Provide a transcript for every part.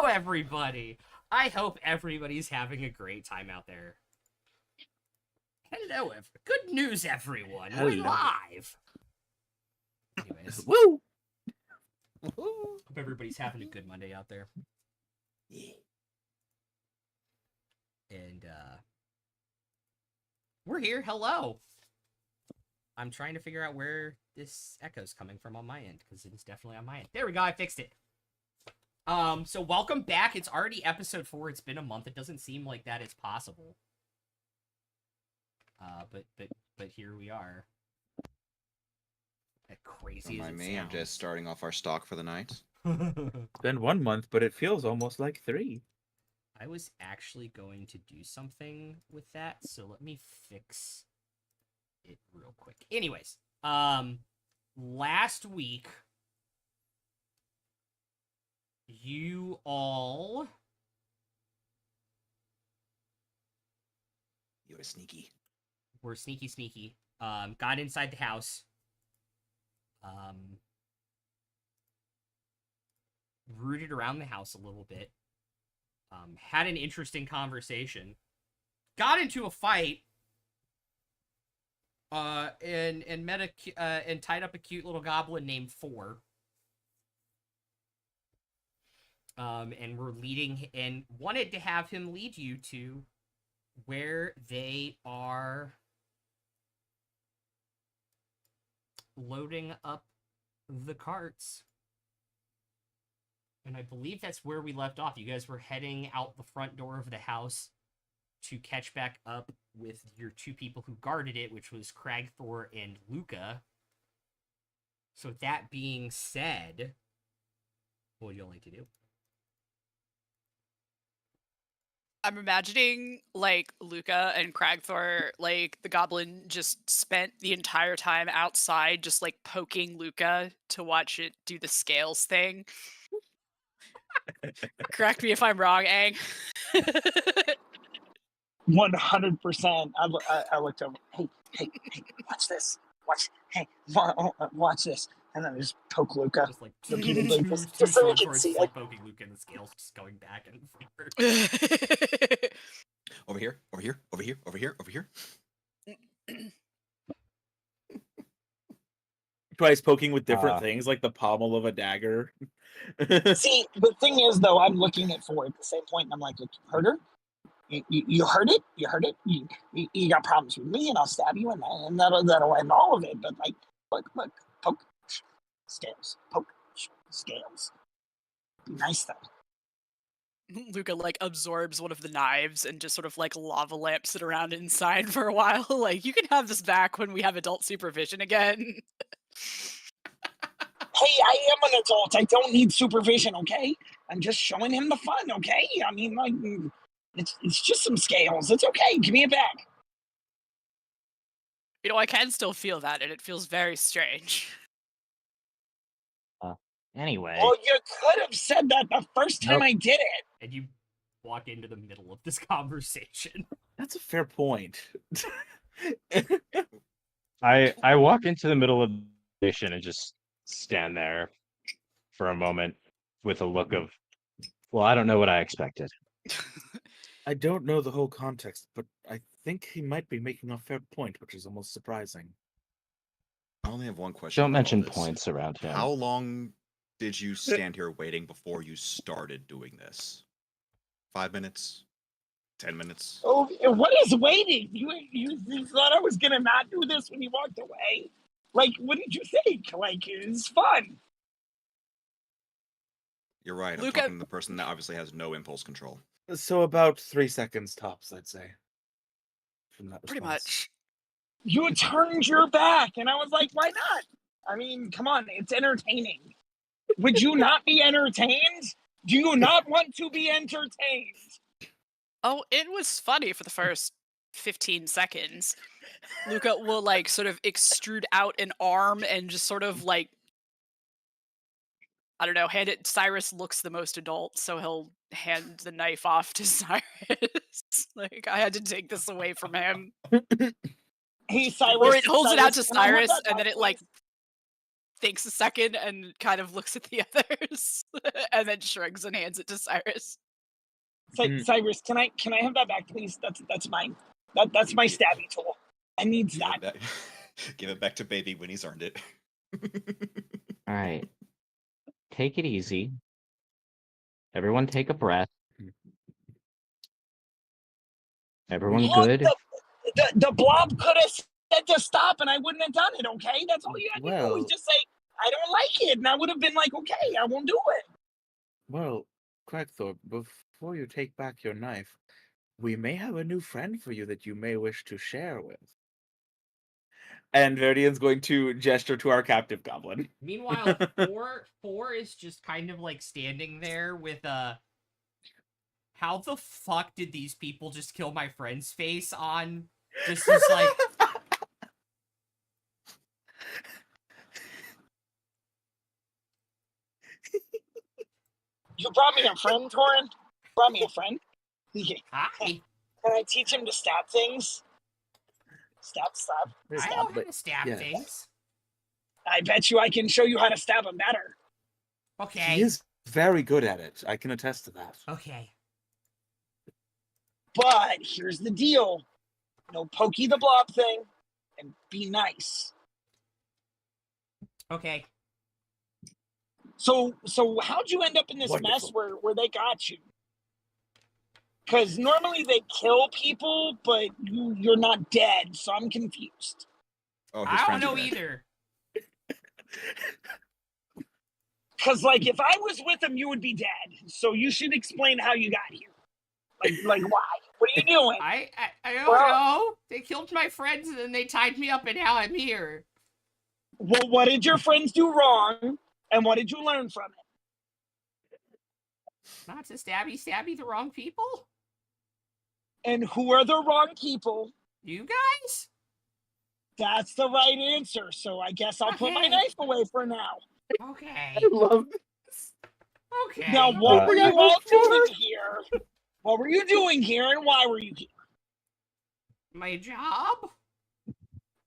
Hello, everybody. I hope everybody's having a great time out there. Hello, good news, everyone. We're Hello. live. Anyways, Woo! hope everybody's having a good Monday out there. Yeah. And we're here. Hello. I'm trying to figure out where this echo's coming from on my end, because it is definitely on my end. There we go. I fixed it. So welcome back. It's already episode 4. It's been a month. It doesn't seem like that is possible. But here we are. That crazy as Remind it me, I'm sounds. just starting off our stock for the night. It's been 1 month, but it feels almost like 3. I was actually going to do something with that, so let me fix it real quick. Anyways, last week you all You were sneaky. were sneaky. Got inside the house. Rooted around the house a little bit. Had an interesting conversation. Got into a fight. And met and tied up a cute little goblin named Four. And we're leading and wanted to have him lead you to where they are loading up the carts. And I believe that's where we left off. You guys were heading out the front door of the house to catch back up with your 2 people who guarded it, which was Cragthor and Luca. So that being said, what would you like to do? I'm imagining, like, Luca and Cragthor, like, the goblin just spent the entire time outside just, like, poking Luca to watch it do the scales thing. Correct me if I'm wrong, Aang. 100%. I looked over. Hey, watch this. Watch this. And then I just poke Luca. Just like Repeatedly, two just so you sword can swords see just, it. like poking Luca and the scales just going back and forth. Over here. Twice poking with different things, like the pommel of a dagger. See, the thing is, though, I'm looking at Ford at the same point, and I'm like, look, you heard her? You heard it? You heard it? You got problems with me, and I'll stab you, and that'll end all of it. But, like, look, poke, scales, poke, scales. Be nice, though. Luca, like, absorbs one of the knives and just sort of, like, lava lamps it around inside for a while. Like, you can have this back when we have adult supervision again. Hey, I am an adult. I don't need supervision, okay? I'm just showing him the fun, okay? I mean, like, it's just some scales. It's okay. Give me it back. You know, I can still feel that, and it feels very strange. Anyway, Well, you could have said that the first time Nope. I did it. And you walk into the middle of this conversation. That's a fair point. I walk into the middle of the station and just stand there for a moment with a look of, well, I don't know what I expected. I don't know the whole context, but I think he might be making a fair point, which is almost surprising. I only have one question. Don't about all mention this. points around him. How long did you stand here waiting before you started doing this? 5 minutes? 10 minutes? Oh, what is waiting? You thought I was gonna not do this when you walked away? Like, what did you think? Like, it's fun. You're right. I'm Luca- talking to the person that obviously has no impulse control. So about 3 seconds tops, I'd say. From that Pretty response. much. You turned your back, and I was like, why not? I mean, come on, it's entertaining. Would you not be entertained? Do you not want to be entertained? Oh, it was funny for the first 15 seconds. Luca will, like, sort of extrude out an arm and just sort of, like, I don't know, hand it. Cyrus looks the most adult, so he'll hand the knife off to Cyrus. Like, I had to take this away from him. Hey, Cyrus. Or it holds it out to Cyrus, can I have Cyrus, that and then knife, it, like, please? thinks a second and kind of looks at the others, and then shrugs and hands it to Cyrus. Cyrus, can I have that back, please? That's mine. That's my stabby tool. I need that. Give it back to baby when he's earned it. All right. Take it easy. Everyone take a breath. Everyone Look, good? The blob could have said to stop, and I wouldn't have done it. Okay, that's all you had to do was just say I don't like it, and I would have been like, okay, I won't do it. Well, Cragthorpe, before you take back your knife, we may have a new friend for you that you may wish to share with. And Verdian's going to gesture to our captive goblin. Meanwhile, four is just kind of like standing there with how the fuck did these people just kill my friend's face on? Just like You brought me a friend, Torin? Brought me a friend? hi. Can I teach him to stab things? Stab. I know how to stab things. I bet you I can show you how to stab them better. Okay. He is very good at it. I can attest to that. Okay. But here's the deal. No pokey the blob thing, and be nice. Okay. So how'd you end up in this mess where they got you? Because normally they kill people, but you're not dead, so I'm confused. Oh, I don't know either. Because, like, if I was with them, you would be dead. So you should explain how you got here. Like why? What are you doing? I don't know. They killed my friends and then they tied me up and now I'm here. Well, what did your friends do wrong? And what did you learn from it? Not to stabby the wrong people? And who are the wrong people? You guys? That's the right answer. So I guess I'll put my knife away for now. Okay. I love this. Okay. Now, what were you all doing here? What were you doing here, and why were you here? My job?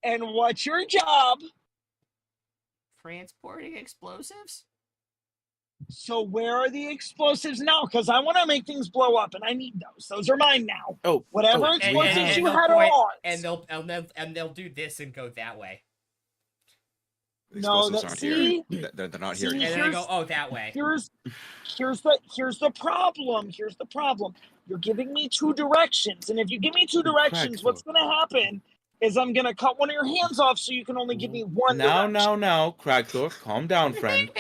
And what's your job? Transporting explosives? So where are the explosives now? Because I want to make things blow up, and I need those. Those are mine now. Oh, whatever explosives you had are ours. And they'll do this and go that way. The No, explosives aren't here. see? They're not here See, yet. And then they go, oh, that way. Here's the problem. Here's the problem. You're giving me two directions, and if you give me two directions, what's going to happen is I'm going to cut one of your hands off, so you can only give me one. Now, Cragthorpe, calm down, friend.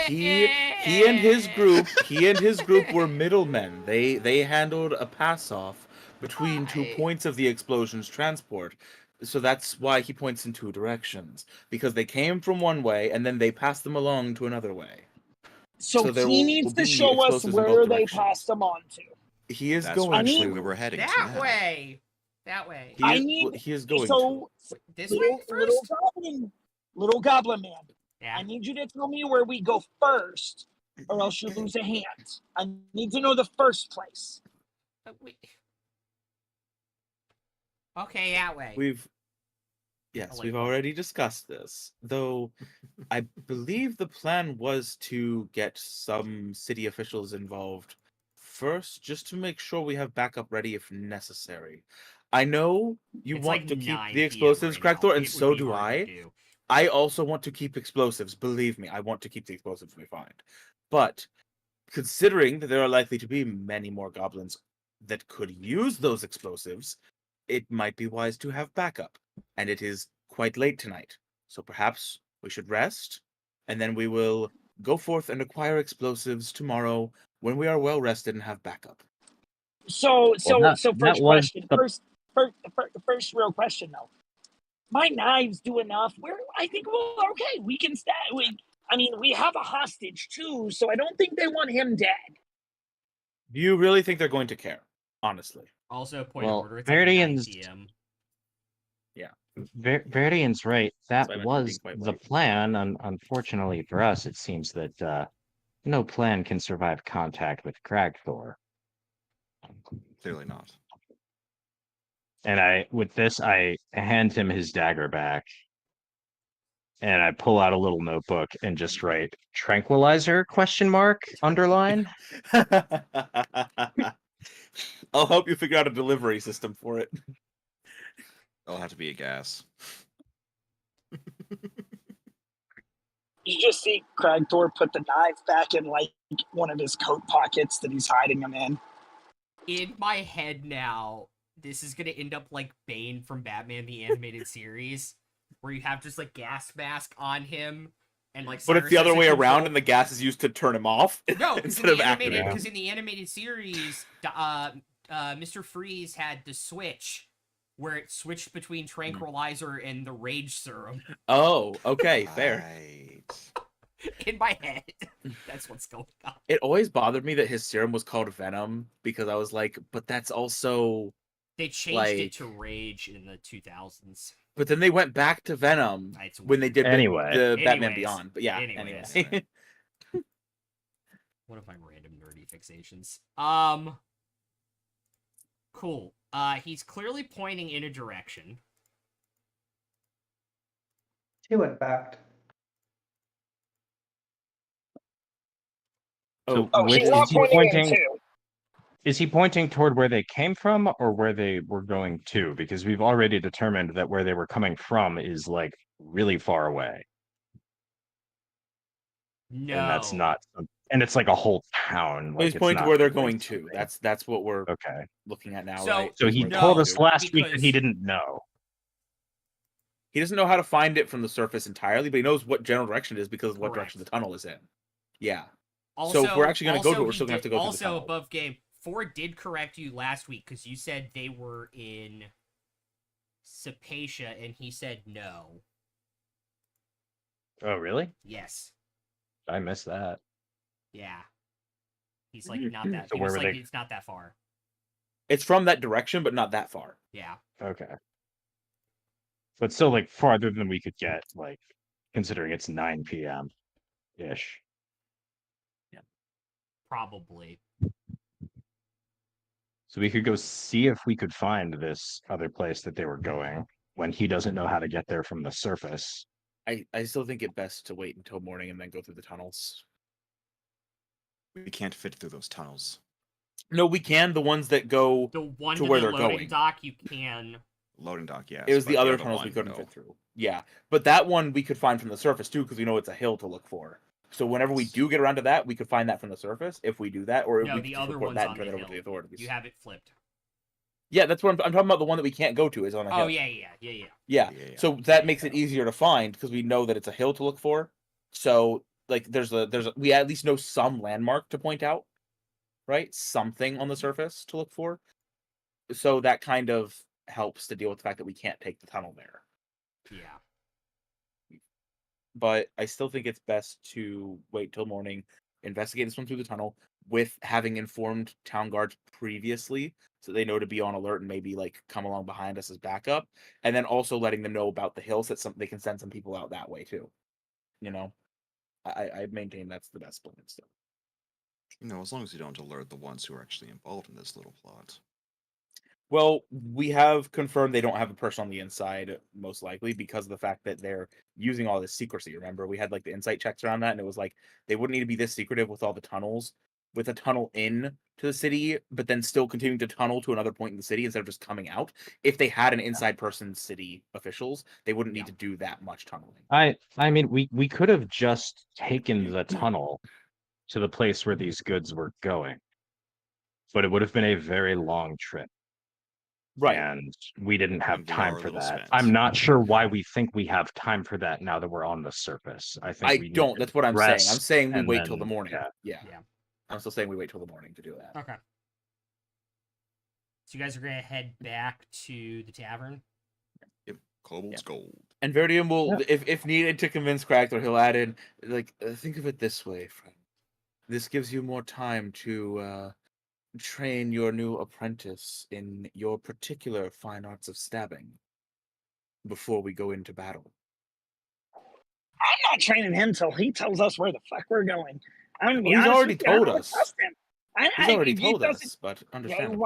He and his group were middlemen. They handled a pass off between 2 points of the explosion's transport. So that's why he points in two directions, because they came from one way and then they passed them along to another way. So he needs to show us where they passed them on to. He is That's going actually to. where we're heading That to now. way. That way. He is going to. This way first? Little goblin man. Yeah. I need you to tell me where we go first, or else you lose a hand. I need to know the first place. Okay, that way. We've already discussed this, though I believe the plan was to get some city officials involved first, just to make sure we have backup ready if necessary. I know you want to keep the explosives, Cragthor, and so do I. I also want to keep explosives. Believe me, I want to keep the explosives we find. But considering that there are likely to be many more goblins that could use those explosives, it might be wise to have backup. And it is quite late tonight, so perhaps we should rest, and then we will go forth and acquire explosives tomorrow when we are well rested and have backup. So first question. First real question though. My knives do enough. I think we're okay. We can stab. We have a hostage too, so I don't think they want him dead. Do you really think they're going to care? Honestly. Also, point of order. It's Verdian's... like 9 PM. Yeah. Verdian's right. That was the late. plan. Unfortunately for us, it seems that no plan can survive contact with Cragthor. Clearly not. And I hand him his dagger back. And I pull out a little notebook and just write tranquilizer ? Underline. I'll help you figure out a delivery system for it. It'll have to be a gas. You just see Cragthor put the knife back in like one of his coat pockets that he's hiding them in. In my head now, this is gonna end up like Bane from Batman the Animated Series, where you have just like gas mask on him, and like. But it's the other way around, and the gas is used to turn him off. No, instead of activating. Because in the animated series, Mr. Freeze had the switch where it switched between tranquilizer and the rage serum. Oh, okay, fair. Right. In my head, that's what's going on. It always bothered me that his serum was called Venom because I was like, but that's also. They changed it to rage in the 2000s. But then they went back to Venom It's when they did the Batman Anyways. Beyond. But yeah, Anyways. anyway. One of my random nerdy fixations. Cool. He's clearly pointing in a direction. Two, in fact. So Oh, he's not is he pointing in two. Is he pointing toward where they came from or where they were going to? Because we've already determined that where they were coming from is like really far away. No. And that's not, and it's like a whole town. Like, He's it's pointing to not where they're really going to. something. That's what we're Okay. looking at now, So- right? So he No, told us last week that because- he didn't know. He doesn't know how to find it from the surface entirely, but he knows what general direction it is because of what direction the Correct. tunnel is in. Yeah. Also, if we're actually gonna go to it, also we're still he gonna have to did- go through the Also, tunnel. above game, Ford did correct you last week because you said they were in Sapatia, and he said no. Oh, really? Yes. I missed that. Yeah. He's like not that. So He where was were like they- it's not that far. It's from that direction, but not that far. Yeah. Okay. But still like farther than we could get, like considering it's 9 p.m. ish. Probably. So we could go see if we could find this other place that they were going when he doesn't know how to get there from the surface. I still think it best to wait until morning and then go through the tunnels. We can't fit through those tunnels. No, we can. The ones that go The one to to where the they're loading going. dock you can. Loading dock, yes. It was but the other other tunnels we one, couldn't no. fit through. Yeah, but that one we could find from the surface too, because we know it's a hill to look for. So whenever we do get around to that, we could find that from the surface if we do that, or No, we the could just other report one's that on and turn the it over to the hill. authorities. You have it flipped. Yeah, that's what I'm talking about. The one that we can't go to is on a hill. Oh yeah. Yeah. Yeah. So that makes it easier to find because we know that it's a hill to look for. So like we at least know some landmark to point out, right? Something on the surface to look for. So that kind of helps to deal with the fact that we can't take the tunnel there. Yeah. But I still think it's best to wait till morning, investigate this one through the tunnel with having informed town guards previously so they know to be on alert and maybe like come along behind us as backup, and then also letting them know about the hills that they can send some people out that way too. You know, I maintain that's the best plan still. No, as long as you don't alert the ones who are actually involved in this little plot. Well, we have confirmed they don't have a person on the inside, most likely, because of the fact that they're using all this secrecy. Remember, we had like the insight checks around that, and it was like they wouldn't need to be this secretive with all the tunnels, with a tunnel in to the city, but then still continuing to tunnel to another point in the city instead of just coming out. If they had an inside person, city officials, they wouldn't need to do that much tunneling. I mean, we could have just taken the tunnel to the place where these goods were going, but it would have been a very long trip. Right. And we didn't have And we time are a for little that. spent. I'm not sure why we think we have time for that now that we're on the surface. I think I we need don't. to That's what I'm saying. I'm rest saying we and wait till the then- morning. yeah. Yeah. I'm still saying we wait till the morning to do that. Okay. So you guys are gonna head back to the tavern. Yep. Kobold's gold. And Verdium will, if needed to convince Cragthor, he'll add in, like, think of it this way, friend. This gives you more time to train your new apprentice in your particular fine arts of stabbing before we go into battle. I'm not training him till he tells us where the fuck we're going. I'm gonna be Well, he's honest already with you, I told don't us. trust him. He's already if he told doesn't- us, but Yeah, understandable.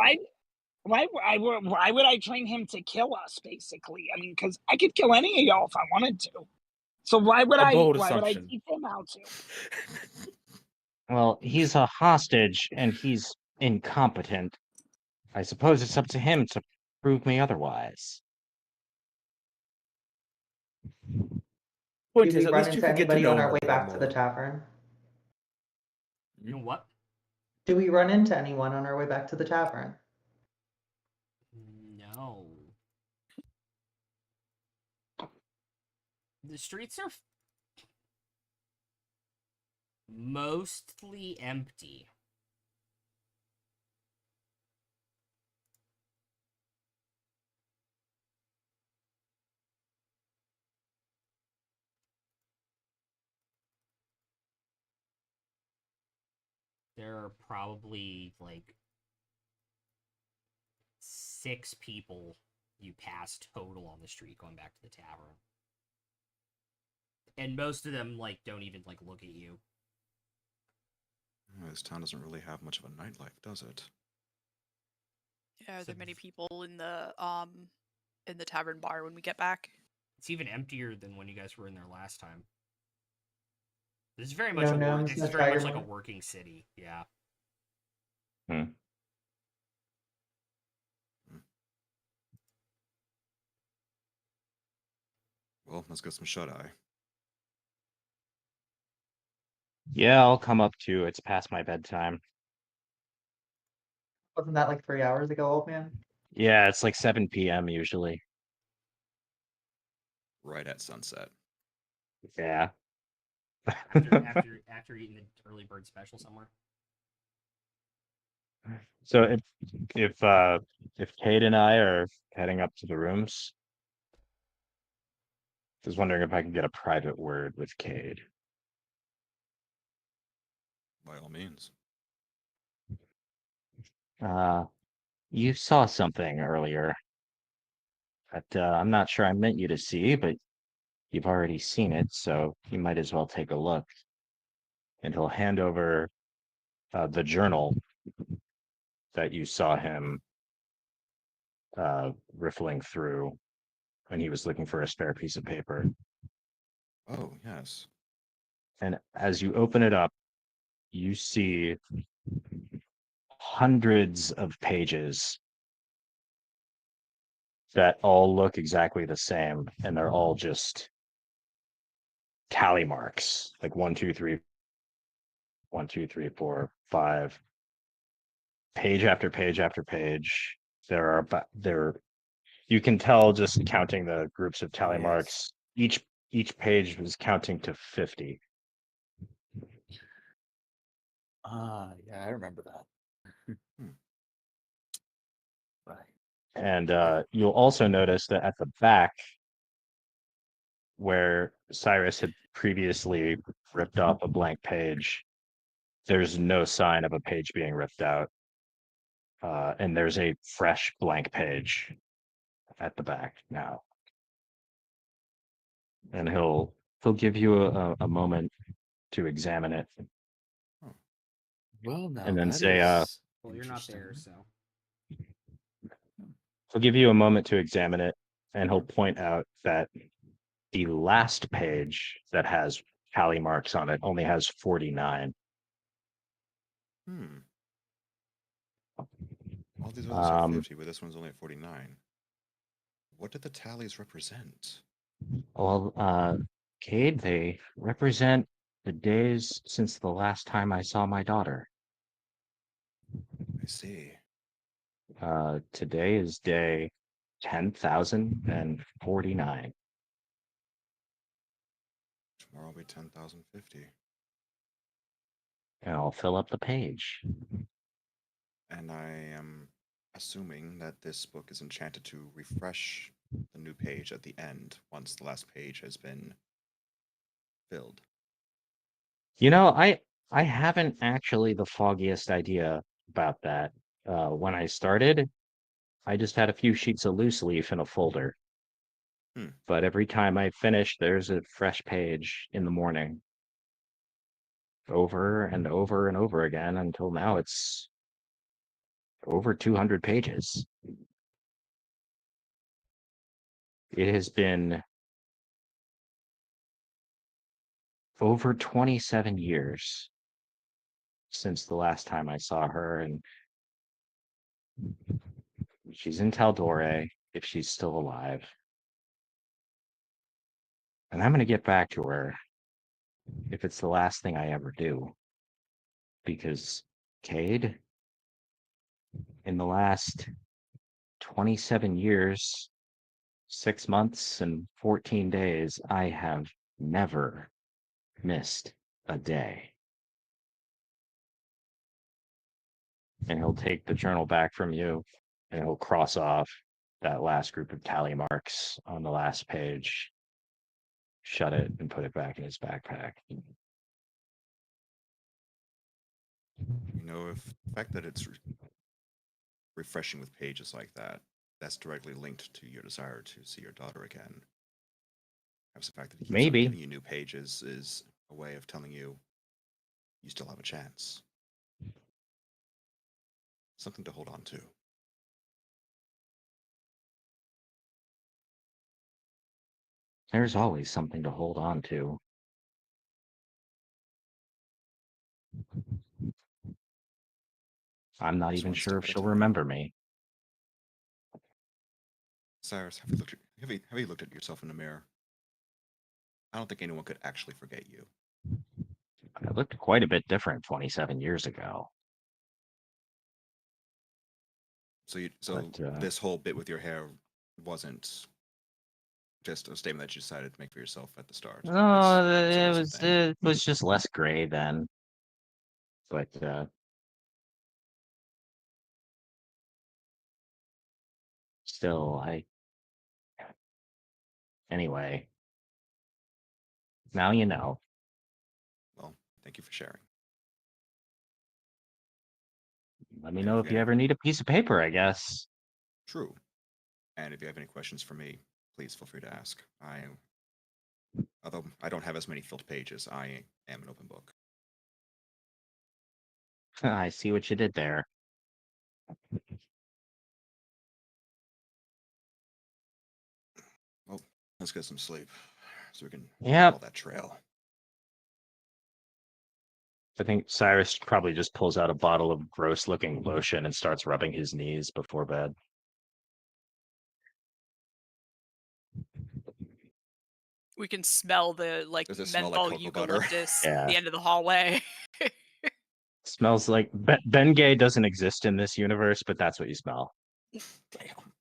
why would I train him to kill us? Basically, I mean, because I could kill any of y'all if I wanted to. So why would A I bold why would I assumption. keep him out to? Well, he's a hostage and he's incompetent. I suppose it's up to him to prove me otherwise. Point Did is, we at run least you into could get to anybody know on him our a way little back to the more. tavern? You know what? Do we run into anyone on our way back to the tavern? No. The streets are mostly empty. There are probably like 6 people you pass total on the street going back to the tavern. And most of them like don't even like look at you. This town doesn't really have much of a nightlife, does it? Yeah, are So there many people in the tavern bar when we get back? It's even emptier than when you guys were in there last time. This is very No much gnomes, this no is very much tiger like a mark? working city. Yeah. Well, let's get some shut-eye. Yeah, I'll come up too. It's past my bedtime. Wasn't that like 3 hours ago, old man? Yeah, it's like 7 p.m. usually. Right at sunset. Yeah. after eating the early bird special somewhere. So if Kate and I are heading up to the rooms, I was wondering if I can get a private word with Cade. By all means. You saw something earlier that I'm not sure I meant you to see, but you've already seen it, so you might as well take a look. And he'll hand over the journal that you saw him riffling through when he was looking for a spare piece of paper. Oh, yes. And as you open it up, you see hundreds of pages that all look exactly the same, and they're all just tally marks, like 1, 2, 3, 1, 2, 3, 4, 5, page after page after page. There you can tell just counting the groups of tally yes. marks. Each page was counting to 50. Yeah, I remember that. Right. And you'll also notice that at the back, where Cyrus had previously ripped off a blank page, there's no sign of a page being ripped out. And there's a fresh blank page at the back now. And he'll give you a moment to examine it Well, now and then that say, is Well, you're not there, interesting. so. he'll give you a moment to examine it, and he'll point out that the last page that has tally marks on it only has 49. All these others are 50, Um, but this one's only at 49. What did the tallies represent? well, Cade, they represent the days since the last time I saw my daughter. I see. Today is day 10,049. Tomorrow will be 10,050. And I'll fill up the page. And I am assuming that this book is enchanted to refresh the new page at the end once the last page has been filled. You know, I haven't actually the foggiest idea about that. When I started, I just had a few sheets of loose leaf in a folder. But every time I finish, there's a fresh page in the morning. Over and over and over again until now it's over 200 pages. It has been over 27 years since the last time I saw her, and she's in Tal'Dorei, if she's still alive. And I'm going to get back to her if it's the last thing I ever do. Because, Cade, in the last 27 years, 6 months, and 14 days, I have never missed a day. And he'll take the journal back from you, and he'll cross off that last group of tally marks on the last page, shut it, and put it back in his backpack. You know, if the fact that it's refreshing with pages like that, that's directly linked to your desire to see your daughter again. Perhaps the fact that he keeps on Maybe. giving you new pages is a way of telling you you still have a chance. Something to hold on to. There's always something to hold on to. I'm not Just even one sure step if at a she'll time. remember me. Cyrus, have you looked at yourself in the mirror? I don't think anyone could actually forget you. I looked quite a bit different 27 years ago. So But, this whole bit with your hair wasn't just a statement that you decided to make for yourself at the start. No, It's a recent thing. it was just less gray then. But still, anyway. Now you know. Well, thank you for sharing. Let me And know if if you you have ever need a piece of paper, I guess. True. And if you have any questions for me, please feel free to ask. Although I don't have as many filled pages, I am an open book. I see what you did there. Well, let's get some sleep so we can Yep. follow that trail. I think Cyrus probably just pulls out a bottle of gross-looking lotion and starts rubbing his knees before bed. We can smell the Does it smell like menthol cocoa butter? eucalyptus Yeah. at the end of the hallway. Smells like Bengay doesn't exist in this universe, but that's what you smell. Damn.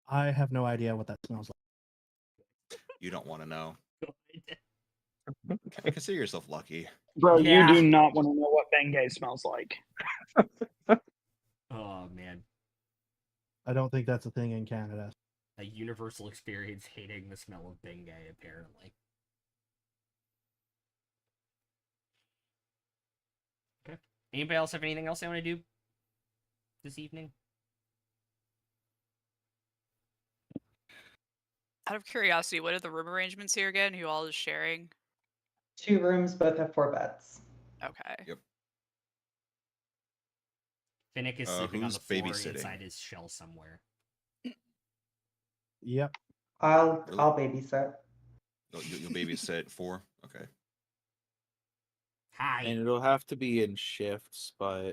I have no idea what that smells like. You don't want to know. Consider yourself lucky. Bro, Yeah. you do not want to know what Bengay smells like. Oh man, I don't think that's a thing in Canada. a universal experience hating the smell of Bengay, apparently. Okay. Anybody else have anything else they want to do this evening? Out of curiosity, what are the room arrangements here again? Who all is sharing? 2 rooms, both have 4 beds. Okay. Yep. Finnick is sleeping on Who's the floor babysitting? inside his shell somewhere. Yep. I'll Really? I'll babysit. You'll babysit 4? Okay. Hi. And it'll have to be in shifts, but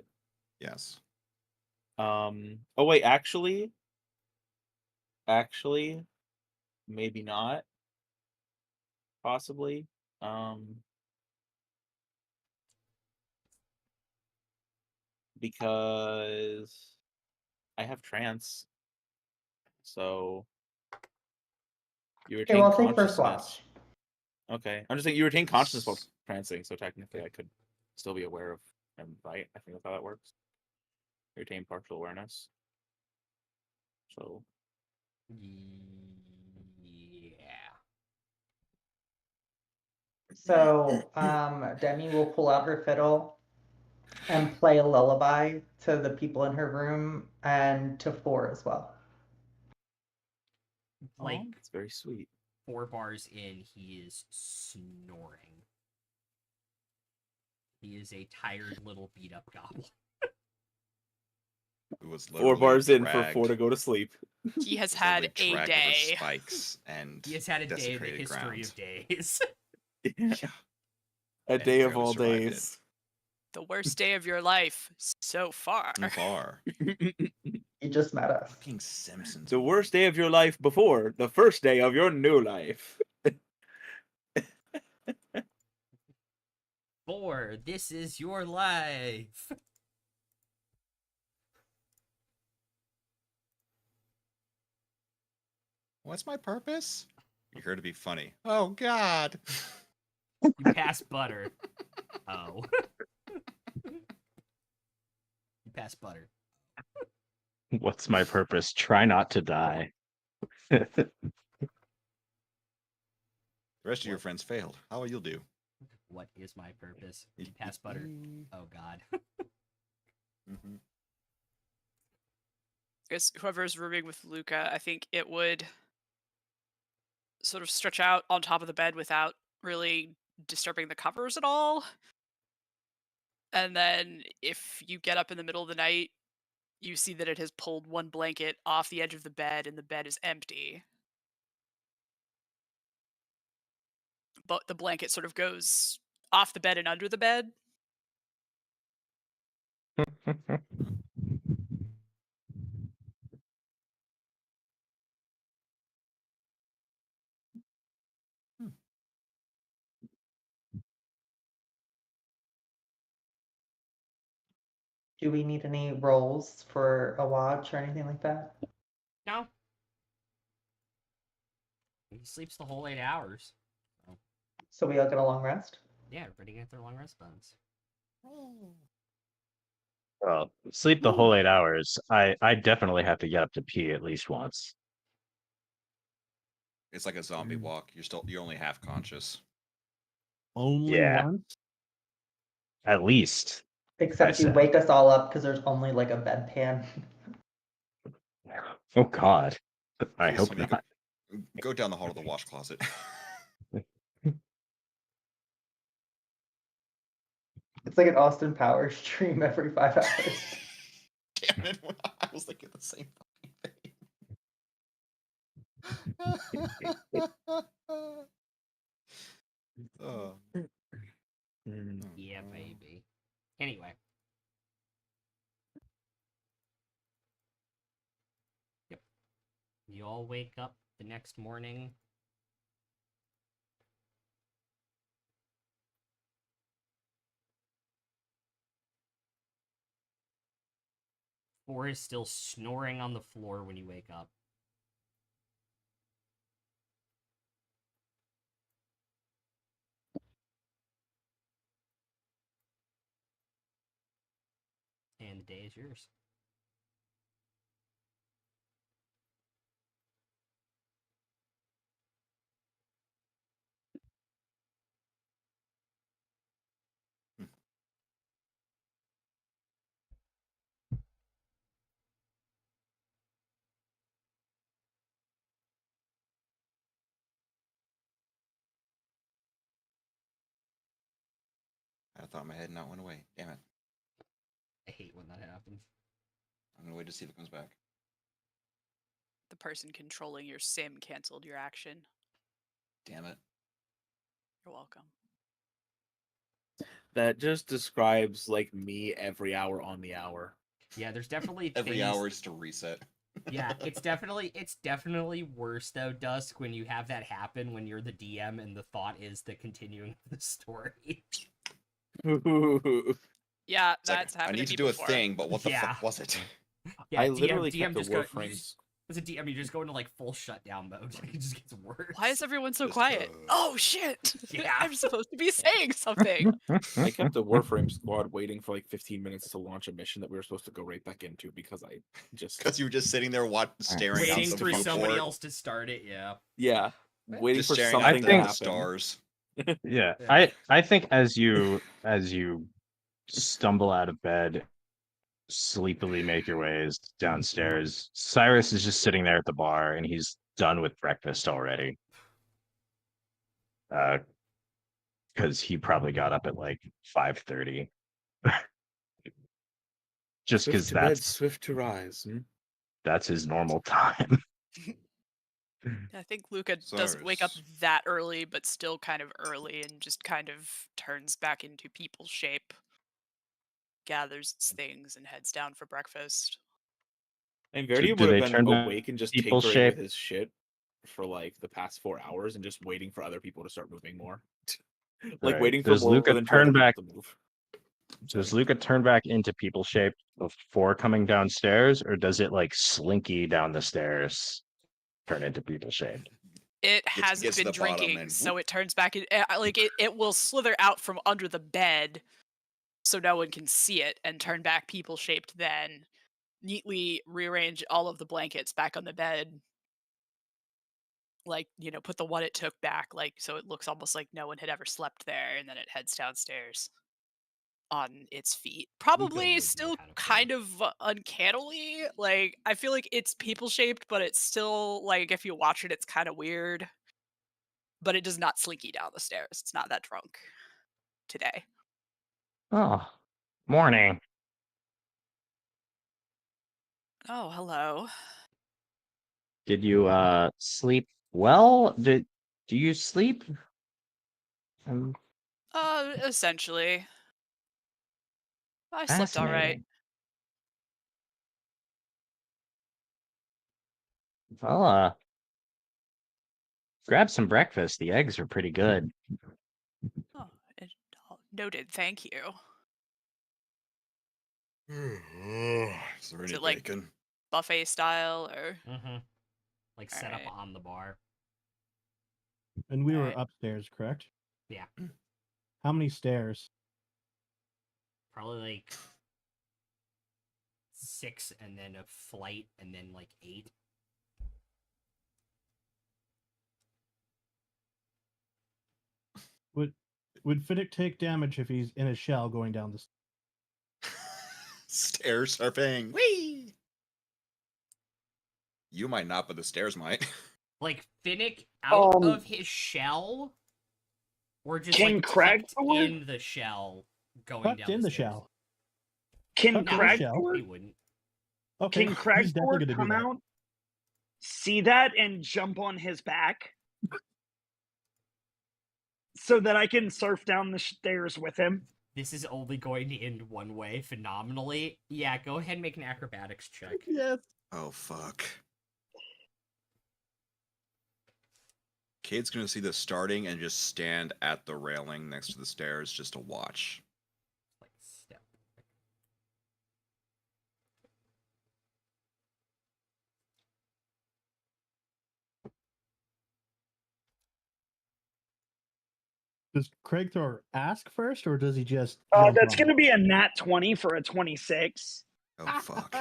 Yes. oh wait, actually, maybe not. Possibly. Because I have trance. So you Okay, retain well, I'll take first consciousness. watch. Okay. I'm just saying you retain consciousness while trancing, so technically I could still be aware of him, right? I think that's how that works. You retain partial awareness. So Yeah. So, Demi will pull out her fiddle and play a lullaby to the people in her room and to 4 as well. Like it's very sweet. 4 bars in, he is snoring. He is a tired little beat up goblin. who was 4 literally bars in for dragged, 4 to go to sleep. He has was had literally a dragged over day. spikes and He has had a day in the desecrated history ground. of days. Yeah. A And day of barely all survived it. days. The worst day of your life so far. Far. You just met us. Fucking Simpsons. The moment. worst day of your life before the first day of your new life. 4. This is your life. What's my purpose? You're here to be funny. Oh God. You pass butter. Oh. You pass butter. What's my purpose? Try not to die. The rest of your friends failed. How will you do? What is my purpose? You pass butter. Oh God. Mm-hmm. I guess whoever's rooming with Luca, I think it would sort of stretch out on top of the bed without really disturbing the covers at all. And then if you get up in the middle of the night, you see that it has pulled one blanket off the edge of the bed and the bed is empty. But the blanket sort of goes off the bed and under the bed. Do we need any rolls for a watch or anything like that? No. He sleeps the whole 8 hours. So we all get a long rest? Yeah, everybody get their long rest bones. Well, sleep the whole 8 hours. I definitely have to get up to pee at least once. It's like a zombie walk. You're only half conscious. Only Yeah. once? At least. Except you said. wake us all up because there's only like a bedpan. Oh God. I Please hope tell me not. Go down the hall to the wash closet. It's like an Austin Powers stream every 5 hours. Damn it! I was thinking the same fucking thing. Oh. Yeah, baby. Anyway. Yep. You all wake up the next morning. Four is still snoring on the floor when you wake up. And the day is yours. I thought my head not went away. Damn it! I hate when that happens. I'm gonna wait to see if it comes back. The person controlling your sim canceled your action. Damn it! You're welcome. That just describes like me every hour on the hour. Yeah, there's definitely Every things... hour is to reset. Yeah, it's definitely worse though, Dusk, when you have that happen when you're the DM and the thought is the continuing of the story. Yeah, It's like, that's happened I need to to me do before. a thing, but what the Yeah. fuck was it? Yeah, I DM, literally DM kept the just go, warframes. as a DM, you just go into like full shutdown mode. It just gets worse. Why is everyone so Just, quiet? Oh shit! Yeah. I'm supposed to be saying something. I kept the Warframe squad waiting for like 15 minutes to launch a mission that we were supposed to go right back into because I just Because you were just sitting there staring out Waiting the for somebody viewport, else to start it, yeah. waiting just for staring something out to the happen. stars. Yeah. Yeah. I think as you stumble out of bed, sleepily make your ways downstairs, Cyrus is just sitting there at the bar and he's done with breakfast already. Because he probably got up at like 5:30. just Swift because to bed, swift to rise. that's his normal time. I think Luca doesn't wake up Cyrus. that early, but still kind of early, and just kind of turns back into people shape, gathers its things, and heads down for breakfast. And Do Verdi do would have they been turn back awake and just people tinkering with shape? his shit for like the past 4 hours and just waiting for other people to start moving more. Like Right. waiting for Does more Luca than 2 turn other people back? to move. Does Sorry. Luca turn back into people shape before coming downstairs, or does it like slinky down the stairs, turn into people shape? It Gets hasn't to been the bottom drinking, and so whoop. it turns back. It will slither out from under the bed, so no one can see it, and turn back people shaped. Then neatly rearrange all of the blankets back on the bed, like put the one it took back, like so it looks almost like no one had ever slept there, and then it heads downstairs on its feet. Probably would know still how to kind of uncannily. Like I feel like it's people shaped, but it's still like if you watch it, it's kind of weird. But it does not slinky down the stairs. It's not that drunk today. Oh, morning. Oh, hello. Did you sleep well? Do you sleep? Essentially. I slept all right. Fascinating. Well, grab some breakfast. The eggs are pretty good. Oh, noted. Thank you. Is there Is any it like bacon? buffet style or? Mm-hmm. Like set up Alright. on the bar. And we were Alright. upstairs, correct? Yeah. How many stairs? Probably like 6, and then a flight, and then like 8. Would Fiddick take damage if he's in a shell going down the Stairs are paying. Whee! You might not, but the stairs might. Like Finnick out Um, of his shell, or just Can like Crag tucked forward? in the shell, going tucked down in the the stairs? shell? Can Tucked in the Crag shell? He forward? wouldn't. Okay, Can he's definitely Cragthor gonna do come that. out, see that, and jump on his back so that I can surf down the stairs with him? This is only going to end one way phenomenally. Yeah, go ahead and make an acrobatics check. Yes. Oh, fuck. Kate's gonna see this starting and just stand at the railing next to the stairs just to watch. Like step. Does Cragthor ask first, or does he just? That's going to be a nat 20 for a 26. Oh, fuck.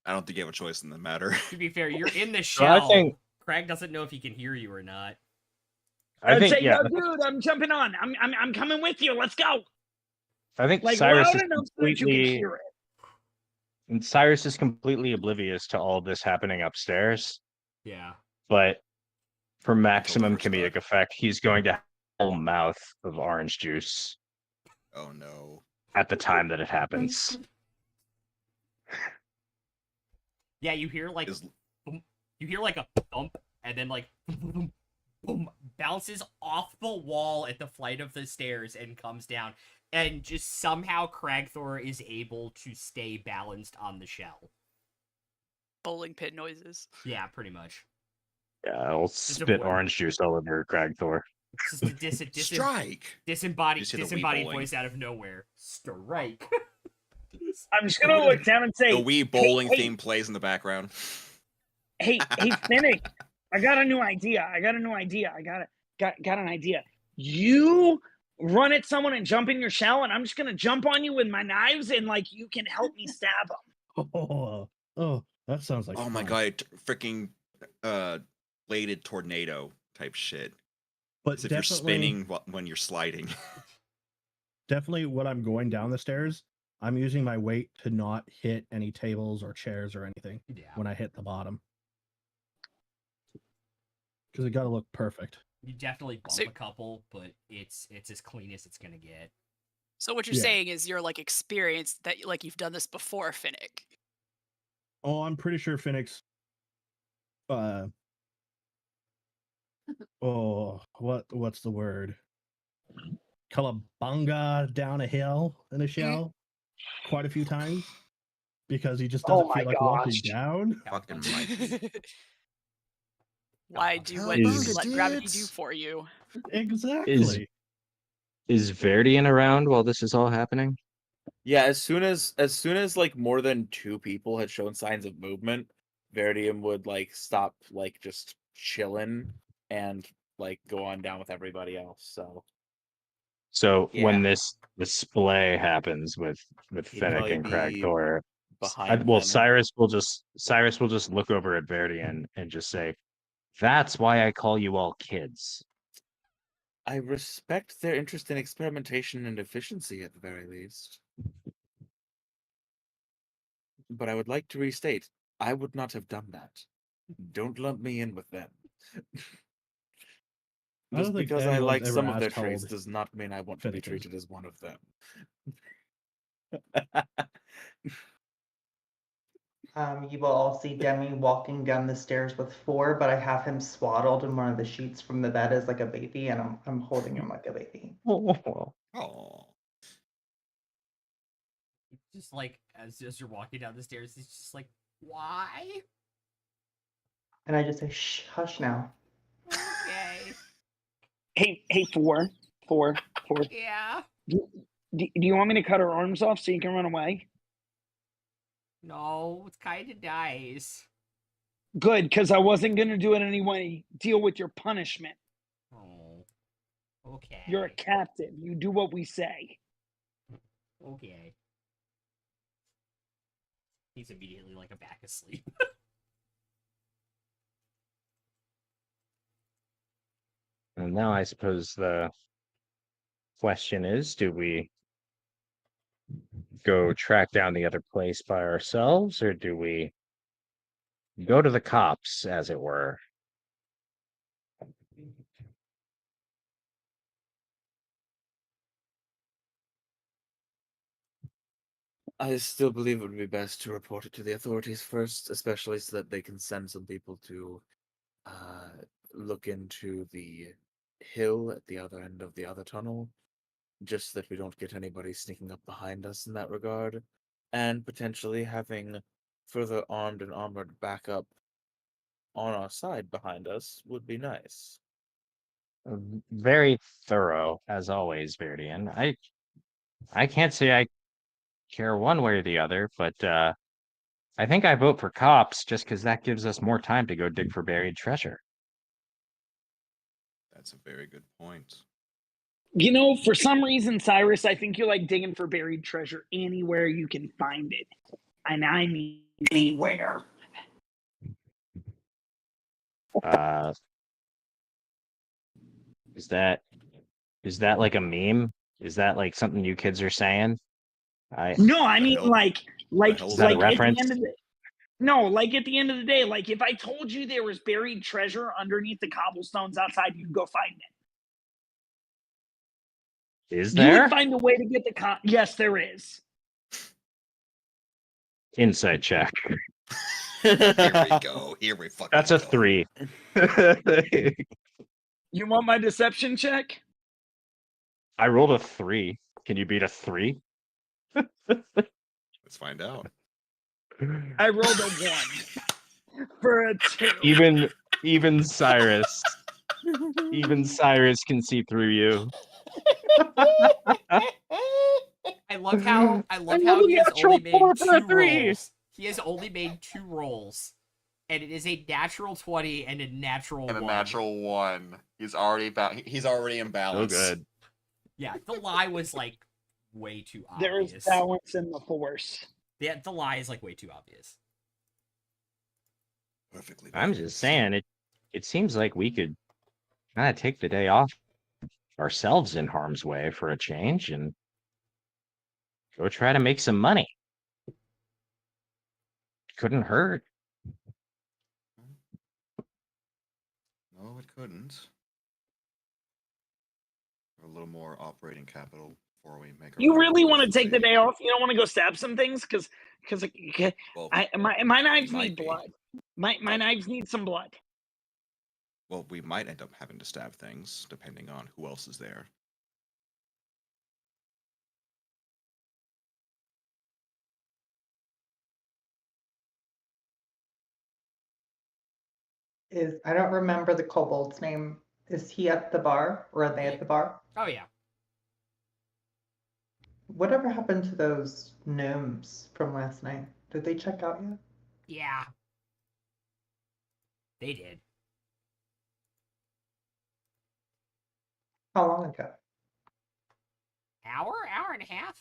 I don't think you have a choice in the matter. To be fair, you're in the So I shell. think- Craig doesn't know if he can hear you or not. I I'd think say, yeah. yo, dude, I'm jumping on. I'm coming with you. Let's go. I think Like Cyrus loud is enough so that you can completely hear it. and Cyrus is completely oblivious to all of this happening upstairs. Yeah. But for maximum first comedic thought. effect, he's going to have a whole mouth of orange juice Oh, no. at the time that it happens. Yeah, you hear like Is you hear like a thump, and then like boom, bounces off the wall at the flight of the stairs and comes down, and just somehow Cragthor is able to stay balanced on the shell. Bowling pin noises. Yeah, pretty much. Yeah, I'll spit avoid- orange juice all over Cragthor. It's just a strike! disembodied You see the Wii disembodied bowling. voice out of nowhere. Strike. I'm just gonna look down and say, The Wii bowling hey, theme plays in the background. hey, Finnick, I got a new idea. I got an idea. You run at someone and jump in your shell, and I'm just gonna jump on you with my knives, and like you can help me stab them. Oh, that sounds like. Oh my fun. god, freaking bladed tornado type shit. But As if you're definitely, spinning when you're sliding. definitely, when I'm going down the stairs, I'm using my weight to not hit any tables or chairs or anything Yeah. when I hit the bottom, because it got to look perfect. You definitely bump So- a couple, but it's as clean as it's gonna get. So what you're Yeah. saying is you're like experienced that like you've done this before, Finnick. Oh, I'm pretty sure Phoenix. What's the word? Kalabunga down a hill in a shell quite a few times because he just Oh doesn't my feel like walking gosh. down. Fucking Mikey. Why do what Is- you let gravity do for you? Exactly. Is Verdian around while this is all happening? Yeah, as soon as like more than 2 people had shown signs of movement, Verdium would like stop like just chilling and like go on down with everybody else. So when Yeah. this display happens with He'd Fennec probably and be Cragthor, behind well, them. Cyrus will just look over at Verdian and just say, "That's why I call you all kids." I respect their interest in experimentation and efficiency at the very least. But I would like to restate, I would not have done that. Don't lump me in with them. I don't Just think because I anyone's like ever some of their asked how traits old does not mean I want to be Fennec is. treated as one of them. You will all see Demi walking down the stairs with 4, but I have him swaddled in one of the sheets from the bed as like a baby, and I'm holding him like a baby. Oh. Just like as you're walking down the stairs, he's just like, why? And I just say, shh, hush now. Okay. Hey, four. Yeah. Do you want me to cut her arms off so you can run away? No, it's kind of nice. Good, because I wasn't going to do it anyway. Deal with your punishment. Oh. Okay. You're a captain. You do what we say. Okay. He's immediately like a back asleep. And now I suppose the question is, do we go track down the other place by ourselves, or do we go to the cops, as it were? I still believe it would be best to report it to the authorities first, especially so that they can send some people to look into the hill at the other end of the other tunnel, just so that we don't get anybody sneaking up behind us in that regard, and potentially having further armed and armored backup on our side behind us would be nice. Very thorough, as always, Verdian. I can't say I care one way or the other, but I think I vote for cops just because that gives us more time to go dig for buried treasure. That's a very good point. You know, for some reason, Cyrus, I think you like digging for buried treasure anywhere you can find it. And I mean anywhere. Is that like a meme? Is that like something you kids are saying? No, I The mean hell- like hell's that a at the reference? end of the no, like at the end of the day, like if I told you there was buried treasure underneath the cobblestones outside, you'd go find it. Is You there? would find a way to get the yes, there is. Insight check. Here we go. Here we fucking That's a go. 3. You want my deception check? I rolled a 3. Can you beat a 3? Let's find out. I rolled a 1 for a 2. Even Cyrus can see through you. I love how rolled he a has only natural made 4 for a 2 3. rolls. He has only made 2 rolls. And it is a natural 20 and a natural 1. And a natural 1. He's already in So balance. good. Yeah, the lie was like way too There is obvious. balance in the force. The lie is like way too obvious. Perfectly. I'm balanced. just saying it seems like we could kind of take the day off ourselves in harm's way for a change and go try to make some money. Couldn't hurt. No, it couldn't. A little more operating capital before we make our You way really towards want to take the city. day off? You don't want to go stab some things? Because Well, my knives might need be. blood. My knives need some blood. well, we might end up having to stab things depending on who else is there. I don't remember the kobold's name. Is he at the bar or are they at the bar? Oh yeah. Whatever happened to those gnomes from last night? Did they check out yet? Yeah. They did. How long ago? Hour and a half?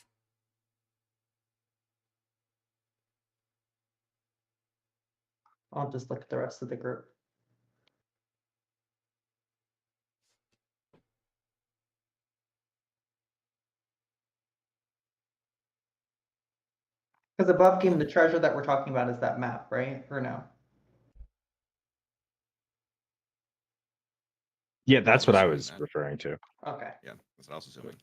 I'll just look at the rest of the group. Because above game, the treasure that we're talking about is that map, right? Or no? Yeah, that's what I assuming was that. referring to. Okay. Yeah, that's what I was assuming.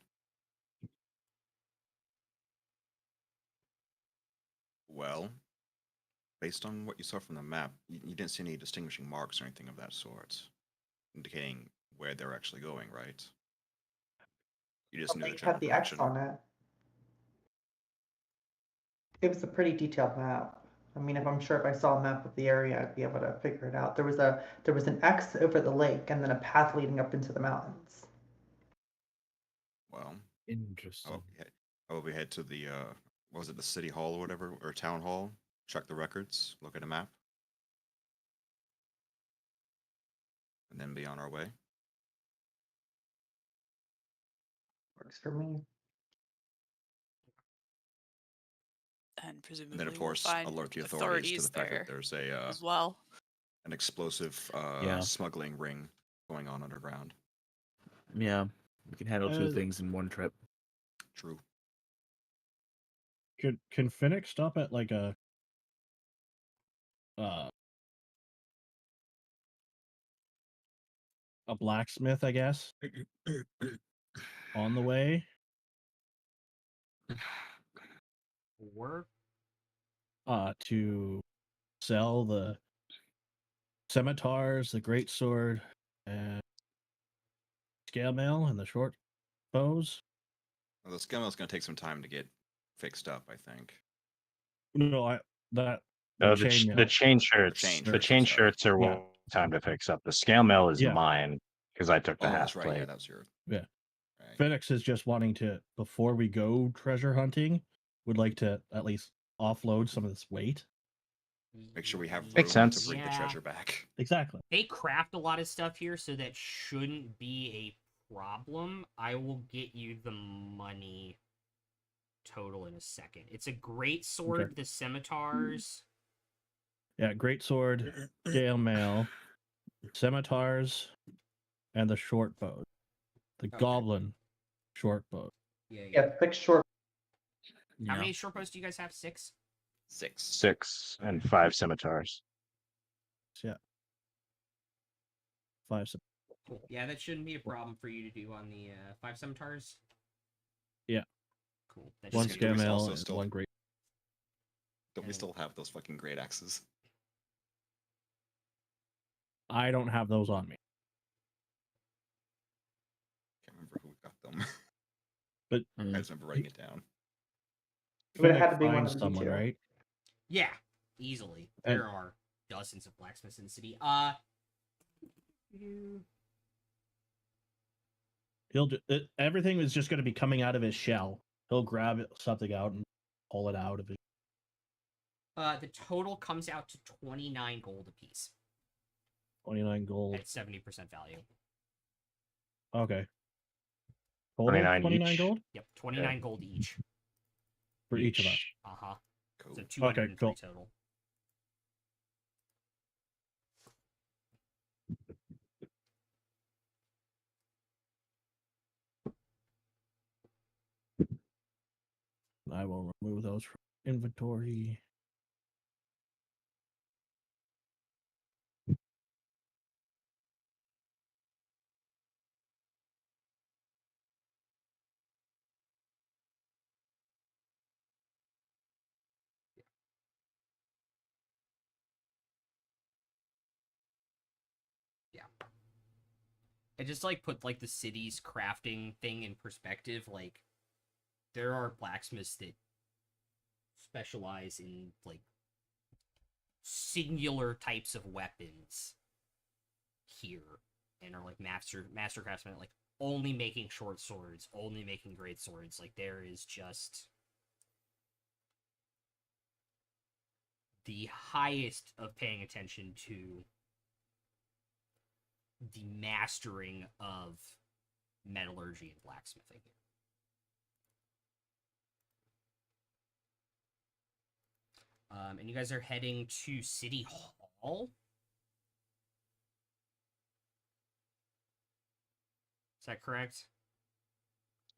Well, based on what you saw from the map, you didn't see any distinguishing marks or anything of that sort, indicating where they're actually going, right? You just knew They the general had the X direction. on it. It was a pretty detailed map. I mean, if I'm sure if I saw a map of the area, I'd be able to figure it out. There was an X over the lake and then a path leading up into the mountains. Well, Interesting. how about we head to the what was it, the city hall or whatever, or town hall? Check the records, look at a map, and then be on our way. Works for me. And presumably And then, of we'll course, find alert the authorities to the fact there that there's a as well. an explosive Yeah. smuggling ring going on underground. Yeah, we can handle two Uh, things in one trip. True. Can Phoenix stop at like a blacksmith, I guess, on the way? Or To sell the scimitars, the great sword, and scale mail, and the short bows. Well, the scale is going to take some time to get fixed up, I think. No, the No, chainmail. the chain shirts. chain The shirts, chain I'm sorry. shirts are Yeah. one time to fix up. The scale mail is Yeah. mine because I took the Oh, half that's right. plate. Yeah, that was your. Yeah. Right. Phoenix is just wanting to, before we go treasure hunting, would like to at least offload some of this weight. Make sure we have room Makes to sense. bring the Yeah. treasure back. Exactly. They craft a lot of stuff here, so that shouldn't be a problem. I will get you the money total in a second. It's a great sword, Okay. the scimitars. Yeah, great sword, scale mail, scimitars, and the short bow. The Okay. goblin short bow. Yeah, fix short. How Yeah. many short bows do you guys have? 6? 6. 6 and 5 scimitars. Yeah. 5. Cool. Yeah, that shouldn't be a problem for you to do on the 5 scimitars. Yeah. Cool. That One just scale scale mail also and still- one great. Don't we still have those fucking great axes? I don't have those on me. Can't remember who got them. But I just remember writing it down. But it had Phoenix to be one finds of the someone, two. right? Yeah, easily. And- There are dozens of blacksmiths in the city. Everything is just going to be coming out of his shell. He'll grab something out and pull it out of it. The total comes out to 29 gold apiece 29 gold. at 70% value. Okay. Total 29 29 each? gold Yep, 29 gold each. for each of us. Uh-huh. Cool. So 203 cool. total. I will remove those from inventory. And just like put like the city's crafting thing in perspective, like there are blacksmiths that specialize in like singular types of weapons here and are like master craftsmen, like only making short swords, only making great swords. Like there is just the highest of paying attention to the mastering of metallurgy and blacksmithing. And you guys are heading to City Hall. Is that correct?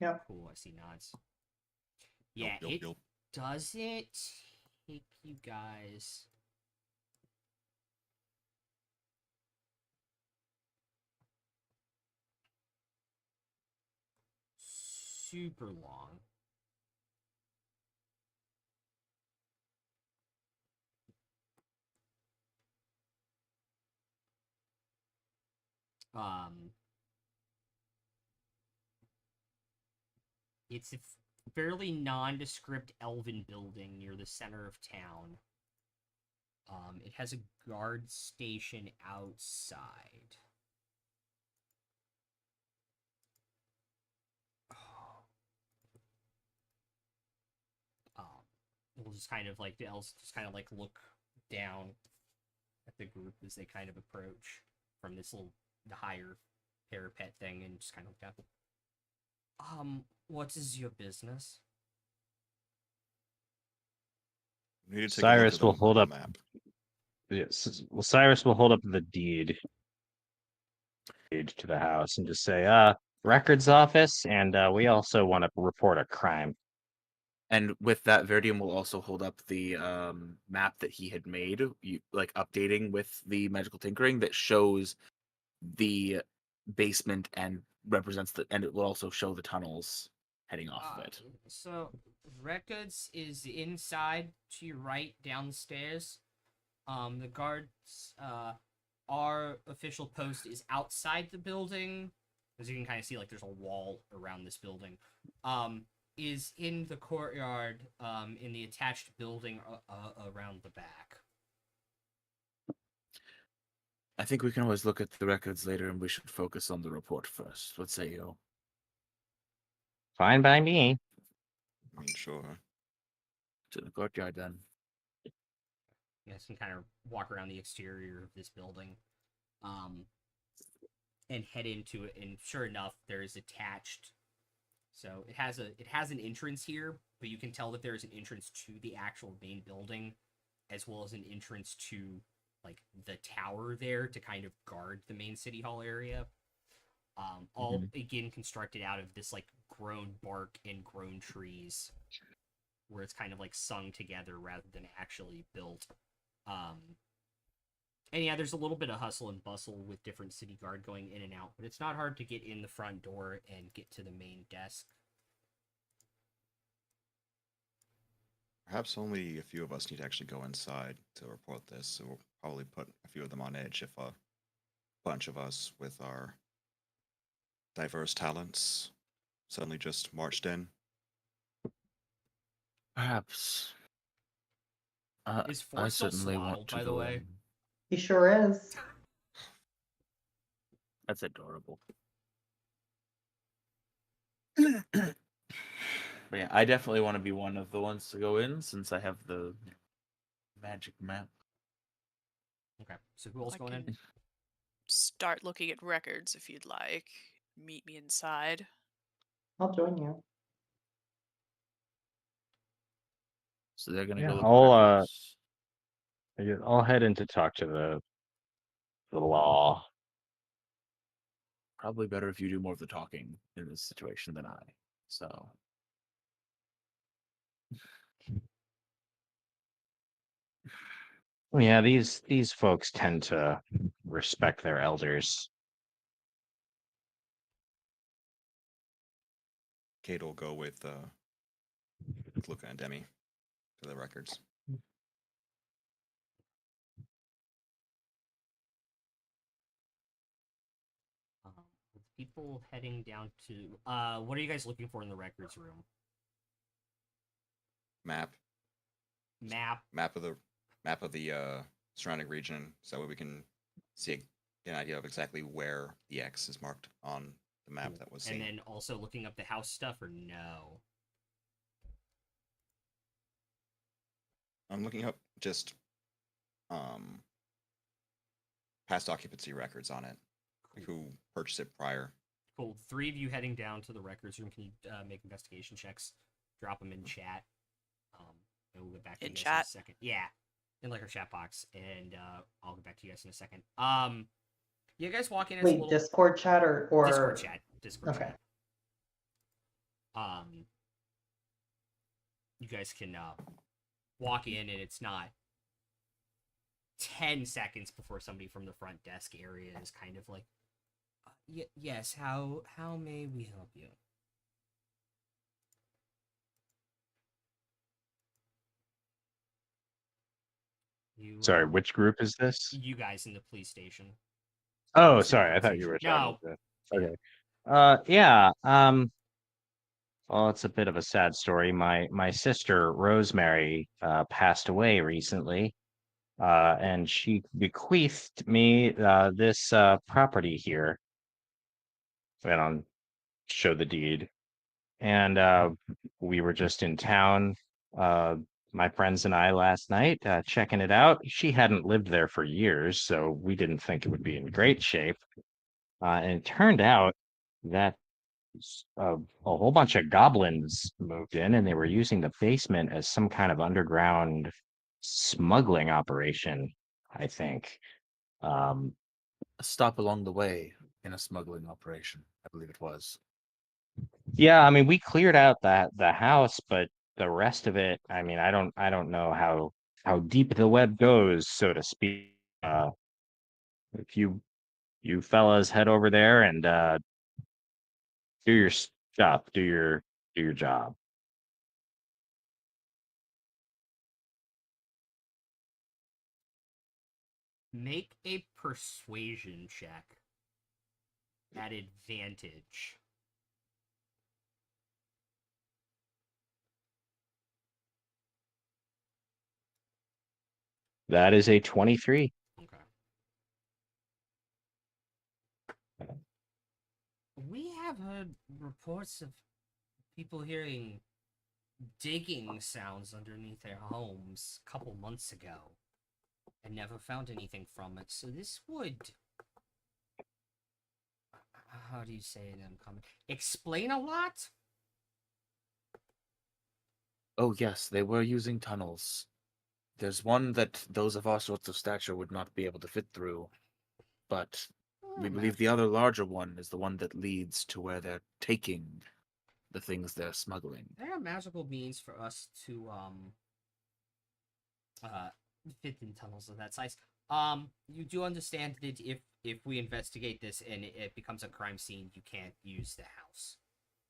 Yep. Cool, I see nods. Yeah, Yup, yup, yup. doesn't take you guys super long. It's a fairly nondescript elven building near the center of town. It has a guard station outside. We'll just kind of like the elves just kind of like look down at the group as they kind of approach from this the higher parapet thing and just kind of look up. What is your business? We need to take Cyrus a look will at hold the up. map. Yes, well, Cyrus will hold up the deed to the house and just say, records office, and we also want to report a crime. And with that, Verdium will also hold up the map that he had made, like updating with the magical tinkering that shows the basement and and it will also show the tunnels heading off of it. So, records is inside to your right down the stairs. The guards, our official post is outside the building. As you can kind of see, like there's a wall around this building. Is in the courtyard, in the attached building around the back. I think we can always look at the records later, and we should focus on the report first. What say you? Fine by me. I mean, sure. To the courtyard, then. You guys can kind of walk around the exterior of this building, and head into it. And sure enough, there is attached. So it has an entrance here, but you can tell that there is an entrance to the actual main building, as well as an entrance to like the tower there to kind of guard the main city hall area. All again constructed out of this like grown bark and grown trees, where it's kind of like sung together rather than actually built. And yeah, there's a little bit of hustle and bustle with different city guard going in and out, but it's not hard to get in the front door and get to the main desk. Perhaps only a few of us need to actually go inside to report this, so we'll probably put a few of them on edge if a bunch of us with our diverse talents suddenly just marched in. Perhaps. Is I Force still certainly swaddled, want to by the go way? in. He sure is. That's adorable. But yeah, I definitely want to be one of the ones to go in since I have the magic map. Okay, so who else I going in? can start looking at records if you'd like. Meet me inside. I'll join you. So they're gonna Yeah, go look at records. I'll head in to talk to the law. Probably better if you do more of the talking in this situation than I. So Yeah, these folks tend to respect their elders. Kate will go with Luca and Demi to the records. people heading down to what are you guys looking for in the records room? Map of the surrounding region, so that way we can see an idea of exactly where the X is marked on the map that was seen. And then also looking up the house stuff, or no? I'm looking up just past occupancy records on it, like who purchased it prior. Cool. 3 of you heading down to the records room. Can you make investigation checks? Drop them in chat. And we'll get back to you guys in a second. Yeah, in like our chat box, and I'll get back to you guys in a second. You guys walk in. Wait, Discord chat or Discord chat? Discord okay. chat. You guys can walk in, and it's not 10 seconds before somebody from the front desk area is kind of like, yes, how may we help you? Sorry, which group is this? You guys in the police station. Oh, sorry, I thought you were talking No. Okay. Yeah. Well, it's a bit of a sad story. My sister Rosemary passed away recently, and she bequeathed me this property here. And I'll show the deed. And we were just in town, my friends and I last night, checking it out. She hadn't lived there for years, so we didn't think it would be in great shape. And it turned out that a whole bunch of goblins moved in, and they were using the basement as some kind of underground smuggling operation, I think. A stop along the way in a smuggling operation, I believe it was. Yeah, I mean, we cleared out the house, but the rest of it, I mean, I don't know how deep the web goes, so to speak. If you fellas head over there and do your stuff, do your job. Make a persuasion check at advantage. That is a 23. Okay. We have heard reports of people hearing digging sounds underneath their homes a couple months ago and never found anything from it. So this would, how do you say it in common? Explain a lot? Oh yes, they were using tunnels. There's one that those of our sorts of stature would not be able to fit through, but we believe the other larger one is the one that leads to where they're taking the things they're smuggling. There are magical means for us to fit in tunnels of that size. You do understand that if we investigate this and it becomes a crime scene, you can't use the house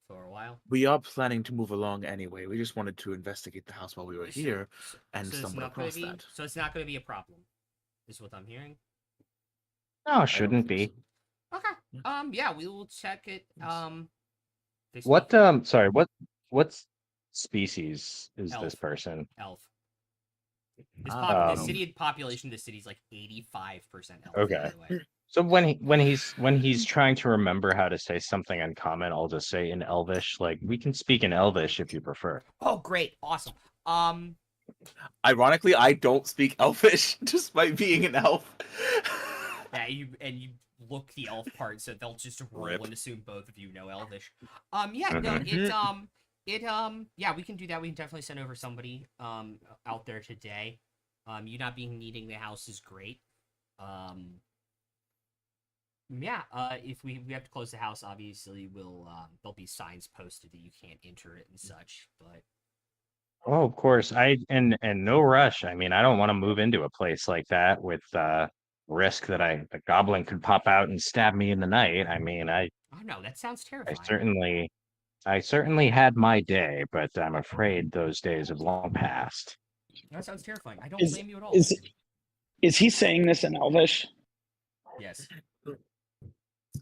for a while. We are planning to move along anyway. We just wanted to investigate the house while we were here and stumbled across that. So it's not going to be a problem, is what I'm hearing. No, shouldn't be. So. Okay. Yeah, we will check it. What sorry, what species is Elf. this person? Elf. The city population of the city is like 85% elf. Okay. By the way. So when he's trying to remember how to say something uncommon, I'll just say in Elvish. Like, we can speak in Elvish if you prefer. Oh, great, awesome. Ironically, I don't speak Elvish, despite being an elf. Yeah, you look the elf part, so they'll just roll and assume both of you know Elvish. Yeah, no, yeah, we can do that. We can definitely send over somebody out there today. You not being needing the house is great. Yeah, if we have to close the house, obviously we'll there'll be signs posted that you can't enter it and such, but Oh, of course. And no rush. I mean, I don't want to move into a place like that with risk that a goblin could pop out and stab me in the night. I mean, oh no, that sounds terrifying. I certainly had my day, but I'm afraid those days have long passed. That sounds terrifying. I don't blame you at all. Is he saying this in Elvish? Yes.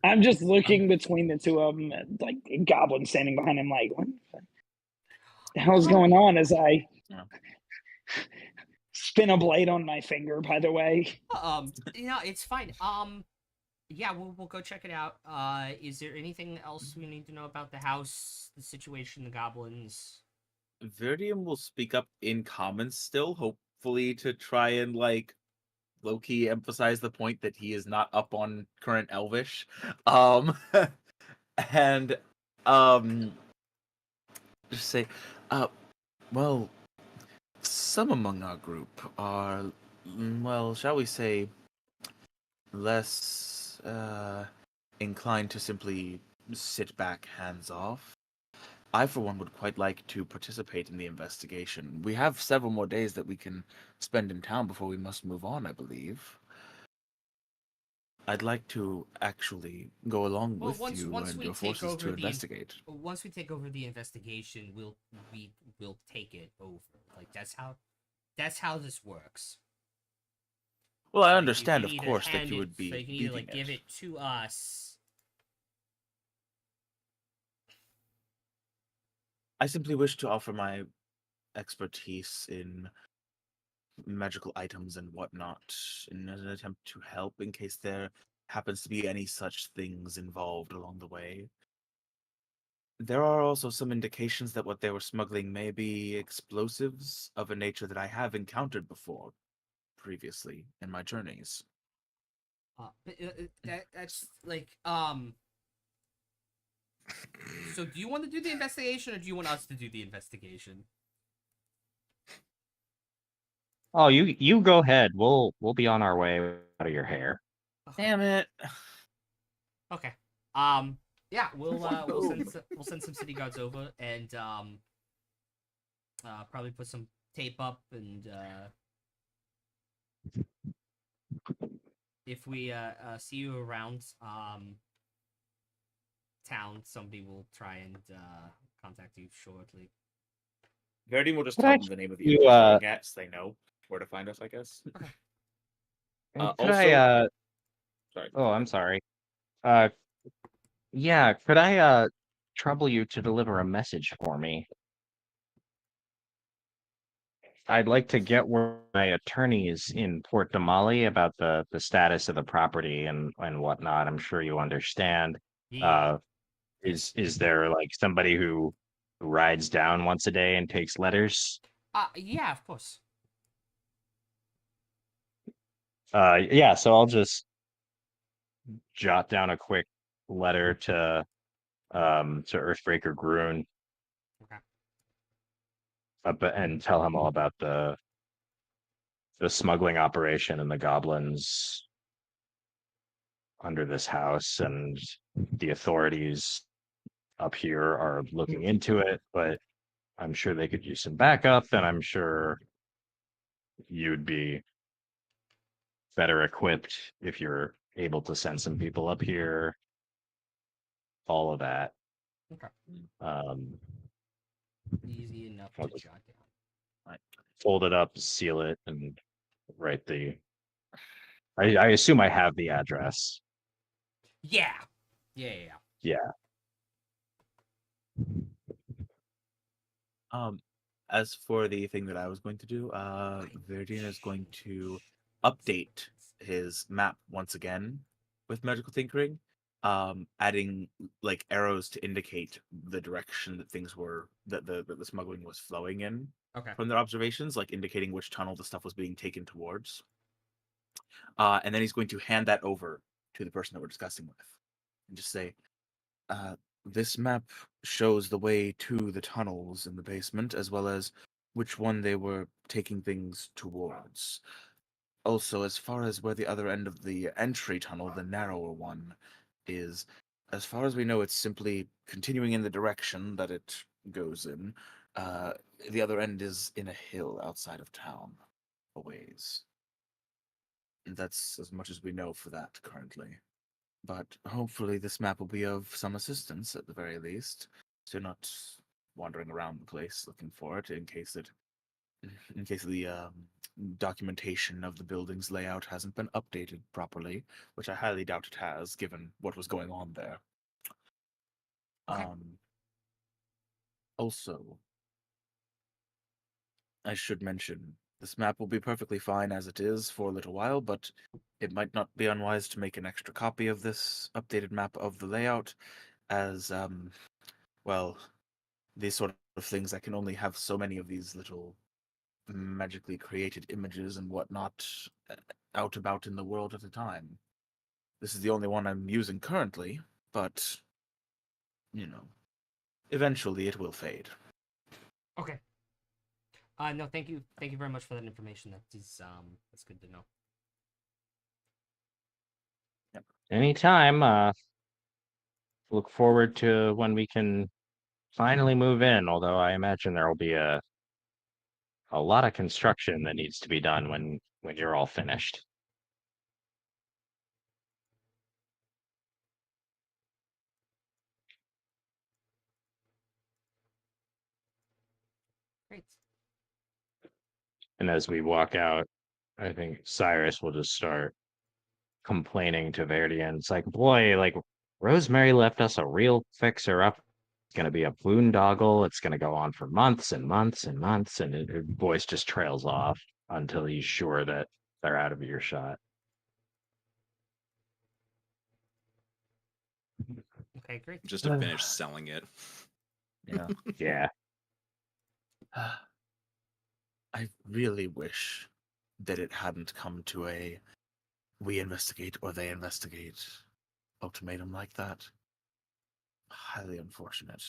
I'm just looking between the two of them, like a goblin standing behind him, like, what the hell's going on? As I spin a blade on my finger. By the way, it's fine. Yeah, we'll go check it out. Is there anything else we need to know about the house, the situation, the goblins? Verdium will speak up in comments still, hopefully to try and like low-key emphasize the point that he is not up on current Elvish. And just say, well, some among our group are, well, shall we say, less inclined to simply sit back hands off. I, for one, would quite like to participate in the investigation. We have several more days that we can spend in town before we must move on, I believe. I'd like to actually go along with you and your forces to investigate. Once we take over the investigation, we'll take it over. Like that's how this works. Well, I understand, of course, that you would be. So you can either give it to us. I simply wish to offer my expertise in magical items and whatnot in an attempt to help in case there happens to be any such things involved along the way. There are also some indications that what they were smuggling may be explosives of a nature that I have encountered before previously in my journeys. That's like So do you want to do the investigation, or do you want us to do the investigation? Oh, you go ahead. We'll be on our way out of your hair. Damn it. Okay. Yeah, we'll send some city guards over and probably put some tape up and if we see you around town, somebody will try and contact you shortly. Verdium will just Could tell I them the name of the you, so they know where to find us, I guess. Could I sorry. Oh, I'm sorry. Yeah, could I trouble you to deliver a message for me? I'd like to get word my attorneys in Port Damali about the status of the property and whatnot. I'm sure you understand. Yeah. Is there like somebody who rides down once a day and takes letters? Yeah, of course. Yeah, so I'll just jot down a quick letter to Earthbreaker Grun. Okay. And tell him all about the smuggling operation and the goblins under this house, and the authorities up here are looking into it, but I'm sure they could use some backup, and I'm sure you'd be better equipped if you're able to send some people up here. All of that. Okay. Easy enough to jot down. Fold it up, seal it, and write the. I assume I have the address. Yeah. Yeah. As for the thing that I was going to do, Verdian is going to update his map once again with magical tinkering, adding like arrows to indicate the direction that things were that the smuggling was flowing in. Okay. From their observations, like indicating which tunnel the stuff was being taken towards. And then he's going to hand that over to the person that we're discussing with, and just say, this map shows the way to the tunnels in the basement, as well as which one they were taking things towards. Also, as far as where the other end of the entry tunnel, the narrower one, is, as far as we know, it's simply continuing in the direction that it goes in. The other end is in a hill outside of town, a ways. That's as much as we know for that currently. But hopefully this map will be of some assistance at the very least, so you're not wandering around the place looking for it in case the documentation of the building's layout hasn't been updated properly, which I highly doubt it has, given what was going on there. Okay. Also, I should mention, this map will be perfectly fine as it is for a little while, but it might not be unwise to make an extra copy of this updated map of the layout, as, well, these sort of things, I can only have so many of these little magically created images and whatnot out about in the world at a time. This is the only one I'm using currently, but, you know, eventually it will fade. Okay. No, thank you very much for that information. That's good to know. Anytime. Look forward to when we can finally move in, although I imagine there will be a lot of construction that needs to be done when you're all finished. Great. And as we walk out, I think Cyrus will just start complaining to Verdian. It's like, boy, like Rosemary left us a real fixer up. It's gonna be a boondoggle. It's gonna go on for months and months and months, and her voice just trails off until he's sure that they're out of earshot. Okay, great. Just to finish selling it. Yeah. Yeah. I really wish that it hadn't come to a we investigate or they investigate ultimatum like that. Highly unfortunate.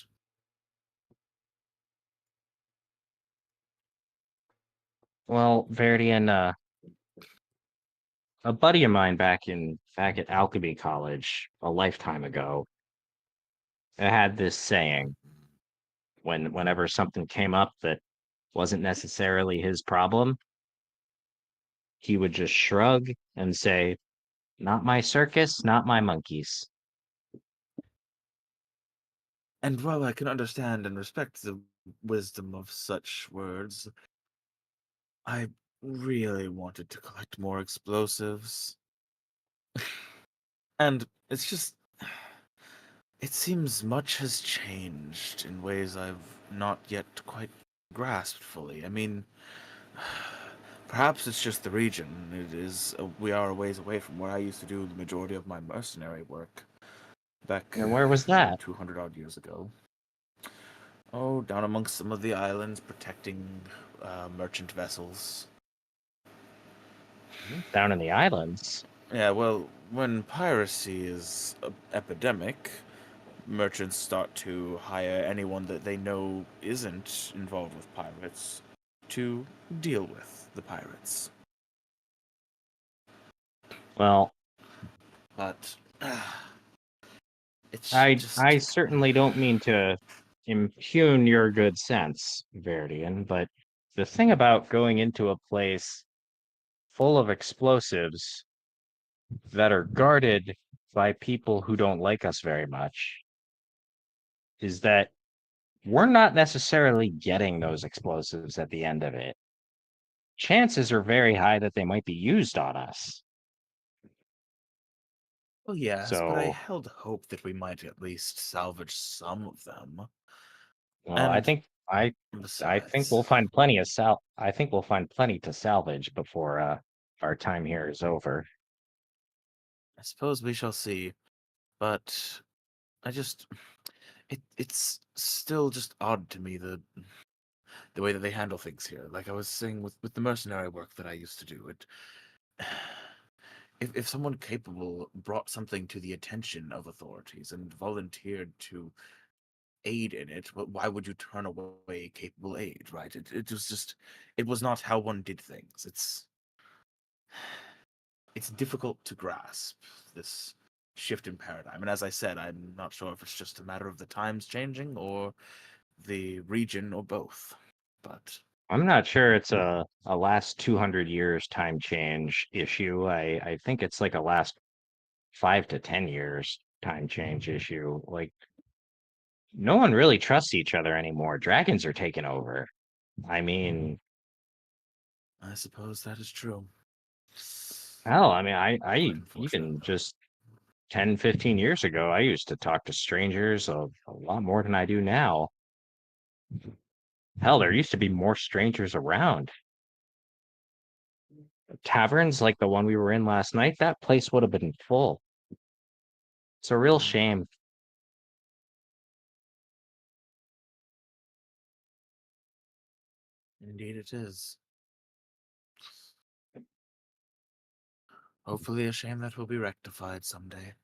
Well, Verdian, a buddy of mine back at Alchemy College a lifetime ago had this saying whenever something came up that wasn't necessarily his problem, he would just shrug and say, "Not my circus, not my monkeys." And while I can understand and respect the wisdom of such words, I really wanted to collect more explosives. And it's just, it seems much has changed in ways I've not yet quite grasped fully. I mean, perhaps it's just the region. We are a ways away from where I used to do the majority of my mercenary work back And where was that? 200 odd years ago. Oh, down amongst some of the islands, protecting merchant vessels. Down in the islands. Yeah, well, when piracy is epidemic, merchants start to hire anyone that they know isn't involved with pirates to deal with the pirates. Well, But it's I just certainly don't mean to impugn your good sense, Verdian, but the thing about going into a place full of explosives that are guarded by people who don't like us very much is that we're not necessarily getting those explosives at the end of it. Chances are very high that they might be used on us. well, yes, but I So, held hope that we might at least salvage some of them. well, I And think I think besides, we'll find plenty of I think we'll find plenty to salvage before our time here is over. I suppose we shall see. But I just it's still just odd to me the way that they handle things here. Like I was saying with the mercenary work that I used to do, it if someone capable brought something to the attention of authorities and volunteered to aid in it, why would you turn away capable aid, right? It was just it was not how one did things. It's difficult to grasp this shift in paradigm. And as I said, I'm not sure if it's just a matter of the times changing or the region or both. But I'm not sure it's a last 200 years time change issue. I think it's like a last 5 to 10 years time change issue. Like no one really trusts each other anymore. Dragons are taking over. I mean, I suppose that is true. Hell, I mean, I Quite unfortunate, even though. just 10, 15 years ago, I used to talk to strangers a lot more than I do now. Hell, there used to be more strangers around. Taverns like the one we were in last night, that place would have been full. It's a real shame. Indeed, it is. Hopefully, a shame that will be rectified someday.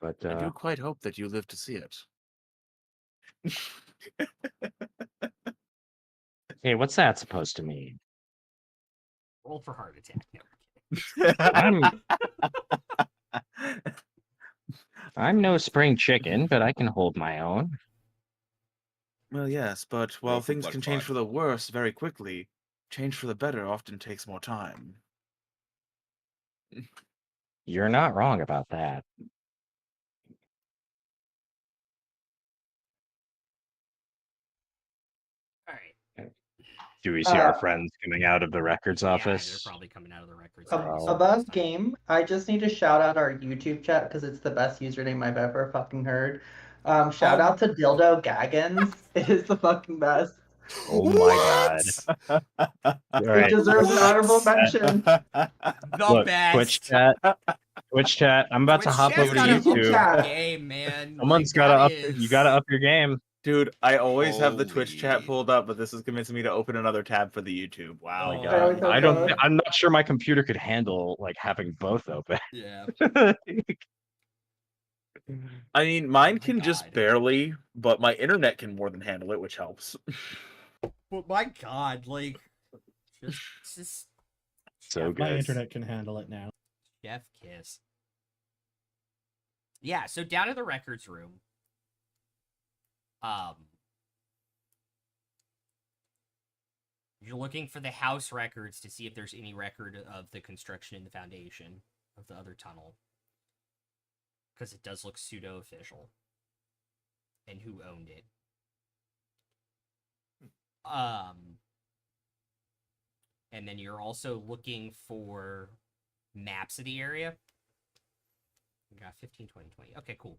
But I do quite hope that you live to see it. hey, what's that supposed to mean? Roll for heart attack. No, I'm no spring chicken, but I can hold my own. Well, yes, but while Roll for things blood can change clot. for the worse very quickly, change for the better often takes more time. You're not wrong about that. All right. Do we see our Uh, friends coming out of the records Yeah, they're office? probably coming out of the records. ab- office Oh. above this time. game, I just need to shout out our YouTube chat because it's the best username I've ever fucking heard. Shout out to Dildo Gaggins. It is the fucking best. Oh my god. All It right. deserves an honorable mention. The Look, best. Twitch chat. I'm about to Twitch hop chat's over to gotta YouTube YouTube. chat. game, man. Someone's Like, gotta that up. is- You gotta up your game. Dude, I always have the Twitch chat Holy- pulled up, but this is convincing me to open another tab for the YouTube. Wow. Oh my I always God. have both. I'm not sure my computer could handle like having both open. Yeah. I mean, mine my can just God. barely, but my internet can more than handle it, which helps. But my God, like, just So chef- My good. internet can handle it now. Chef kiss. Yeah, so down in the records room, you're looking for the house records to see if there's any record of the construction in the foundation of the other tunnel, because it does look pseudo-official, and who owned it. And then you're also looking for maps of the area. We got 15, 20, 20. Okay, cool.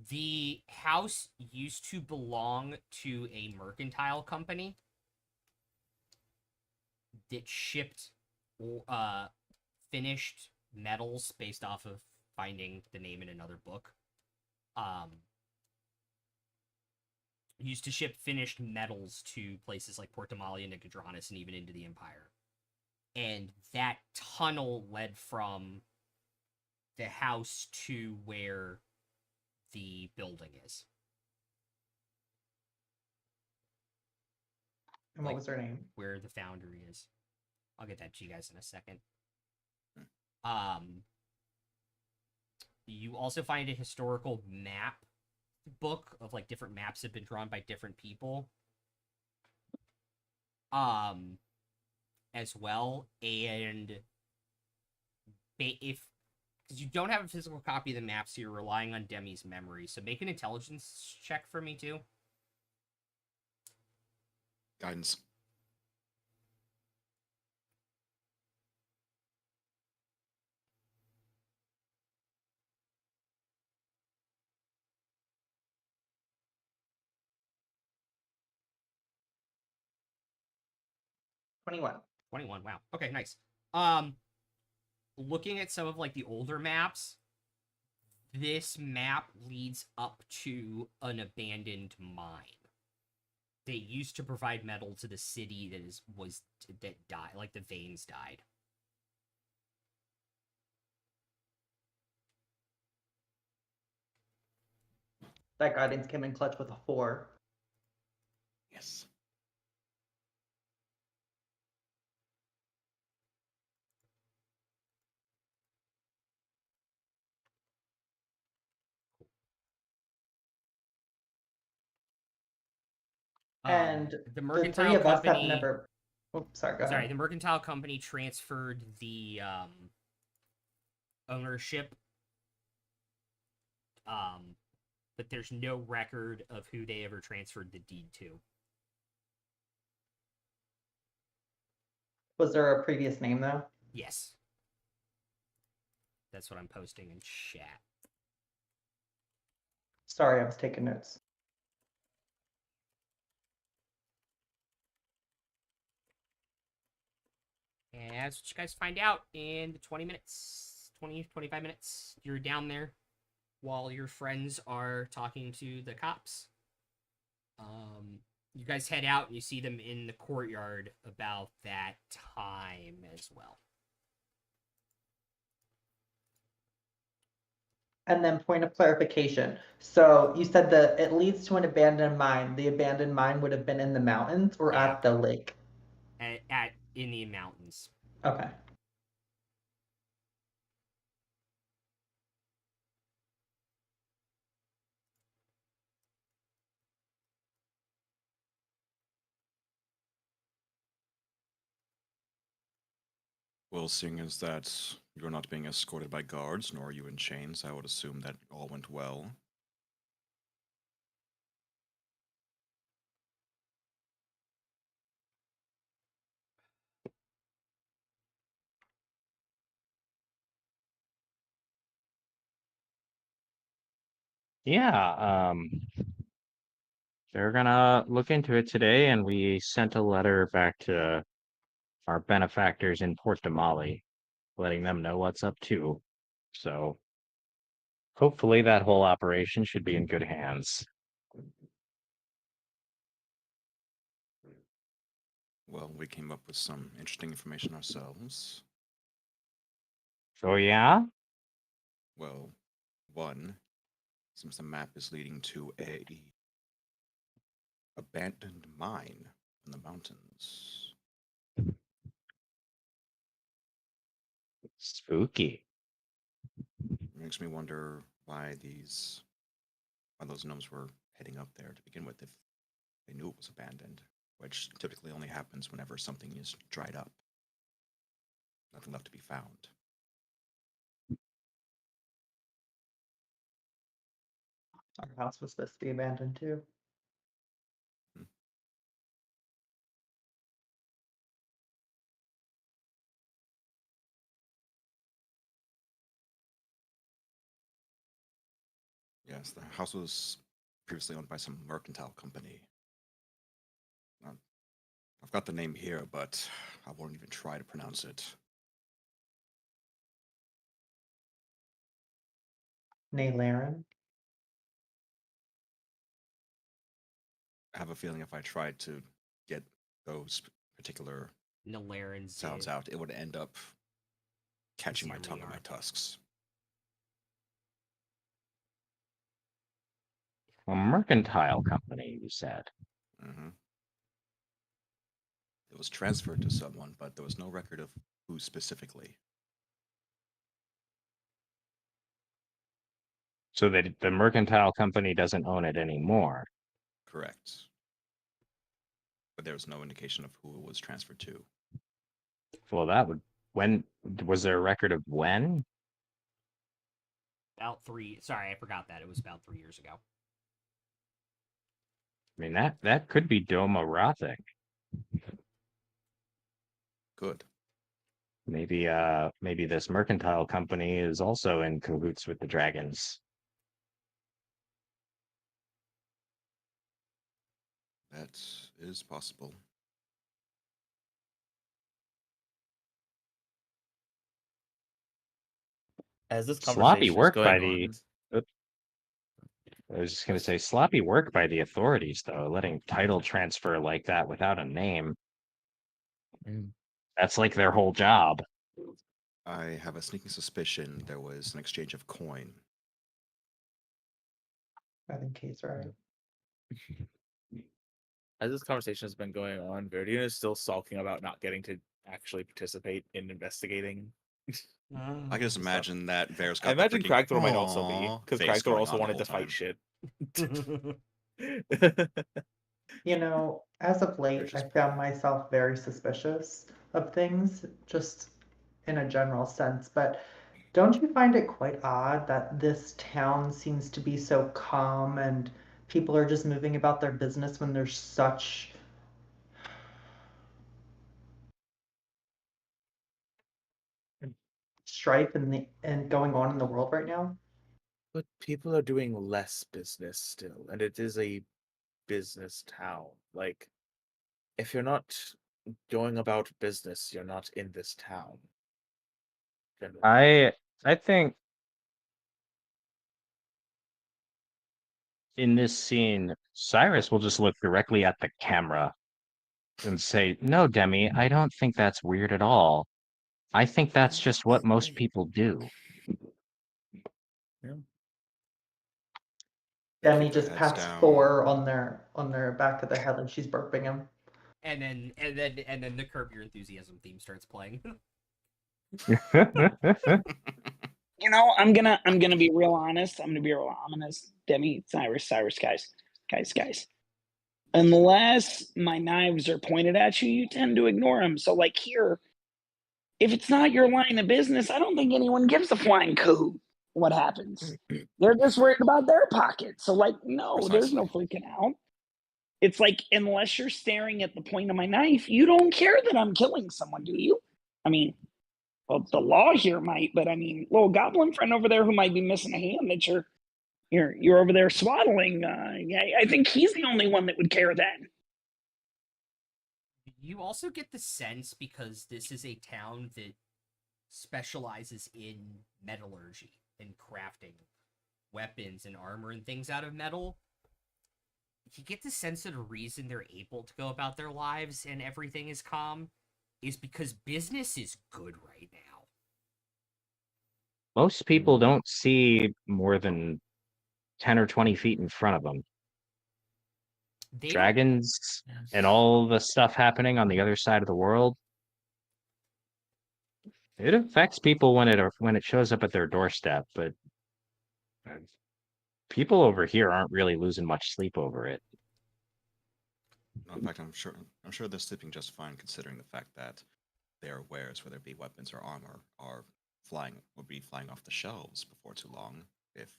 The house used to belong to a mercantile company that shipped finished metals based off of finding the name in another book. Used to ship finished metals to places like Portamalia, Nicodranas, and even into the Empire. And that tunnel led from the house to where the building is. And what was her name? Where the foundry is. I'll get that to you guys in a second. You also find a historical map book of like different maps that have been drawn by different people. As well, and if because you don't have a physical copy of the map, so you're relying on Demi's memory. So make an intelligence check for me too. Guidance. $21. 21. Wow. Okay, nice. Looking at some of like the older maps, this map leads up to an abandoned mine. They used to provide metal to the city that died, like the veins died. That guidance came in clutch with a 4. Yes. And The the mercantile 3 of us have company. never. Oops, sorry, go Sorry, ahead. the mercantile company transferred the ownership but there's no record of who they ever transferred the deed to. Was there a previous name though? Yes. That's what I'm posting in chat. Sorry, I was taking notes. And that's what you guys find out in the 25 minutes. You're down there while your friends are talking to the cops. You guys head out and you see them in the courtyard about that time as well. And then point of clarification. So you said that it leads to an abandoned mine. The abandoned mine would have been in the mountains or Yeah. at the lake? In the mountains. Okay. Well, seeing as that you're not being escorted by guards, nor are you in chains, I would assume that all went well. Yeah, they're gonna look into it today, and we sent a letter back to our benefactors in Port Damali, letting them know what's up too. So hopefully that whole operation should be in good hands. Well, we came up with some interesting information ourselves. So yeah, Well, one, seems the map is leading to a abandoned mine in the mountains. spooky. Makes me wonder why those gnomes were heading up there to begin with if they knew it was abandoned, which typically only happens whenever something is dried up. Nothing left to be found. Our house was supposed to be abandoned too. Yes, the house was previously owned by some mercantile company. I've got the name here, but I won't even try to pronounce it. Naylaren? I have a feeling if I tried to get those particular Nalaran's sounds out, it would end up catching my tongue and my tusks. A mercantile company, you said. Mm-hmm. It was transferred to someone, but there was no record of who specifically. So that the mercantile company doesn't own it anymore. Correct. But there was no indication of who it was transferred to. Well, when was there a record of when? About 3. Sorry, I forgot that. It was about 3 years ago. I mean, that could be Doma Rothic. Good. Maybe this mercantile company is also in cahoots with the dragons. That is possible. As this Sloppy conversation is work going by on, the. I was just going to say sloppy work by the authorities, though, letting title transfer like that without a name. That's like their whole job. I have a sneaking suspicion there was an exchange of coin. I think Kate's right. as this conversation has been going on, Verdian is still sulking about not getting to actually participate in investigating. I can just imagine that Var's got I imagine the Cragthor might also be, "Aw" because face Cragthor going also on the wanted whole to fight time. shit. You know, as of late, I found myself very suspicious of things, just in a general sense. But Don't you find it quite odd that this town seems to be so calm and people are just moving about their business when there's such strife and going on in the world right now? But people are doing less business still, and it is a business town. Like, if you're not going about business, you're not in this town. I think in this scene, Cyrus will just look directly at the camera and say, "No, Demi, I don't think that's weird at all. I think that's just what most people do." Yeah. They Demi keep their just heads pats down. Thor on their back of their head and she's burping him. And then the Curb Your Enthusiasm theme starts playing. You know, I'm gonna be real honest. I'm gonna be real honest. Demi, Cyrus, guys. Unless my knives are pointed at you, you tend to ignore them. So, like here, if it's not your line of business, I don't think anyone gives a flying coot what happens. They're just worried about their pocket. So, like, no, there's no freaking out. It's like, unless you're staring at the point of my knife, you don't care that I'm killing someone, do you? I mean, well, the law here might, but I mean, little goblin friend over there who might be missing a hand that you're over there swaddling. I think he's the only one that would care then. You also get the sense, because this is a town that specializes in metallurgy and crafting weapons and armor and things out of metal. You get the sense that the reason they're able to go about their lives and everything is calm is because business is good right now. Most people don't see more than 10 or 20 feet in front of them. Dragons and all the stuff happening on the other side of the world, it affects people when it shows up at their doorstep, but people over here aren't really losing much sleep over it. No, in fact, I'm sure they're sleeping just fine, considering the fact that their wares, whether it be weapons or armor, will be flying off the shelves before too long if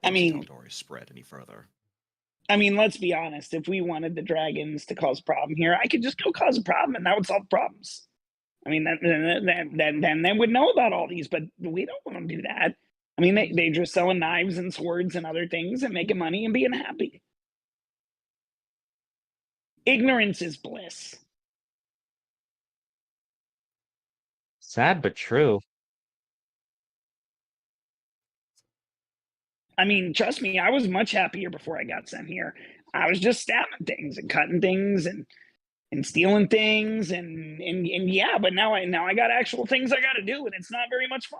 Tal'Dorei spread any further. I mean, let's be honest. If we wanted the dragons to cause a problem here, I could just go cause a problem, and that would solve problems. I mean, then they would know about all these, but we don't want to do that. I mean, they just selling knives and swords and other things and making money and being happy. Ignorance is bliss. Sad but true. I mean, trust me, I was much happier before I got sent here. I was just stabbing things and cutting things and stealing things and yeah, but now I got actual things I got to do, and it's not very much fun.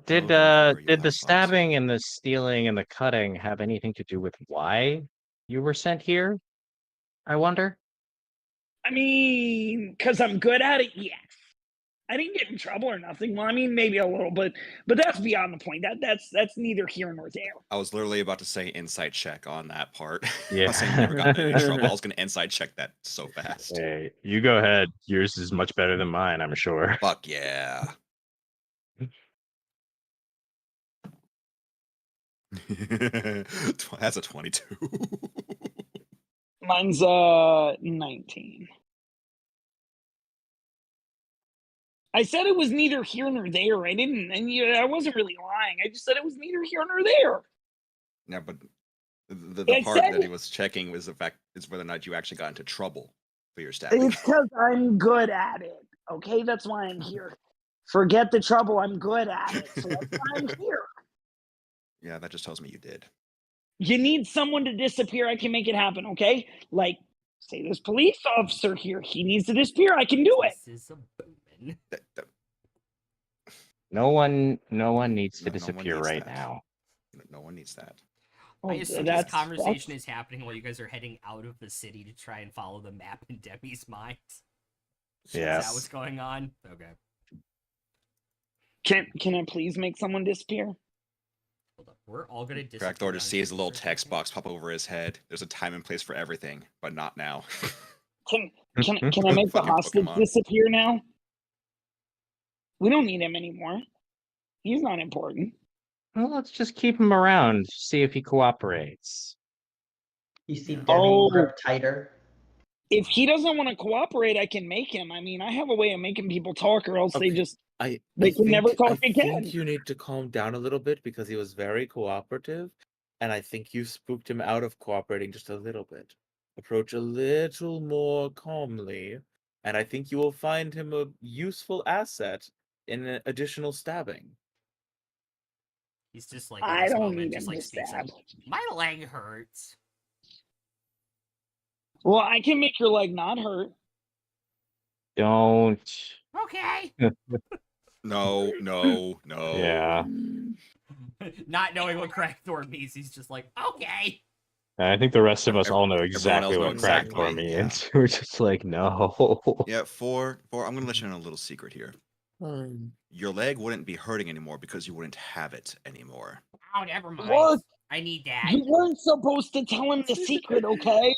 Did the stabbing and the stealing and the cutting have anything to do with why you were sent here? I wonder. I mean, because I'm good at it, yes. I didn't get in trouble or nothing. Well, I mean, maybe a little, but that's beyond the point. That's neither here nor there. I was literally about to say insight check on that part. Yeah. I was saying you never got in any trouble. I was going to insight check that so fast. Hey, you go ahead. Yours is much better than mine, I'm sure. Fuck yeah. That's a 22. Mine's 19. I said it was neither here nor there. I wasn't really lying. I just said it was neither here nor there. Yeah, but the part that he was checking was the fact is whether or not you actually got into trouble for your stabbing. It's because I'm good at it. Okay, that's why I'm here. Forget the trouble. I'm good at it. So that's why I'm here. Yeah, that just tells me you did. You need someone to disappear. I can make it happen. Okay, like say this police officer here. He needs to disappear. I can do it. This is a booming. No one needs to disappear right now. No one needs that. I assume this conversation is happening while you guys are heading out of the city to try and follow the map in Demi's mind. Yes. Is that what's going on? Okay. Can I please make someone disappear? Hold up. We're all gonna disappear. Crackthor just sees a little text box pop over his head. There's a time and place for everything, but not now. Can I make the hostage disappear now? We don't need him anymore. He's not important. Well, let's just keep him around, see if he cooperates. You see Yeah. Demi Oh. grip tighter. If he doesn't want to cooperate, I can make him. I mean, I have a way of making people talk, or else they Okay, just I they can never talk I again. think you need to calm down a little bit because he was very cooperative, and I think you spooked him out of cooperating just a little bit. Approach a little more calmly, and I think you will find him a useful asset in an additional stabbing. He's just like in I this don't moment, need just him like to speaks stab. like, my leg hurts. Well, I can make your leg not hurt. Don't. Okay. No, no, no. Yeah. Not knowing what crack thorn means, he's just like, okay. And I think the rest of us all know Everyone else exactly know what exactly, crackthor yeah. means. We're just like, no. Yeah, four. I'm gonna let you in on a little secret here. Your leg wouldn't be hurting anymore because you wouldn't have it anymore. Oh, never mind. What? I need that. You weren't supposed to tell him the secret, okay?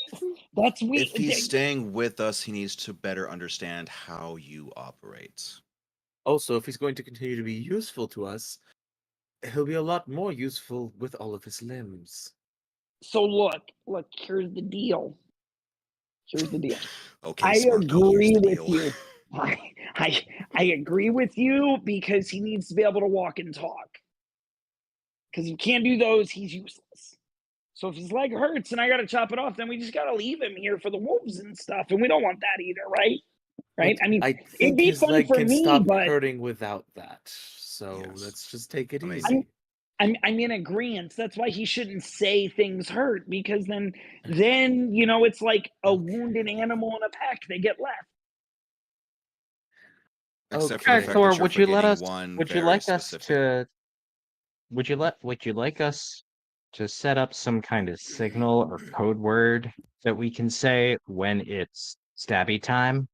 That's we. If he's staying with us, he needs to better understand how you operate. Also, if he's going to continue to be useful to us, he'll be a lot more useful with all of his limbs. So look. Here's the deal. Okay, I Sparky, here's agree the with deal. you. I agree with you because he needs to be able to walk and talk. Because if he can't do those, he's useless. So if his leg hurts and I got to chop it off, then we just got to leave him here for the wolves and stuff, and we don't want that either, right? Right? But I mean, I it'd think be his fun leg for can me, stop but hurting without that. So Yes. let's just take it Amazing. easy. I'm in agreement. That's why he shouldn't say things hurt, because then it's like a wounded animal in a pack. They get left. Except Okay. for the fact Thor, that you're would you let forgetting us? one Would you very like us specific. to? Would you like us to set up some kind of signal or code word that we can say when it's stabby time?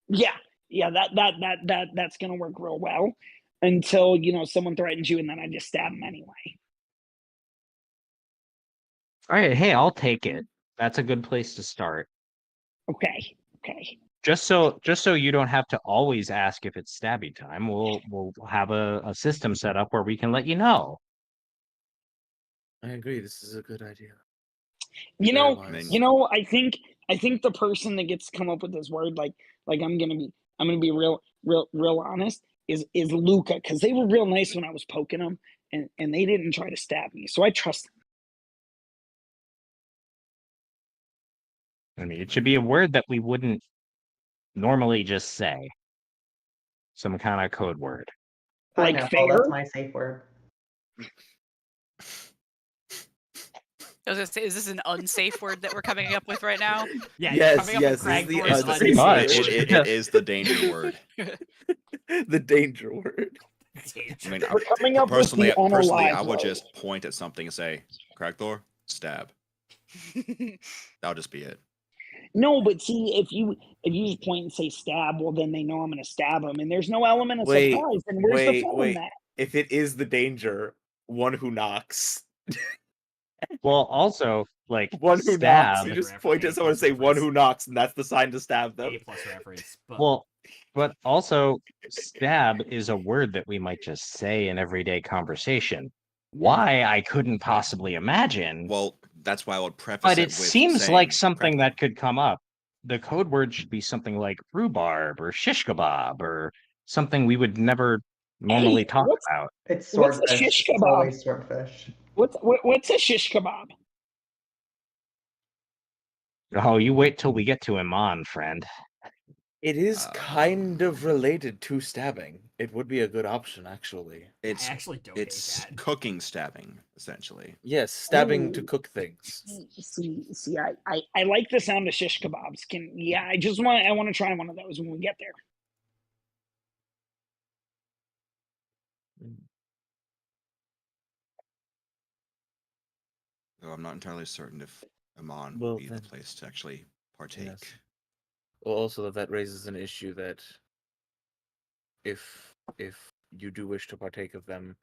Yeah, that's gonna work real well until someone threatens you, and then I just stab them anyway. All right, hey, I'll take it. That's a good place to start. Okay. Just so you don't have to always ask if it's stabby time, we'll have a system set up where we can let you know. I agree. This is a good idea. You Very know, wise. I think the person that gets to come up with this word, like I'm gonna be real honest, is Luca, because they were real nice when I was poking them, and they didn't try to stab me, so I trust them. I mean, it should be a word that we wouldn't normally just say. Some kind of code word. Like Pineapple, fair? that's my safe word. I was gonna say, is this an unsafe word that we're coming up with right now? Yeah, Yes, coming up yes, with this crack is the thorn's unsafe Pretty much. unsafe word. It is the danger word. The danger word. I mean, We're coming up with personally, the unalive I would word. just point at something and say, "Crackthor, stab." That'll just be it. No, but see, if you just point and say stab, well, then they know I'm gonna stab them, and there's no element of Wait, surprise. And where's the fun in that? If it is the danger, one who knocks. Well, also, like, One who stab. knocks. You just point at someone and say one who knocks, and that's the sign to stab them. A+ reference. But Well, but also, stab is a word that we might just say in everyday conversation. Why, I couldn't possibly imagine. Well, that's why I would preface but it it with seems saying like something Crackthor. that could come up. The code word should be something like rhubarb or shish kebab or something we would never normally talk about. It's What's a swordfish. shish It's kebab? always swordfish. What's a shish kebab? Oh, you wait till we get to Iman, friend. It is kind of related to stabbing. It would be a good option, actually. I actually don't hate It's that. cooking stabbing, essentially. Yes, stabbing to Ooh. cook things. See, I like the sound of shish kebabs. I want to try one of those when we get there. Though I'm not entirely certain if Amon Well, will be the then- place to actually partake. Yes. Well, also that raises an issue that if you do wish to partake of them,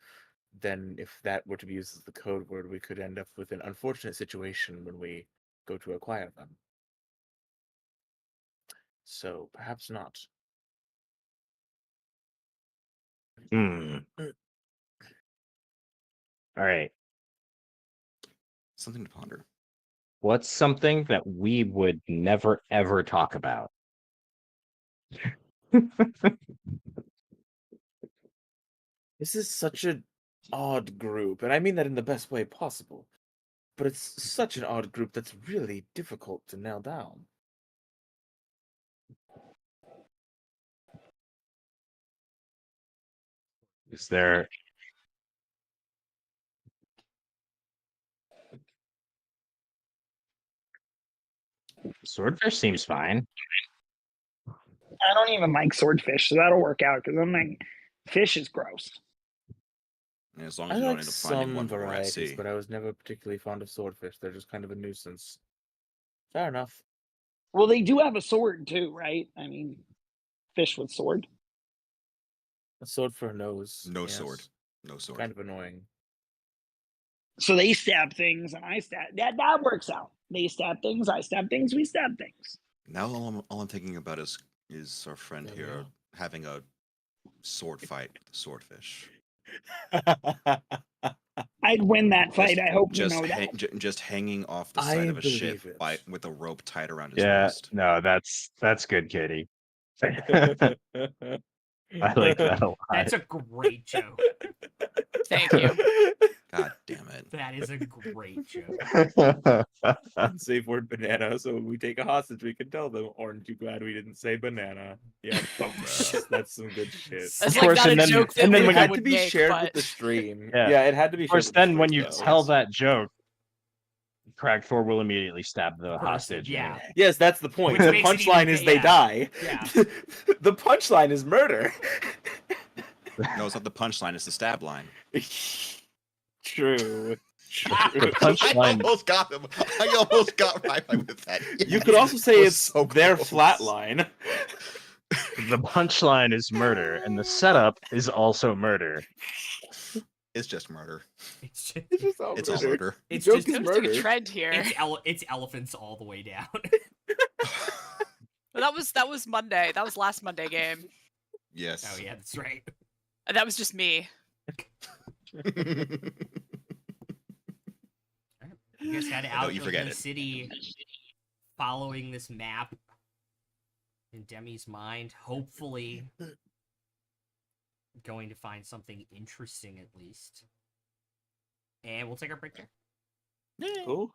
then if that were to be used as the code word, we could end up with an unfortunate situation when we go to acquire them. So perhaps not. Hmm. All right. Something to ponder. What's something that we would never ever talk about? This is such an odd group, and I mean that in the best way possible. But it's such an odd group that's really difficult to nail down. Is there swordfish seems fine. I don't even like swordfish, so that'll work out because I'm like, fish is gross. And as long I as you don't like end up finding some one more at varieties, sea. but I was never particularly fond of swordfish. They're just kind of a nuisance. Fair enough. Well, they do have a sword too, right? I mean, fish with sword. A sword for a nose. No yes. sword. No sword. Kind of annoying. So they stab things, and I stab. That works out. They stab things, I stab things, we stab things. Now all I'm thinking about is our friend Yeah, here having a sword fight with the swordfish. I'd win that fight. I hope you know that. Just hanging off the I side of a ship believe it. with a rope tied around his Yeah, wrist. no, that's good, Kitty. I like that a lot. That's a great joke. Thank you. God damn it. That is a great joke. Safe word banana, so when we take a hostage, we can tell them, aren't you glad we didn't say banana? Yeah, that's some good shit. That's Of like course, not and a then- joke that and then It when Luca had would to be make, shared but with the stream. Yeah. Yeah, it had to be Of shared course, with the then when stream, you though. tell that joke, Cragthor will immediately stab the Person, hostage. yeah. anyway. Yes, that's the point. Which The makes it punchline even- is they yeah. die. Yeah. The punchline is murder. No, it's not the punchline, it's the stab line. True. The I punchline. almost got him. I almost got right with that. You Yes. could also say It was it's so their close. flat line. The punchline is murder, and the setup is also murder. It's just murder. It's just, It's just all It's all murder. murder. It's Joke just- is noticing a murder. trend here. it's elephants all the way down. But that was Monday. That was last Monday game. Yes. Oh yeah, that's right. And that was just me. You guys head Don't out you of forget the it. city, following this map in Demi's mind. Hopefully, going to find something interesting at least. And we'll take our break there. Cool.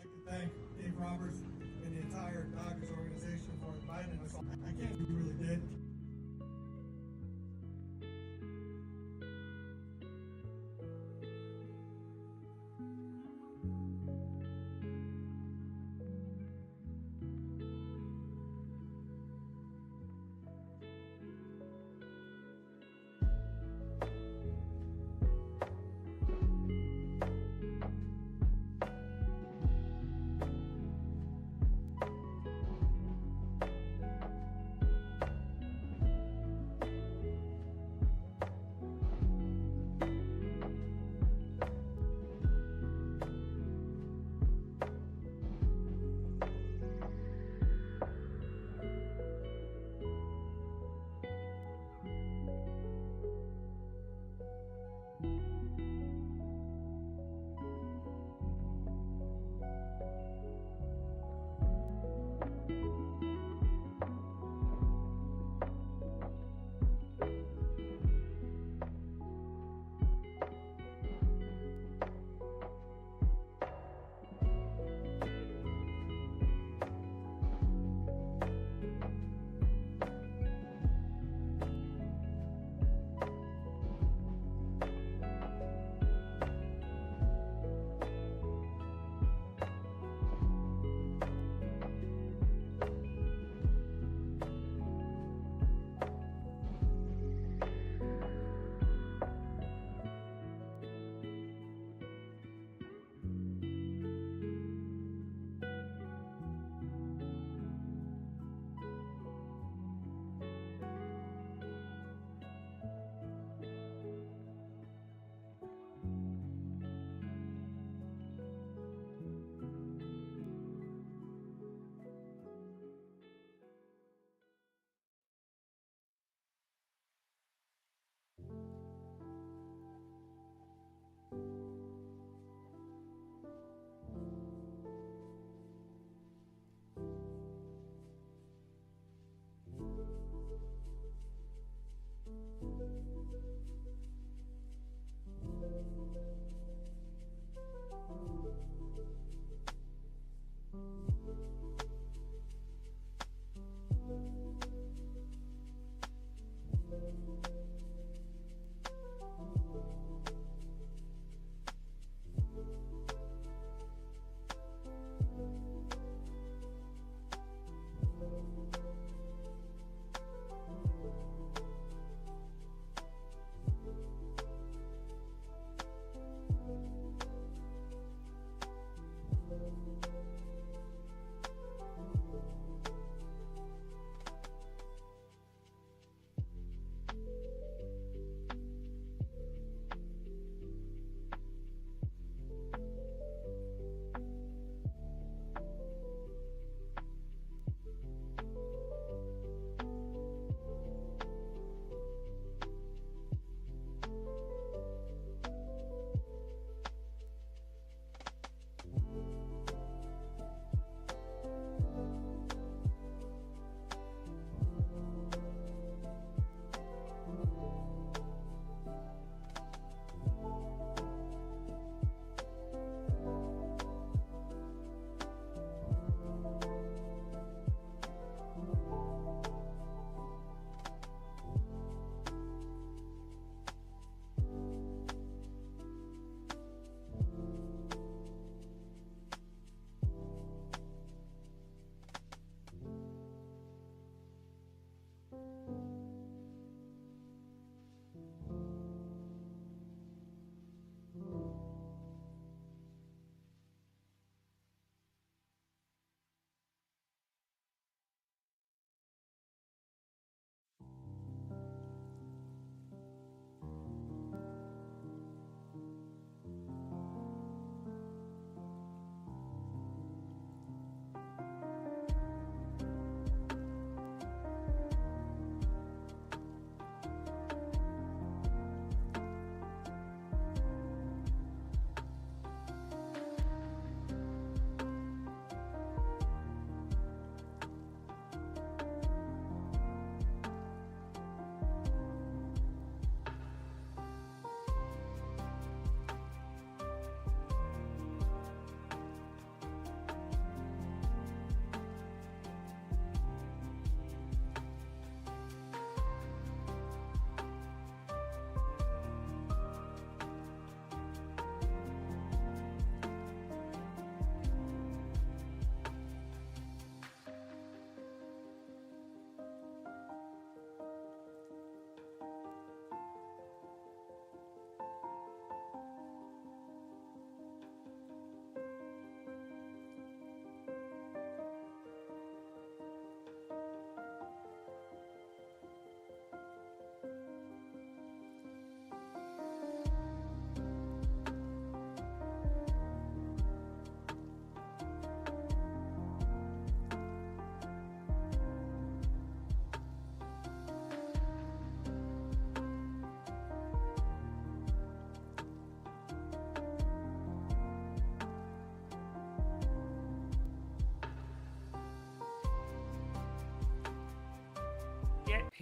like to thank Dave Roberts and the entire Dodgers organization for inviting us. I can't believe we really did.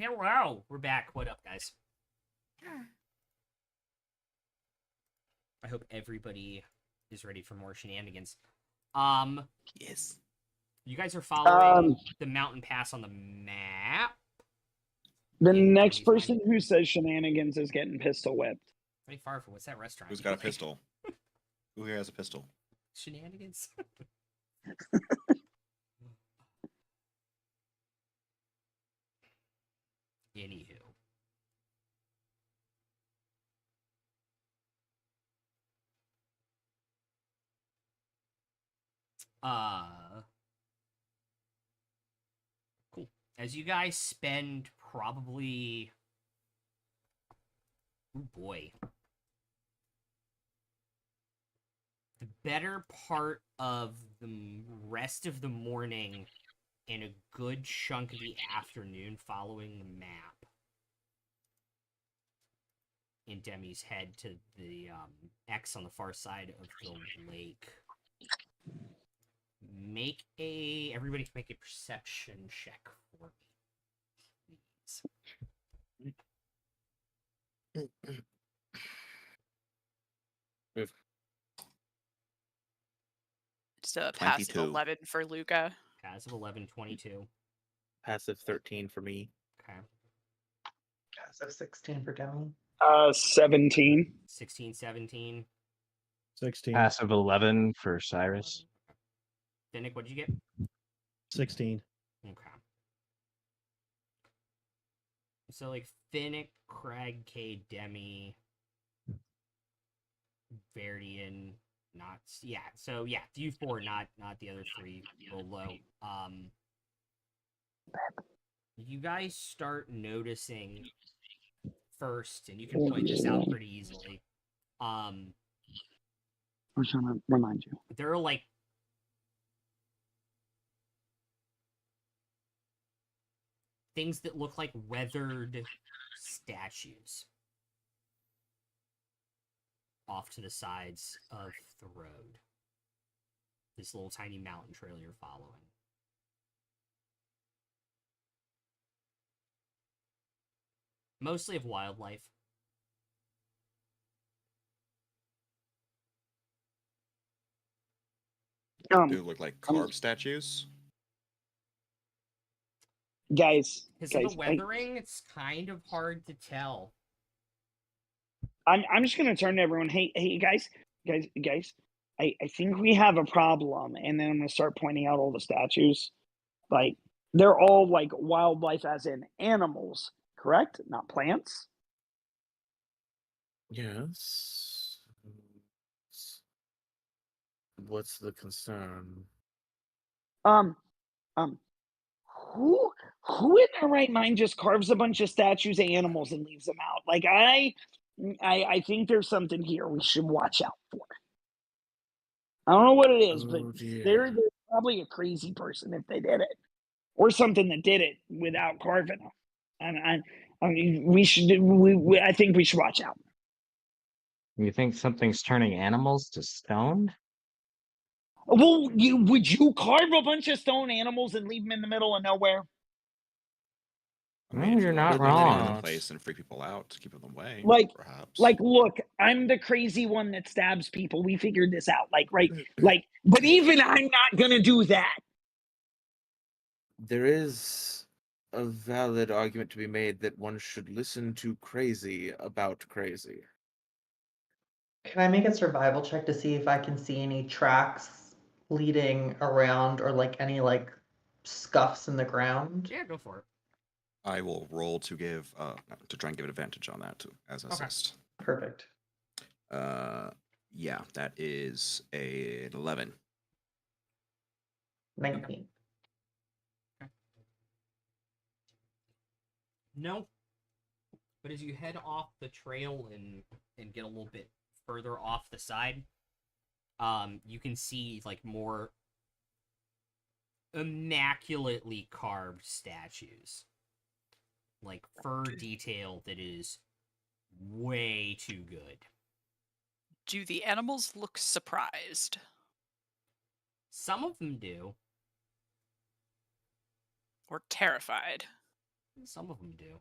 Hello, we're back. What up, guys? I hope everybody is ready for more shenanigans. Yes. You guys are following the mountain pass on the map. The in next Demi's person mind. who says shenanigans is getting pistol whipped. Pretty far for what's that restaurant? Who's got a pistol? Who here has a pistol? Shenanigans. Anywho. Cool. As you guys spend probably, oh boy, the better part of the rest of the morning and a good chunk of the afternoon following the map in Demi's head to the X on the far side of the lake. Everybody can make a perception check for me, please. It's a passive 22. 11 for Luca. Passive 11, 22. Passive 13 for me. Okay. Passive 16 for Demi. 17. 16, 17. 16. Passive 11 for Cyrus. Finnick, what'd you get? 16. Okay. So, like, Finnick, Crag, K, Demi, Verdian, not... Yeah, so, yeah, you four, not the other three below. You guys start noticing first, and you can point this out pretty easily. I'm trying to remind you. There are, like, things that look like weathered statues off to the sides of the road. This little tiny mountain trail you're following. Mostly of wildlife. Do they look like carved statues? Guys, Because of the weathering, it's kind of hard to tell. I'm just gonna turn to everyone. Hey, guys. I think we have a problem, and then I'm gonna start pointing out all the statues. Like they're all like wildlife, as in animals, correct? Not plants. Yes. What's the concern? Who in their right mind just carves a bunch of statues of animals and leaves them out? Like I think there's something here we should watch out for. I don't know what it is, but they're probably a crazy person if they did it, or something that did it without carving them. And I mean, I think we should watch out. You think something's turning animals to stone? Well, would you carve a bunch of stone animals and leave them in the middle of nowhere? I mean, if you're you not wanna bring them into wrong. the place and free people out to keep them away, perhaps. Like, look, I'm the crazy one that stabs people. We figured this out. But even I'm not gonna do that. There is a valid argument to be made that one should listen to crazy about crazy. Can I make a survival check to see if I can see any tracks leading around or like any like scuffs in the ground? Yeah, go for it. I will roll to give to try and give it advantage on that as an assist. Perfect. Yeah, that is an 11. 19. No. But as you head off the trail and get a little bit further off the side, you can see like more immaculately carved statues. Like fur detail that is way too good. Do the animals look surprised? Some of them do. Or terrified? Some of them do.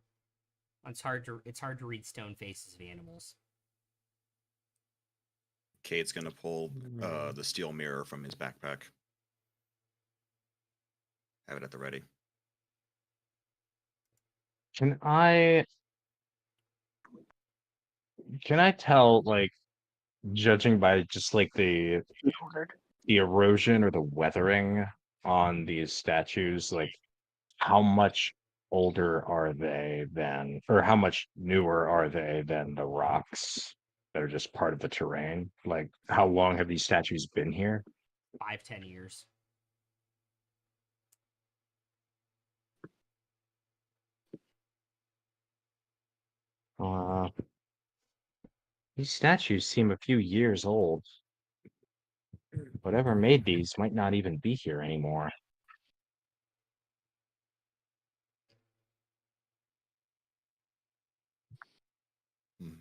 It's hard to read stone faces of animals. Cade's gonna pull the steel mirror from his backpack. Have it at the ready. Can I tell, like, judging by just like the erosion or the weathering on these statues, like how much older are they than, or how much newer are they than the rocks that are just part of the terrain? Like, how long have these statues been here? 5-10 years. These statues seem a few years old. Whatever made these might not even be here anymore.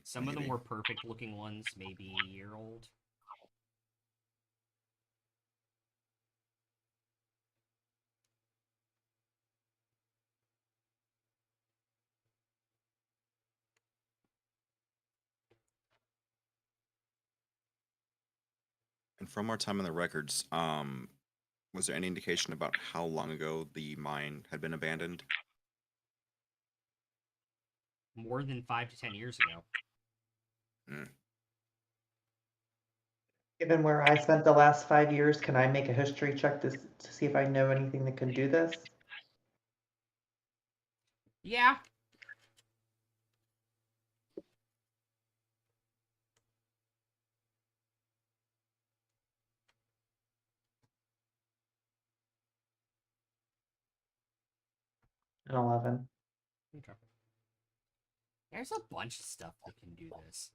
Some of them Maybe. were perfect looking ones, maybe a year old. And from our time in the records, was there any indication about how long ago the mine had been abandoned? More than 5 to 10 years ago. Given where I spent the last 5 years, can I make a history check to see if I know anything that can do this? Yeah. An 11. Okay. There's a bunch of stuff that can do this.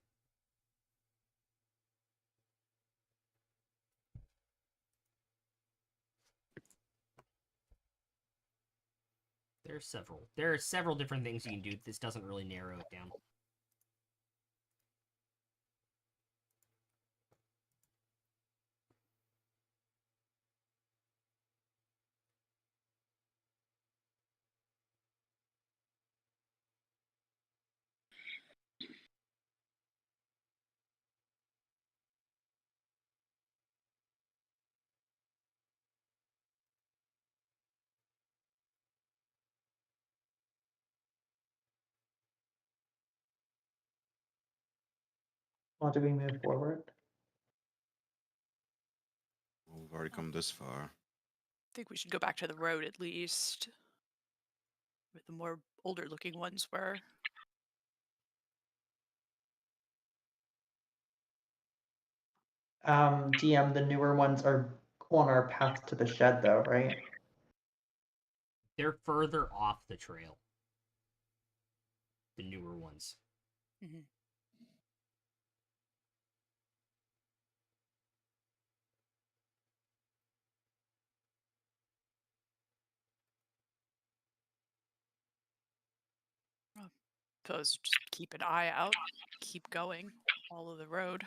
There are several different things you can do. This doesn't really narrow it down. Well, do we move forward? Well, we've already come this far. I think we should go back to the road at least. Where the more older looking ones were. DM, the newer ones are on our path to the shed, though, right? They're further off the trail. The newer ones. Mm-hmm. Suppose just keep an eye out, keep going, follow the road.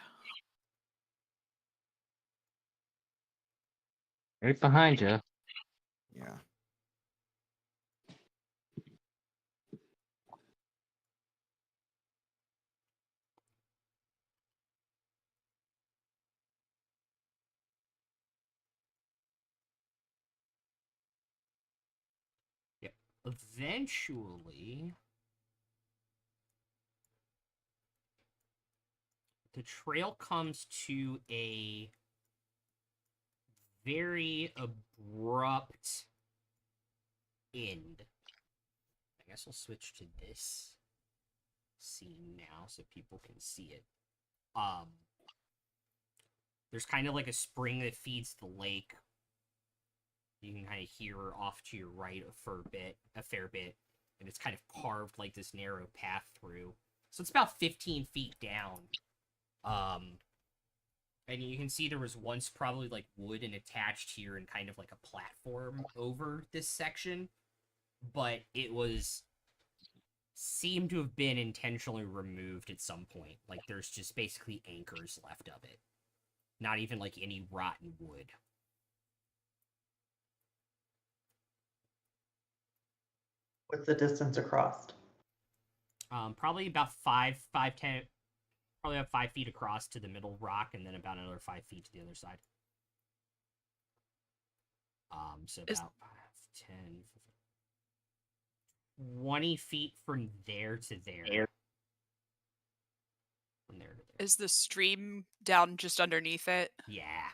Right behind you. Yeah. Yep. Eventually, the trail comes to a very abrupt end. I guess we'll switch to this scene now so people can see it. There's kind of like a spring that feeds the lake. You can kind of hear off to your right a fair bit, and it's kind of carved like this narrow path through. So it's about 15 feet down. And you can see there was once probably like wood and attached here and kind of like a platform over this section, but it seemed to have been intentionally removed at some point. Like there's just basically anchors left of it. Not even like any rotten wood. What's the distance across? Probably about 10, probably about 5 feet across to the middle rock, and then about another 5 feet to the other side. So about 5, 10, 20 feet from there to there. From there to there. Is the stream down just underneath it? Yeah.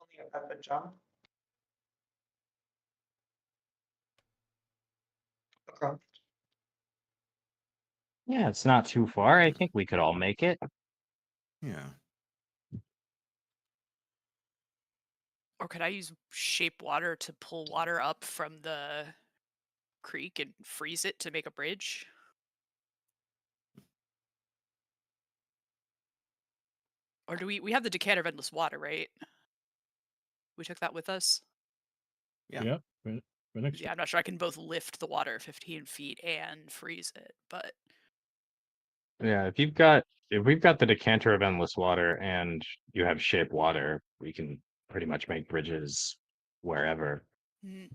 Only a rapid jump. Across. Yeah, it's not too far. I think we could all make it. Yeah. Or could I use shape water to pull water up from the creek and freeze it to make a bridge? Or do we have the decanter of endless water, right? We took that with us? Yeah. Yep. For next Yeah, I'm not sure I can both lift the water 15 feet and freeze it, but Yeah, if we've got the decanter of endless water and you have shape water, we can pretty much make bridges wherever. mm,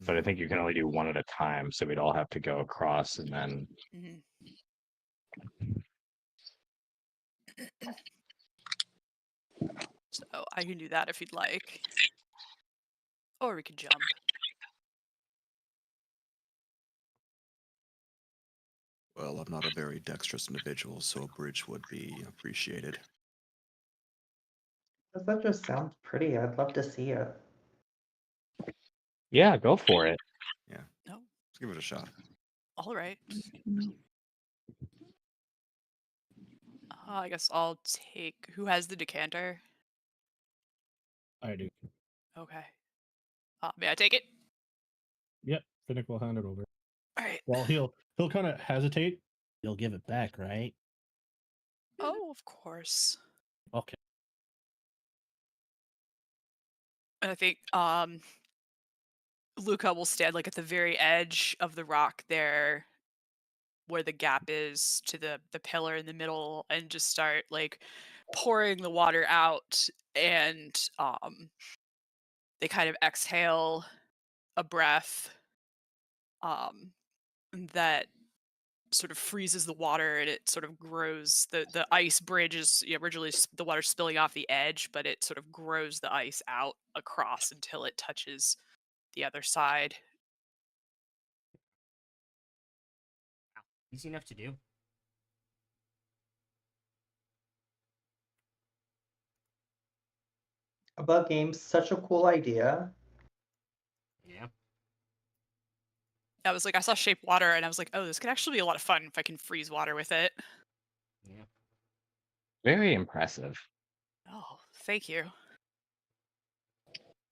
But I think you can only do one at a time, so we'd all have to go across and then mhm. So I can do that if you'd like. Or we could jump. Well, I'm not a very dexterous individual, so a bridge would be appreciated. That just sounds pretty. I'd love to see it. yeah, go for it. Yeah. No. Let's give it a shot. All right. I guess I'll take. Who has the decanter? I do. Okay. May I take it? Yep. Finnick will hand it over. All right. Well, he'll kind of hesitate. You'll give it back, right? Oh, of course. Okay. And I think Luca will stand like at the very edge of the rock there where the gap is to the pillar in the middle and just start like pouring the water out, and they kind of exhale a breath that sort of freezes the water, and it sort of grows. The ice bridge is originally the water spilling off the edge, but it sort of grows the ice out across until it touches the other side. Easy enough to do. A bug game's such a cool idea. Yeah. I was like, I saw shape water, and I was like, oh, this could actually be a lot of fun if I can freeze water with it. Yeah. Very impressive. Oh, thank you.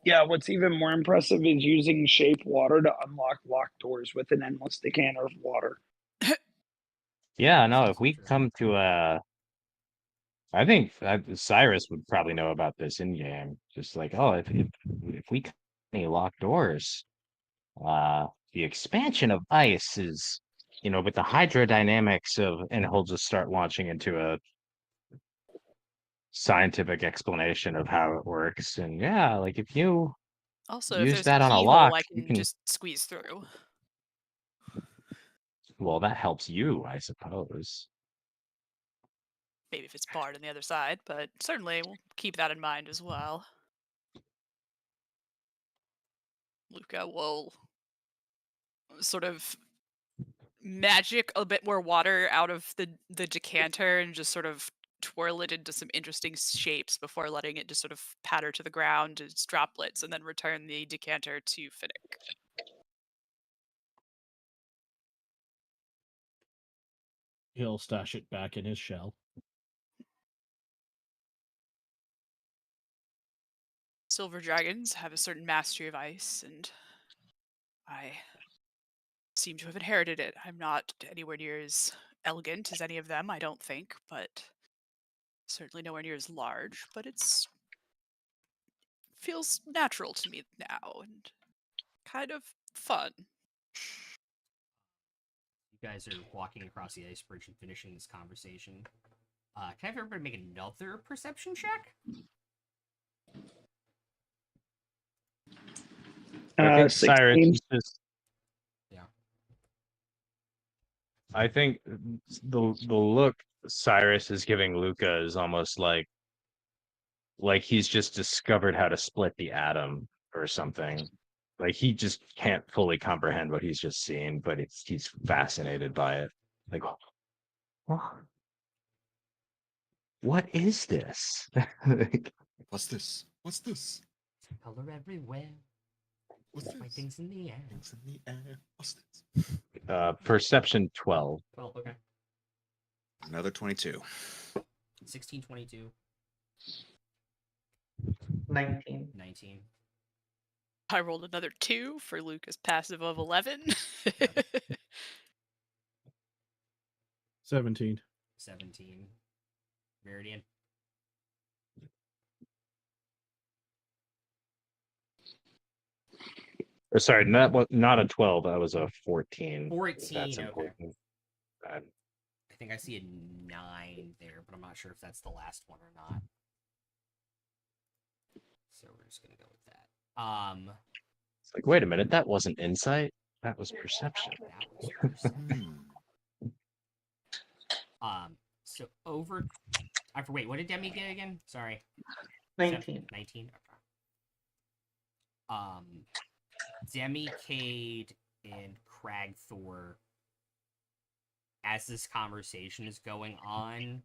Yeah, what's even more impressive is using shape water to unlock locked doors with an endless decanter of water. Yeah, no, if we come to I think Cyrus would probably know about this in game. Just like, oh, if we come to any locked doors, the expansion of ice is, with the hydrodynamics of, and he'll just start launching into a scientific explanation of how it works. And yeah, like if you Also, if use there's a that on a keyhole, lock, I you can can, just squeeze through. well, that helps you, I suppose. Maybe if it's barred on the other side, but certainly we'll keep that in mind as well. Luca will sort of magic a bit more water out of the decanter and just sort of twirl it into some interesting shapes before letting it just sort of patter to the ground as droplets, and then return the decanter to Finnick. He'll stash it back in his shell. Silver dragons have a certain mastery of ice, and I seem to have inherited it. I'm not anywhere near as elegant as any of them, I don't think, but certainly nowhere near as large, but it's feels natural to me now and kind of fun. You guys are walking across the ice bridge and finishing this conversation. Can I have everybody make another perception check? I think Cyrus 16. is just. Yeah. I think the look Cyrus is giving Luca is almost like he's just discovered how to split the atom or something. Like he just can't fully comprehend what he's just seen, but he's fascinated by it. Like, what is this? What's this? What's this? Color everywhere. What's this? Like things in the air. Things in the air. What's this? Perception 12. 12, okay. Another 22. 16, 22, 19. 19. I rolled another 2 for Luca's passive of 11. 17. 17. Veridian. Sorry, not a 12. That was a 14. 14, That's okay. important. I think I see a 9 there, but I'm not sure if that's the last one or not. So we're just gonna go with that. It's like, wait a minute, that wasn't insight. That was perception. That was perception. Hmm. So over. Wait, what did Demi get again? Sorry. 19. 19. Okay. Demi, Cade, and Cragthor. As this conversation is going on,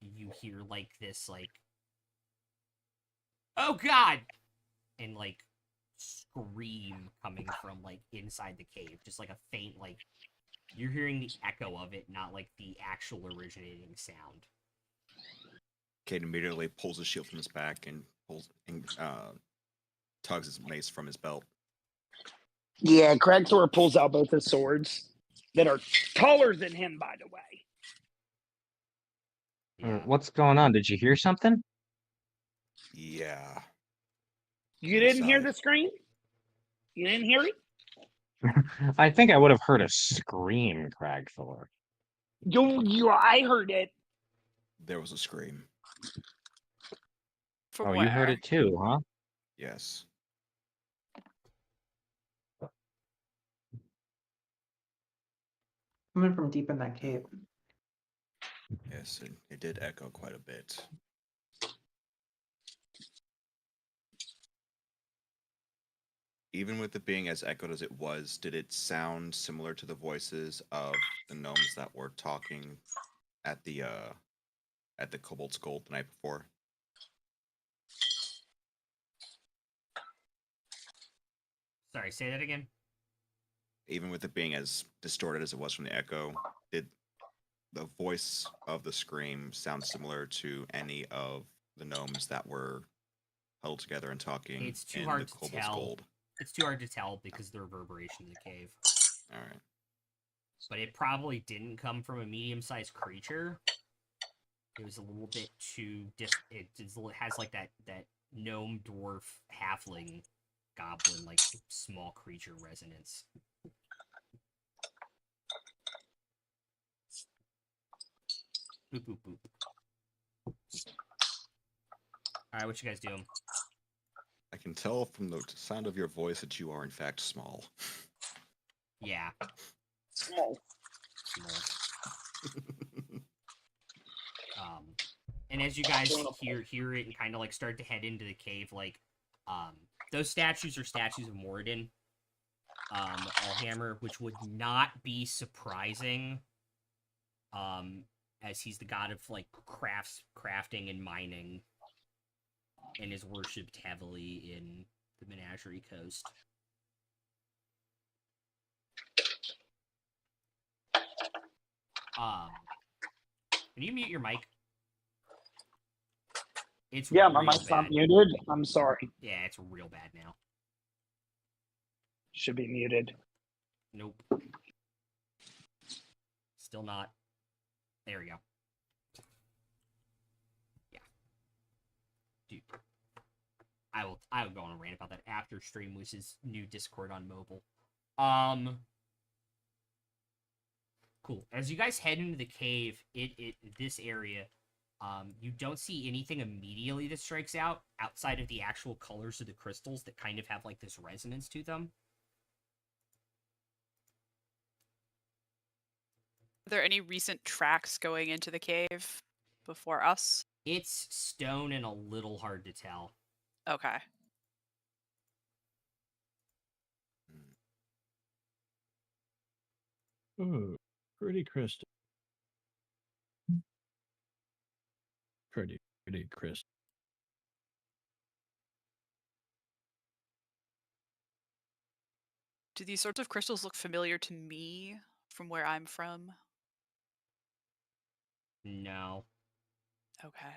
you hear like this, like, "Oh God!" and like scream coming from like inside the cave, just like a faint, like, you're hearing the echo of it, not like the actual originating sound. Cade immediately pulls his shield from his back and tugs his mace from his belt. Yeah, Cragthor pulls out both his swords that are taller than him, by the way. Yeah. What's going on? Did you hear something? Yeah. You didn't hear Inside. the scream? You didn't hear it? I think I would have heard a scream, Cragthor. I heard it. There was a scream. From Oh, where? you heard it too, huh? Yes. Coming from deep in that cave. Yes, it did echo quite a bit. Even with it being as echoed as it was, did it sound similar to the voices of the gnomes that were talking at the Kobold's Gold the night before? Sorry, say that again. Even with it being as distorted as it was from the echo, did the voice of the scream sound similar to any of the gnomes that were huddled together and talking It's too in hard the to Kobold's tell. Gold? It's too hard to tell because of the reverberation in the cave. All right. But it probably didn't come from a medium-sized creature. It was a little bit too it has like that gnome, dwarf, halfling, goblin, like small creature resonance. Boop boop boop. All right, what you guys doing? I can tell from the sound of your voice that you are in fact small. Yeah. Small. And as you guys hear it and kind of like start to head into the cave, like, those statues are statues of Moradin, Allhammer, which would not be surprising, as he's the god of like crafting and mining, and is worshipped heavily in the Menagerie Coast. Can you mute your mic? It's Yeah, my real mic's not bad. muted. I'm sorry. Yeah, it's real bad now. Should be muted. Nope. Still not. There we go. Yeah. Dude. I will go on a rant about that after stream, which is new Discord on mobile. Cool. As you guys head into the cave, this area, you don't see anything immediately that strikes out outside of the actual colors of the crystals that kind of have like this resonance to them. Are there any recent tracks going into the cave before us? It's stone and a little hard to tell. Okay. Ooh, pretty crystal. Pretty crystal. Do these sorts of crystals look familiar to me from where I'm from? No. Okay.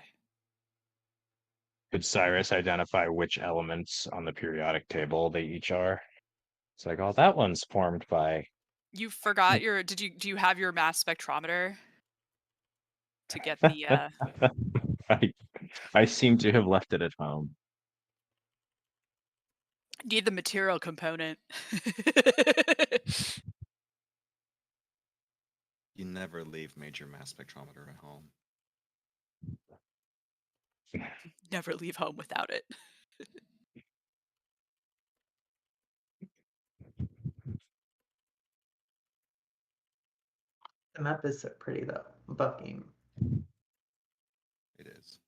Could Cyrus identify which elements on the periodic table they each are? It's like, oh, that one's formed by. You forgot your do you have your mass spectrometer to get the I seem to have left it at home. need the material component? You never leave major mass spectrometer at home. Never leave home without it. The map is so pretty though. Above game. It is.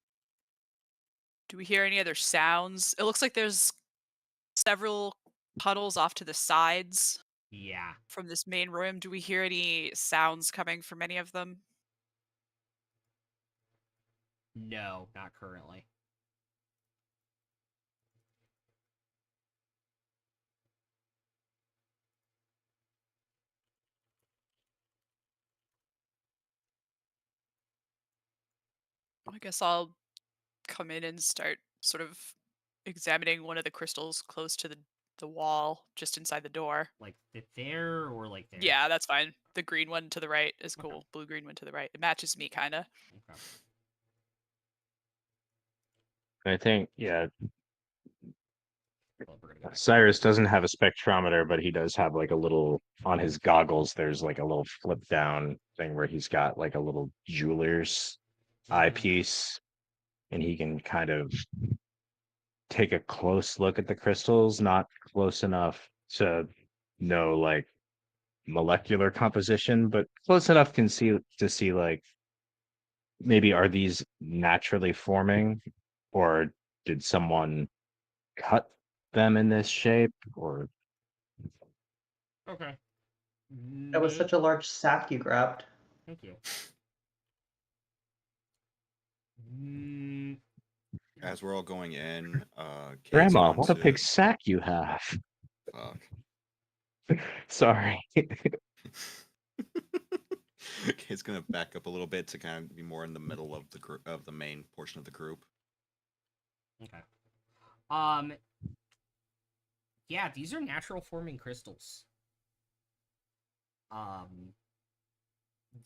Do we hear any other sounds? It looks like there's several puddles off to the sides Yeah. from this main room. Do we hear any sounds coming from any of them? No, not currently. I guess I'll come in and start sort of examining one of the crystals close to the wall just inside the door. Like there or like there? Yeah, that's fine. The green one to the right is Okay. cool. Blue-green one to the right. It matches me, kind of. Okay. I think, yeah, Well, we're gonna go back. Cyrus doesn't have a spectrometer, but he does have like a little on his goggles. There's like a little flip down thing where he's got like a little jeweler's eyepiece, and he can kind of take a close look at the crystals, not close enough to know like molecular composition, but close enough can see to see like maybe are these naturally forming, or did someone cut them in this shape, or Okay. That was such a large sack you grabbed. Thank you. Mm, As we're all going in, Kate's Grandma, going what a to- big sack you have. Fuck. Sorry. Kate's gonna back up a little bit to kind of be more in the middle of the group, of the main portion of the group. Okay. Yeah, these are natural forming crystals.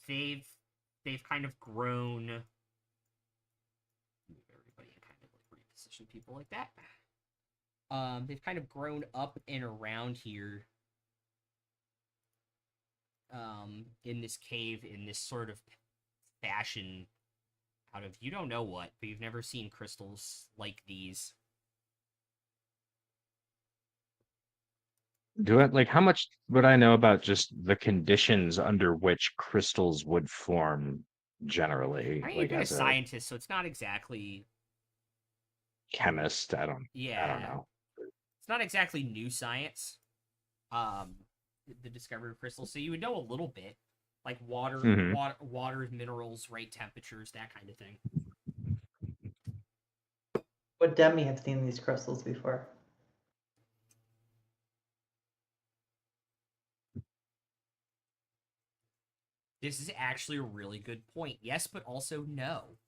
They've kind of grown. Move everybody and kind of like reposition people like that. They've kind of grown up and around here. In this cave, in this sort of fashion, out of you don't know what, but you've never seen crystals like these. How much would I know about just the conditions under which crystals would form generally? I mean, Like you've been a as a scientist, so it's not exactly. chemist, I don't Yeah. know. It's not exactly new science. The discovery of crystals, so you would know a little bit, like water, Mhm. water, minerals, right temperatures, that kind of thing. Would Demi have seen these crystals before? This is actually a really good point. Yes, but also no.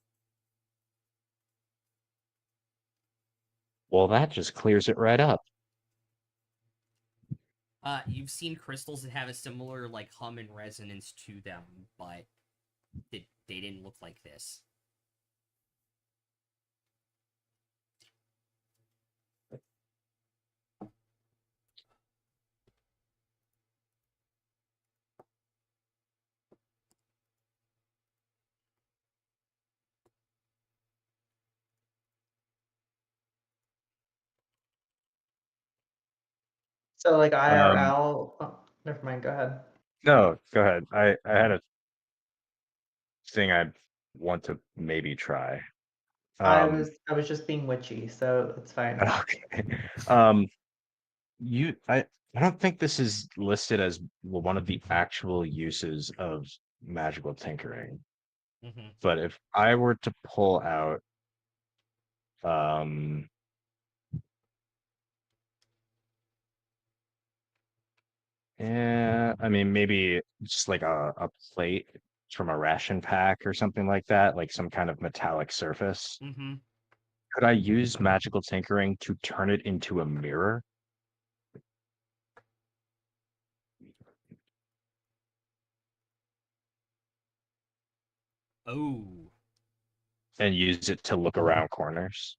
Well, that just clears it right up. You've seen crystals that have a similar like hum and resonance to them, but they didn't look like this. So like IRL. Oh, never mind. Go ahead. No, go ahead. I had a thing I'd want to maybe try. I was just being witchy, so it's fine. Okay. I don't think this is listed as one of the actual uses of magical tinkering. Mm-hmm. But if I were to pull out, um, yeah, I mean, maybe just like a plate from a ration pack or something like that, like some kind of metallic surface. Mm-hmm. Could I use magical tinkering to turn it into a mirror? Oh. And use it to look around corners?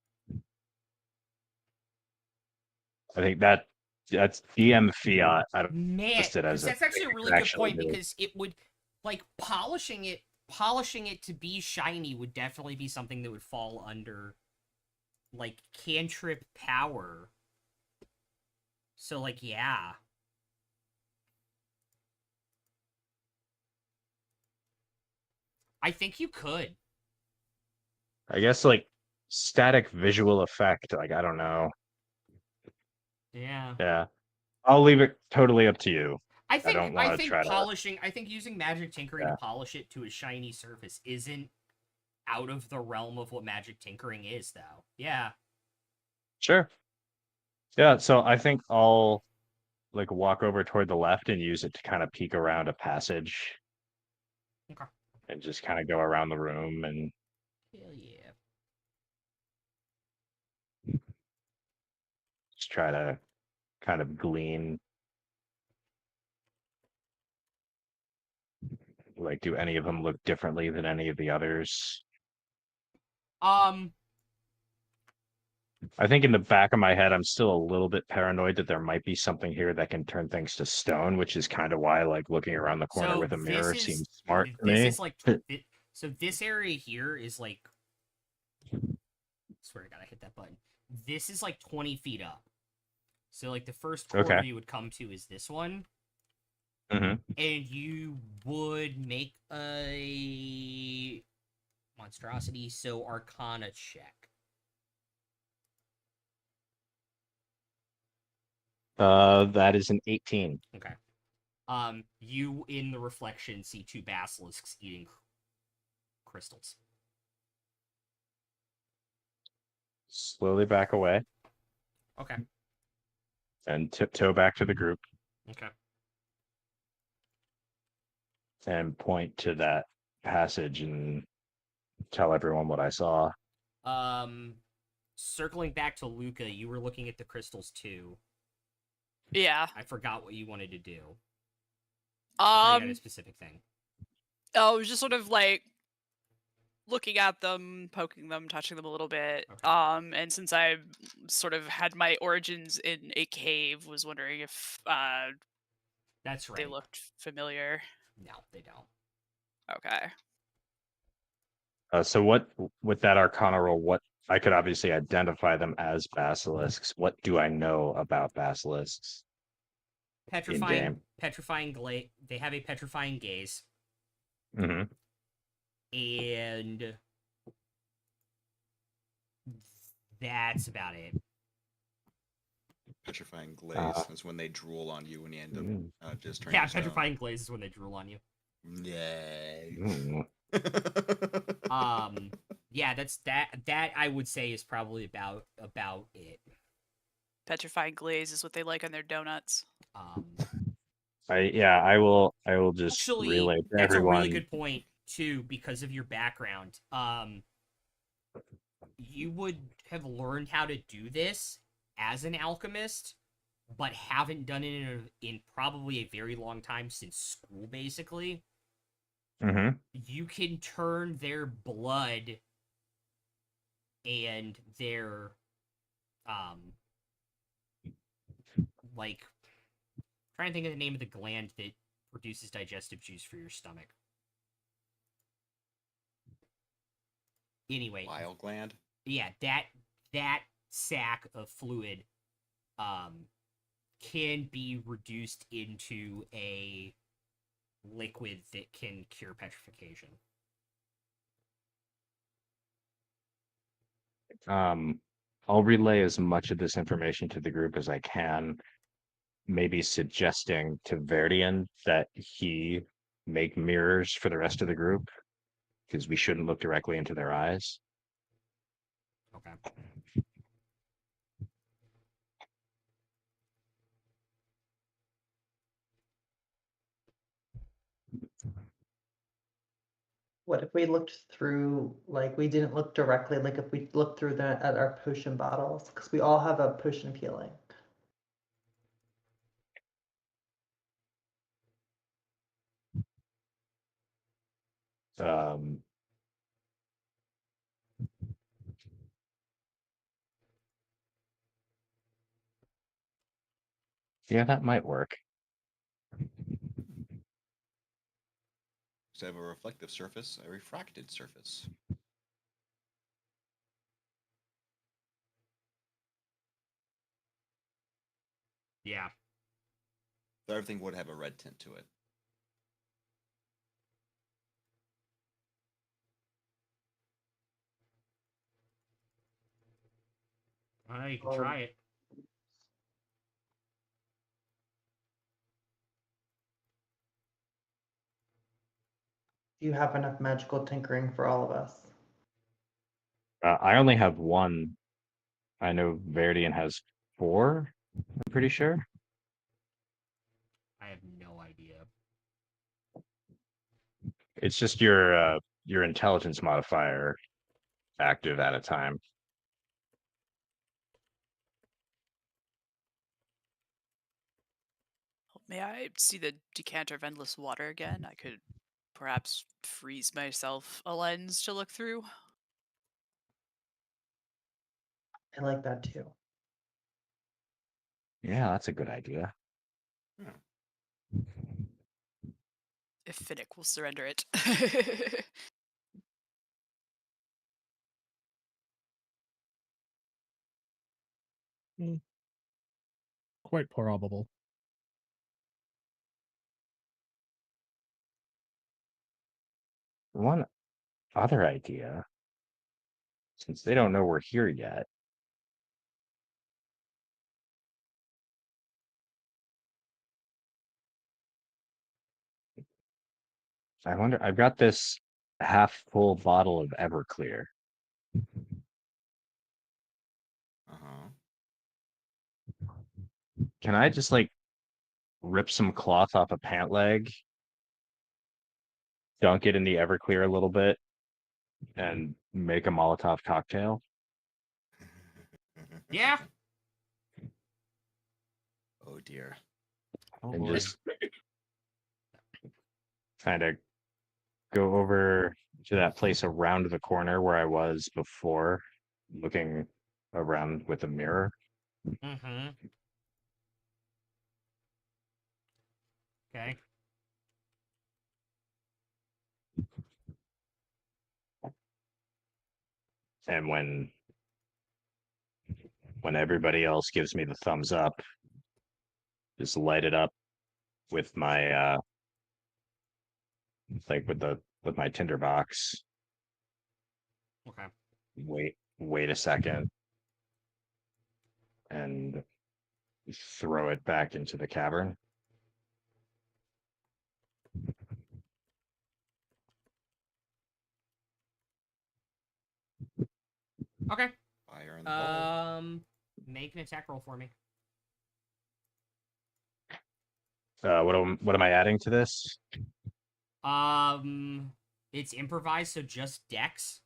I think that's DM fiat. I don't Man, list it because as a that's actually thing a you really could good actually point, do. because it would, like, polishing it to be shiny would definitely be something that would fall under, like, cantrip power. So, like, yeah. I think you could. I guess like static visual effect, like I don't know. Yeah. Yeah. I'll leave it totally up to you. I I don't want to think try to. polishing, I think using magic tinkering Yeah. to polish it to a shiny surface isn't out of the realm of what magic tinkering is, though. Yeah. Sure. Yeah, so I think I'll like walk over toward the left and use it to kind of peek around a passage. Okay. And just kind of go around the room and Hell yeah. just try to kind of glean. Like, do any of them look differently than any of the others? I think in the back of my head, I'm still a little bit paranoid that there might be something here that can turn things to stone, which is kind of why, like, looking around the corner So with a mirror this is seems smart to this me. is like so this area here is like, swear to God, I hit that button. This is like 20 feet up. So like the first corner Okay. you would come to is this one, hmm and you would make a monstrosity, so Arcana check. That is an 18. Okay. You in the reflection see two basilisks eating crystals. Slowly back away Okay. and tiptoe back to the group Okay. and point to that passage and tell everyone what I saw. Circling back to Luca, you were looking at the crystals too. Yeah. I forgot what you wanted to do. I got a specific thing. I was just sort of like looking at them, poking them, touching them a little bit. Okay. And since I sort of had my origins in a cave, was wondering if That's right. they looked familiar. No, they don't. Okay. So what with that Arcana roll, what I could obviously identify them as basilisks. What do I know about basilisks? Petrifying they have a petrifying gaze. Mm-hmm. And that's about it. Petrifying glaze is when they drool on you and you end up just turning. Yeah, petrifying glaze is when they drool on you. Yay. Yeah, that's that I would say is probably about it. Petrifying glaze is what they like on their donuts. I will just Actually, relay to that's everyone. a really good point too, because of your background. You would have learned how to do this as an alchemist, but haven't done it in probably a very long time, since school, basically. Mm-hmm. You can turn their blood and their like, trying to think of the name of the gland that produces digestive juice for your stomach. Anyway, bile gland. Yeah, that sac of fluid can be reduced into a liquid that can cure petrification. I'll relay as much of this information to the group as I can, maybe suggesting to Verdian that he make mirrors for the rest of the group, because we shouldn't look directly into their eyes. Okay. What if we looked through, like, we didn't look directly, like if we looked through at our potion bottles, because we all have a potion peeling. Yeah, that might work. Instead of a reflective surface, a refracted surface. Yeah. So everything would have a red tint to it. You can try it. Do you have enough magical tinkering for all of us? I only have one. I know Verdian has 4, I'm pretty sure. I have no idea. It's just your intelligence modifier active at a time. May I see the decanter of endless water again? I could perhaps freeze myself a lens to look through. I like that too. Yeah, that's a good idea. If Finnick will surrender it. Quite probable. One other idea, since they don't know we're here yet. I wonder, I've got this half full bottle of Everclear. Uh-huh. Can I just like rip some cloth off a pant leg, dunk it in the Everclear a little bit, and make a Molotov cocktail? Yeah. Oh dear. Oh, And boy. just kind of go over to that place around the corner where I was before, looking around with a mirror. Mm-hmm. Okay. And when everybody else gives me the thumbs up, just light it up with my like with my tinderbox. Okay. Wait a second, and throw it back into the cavern. Okay. Fire in the hole. Make an attack roll for me. What am I adding to this? It's improvised, so just Dex.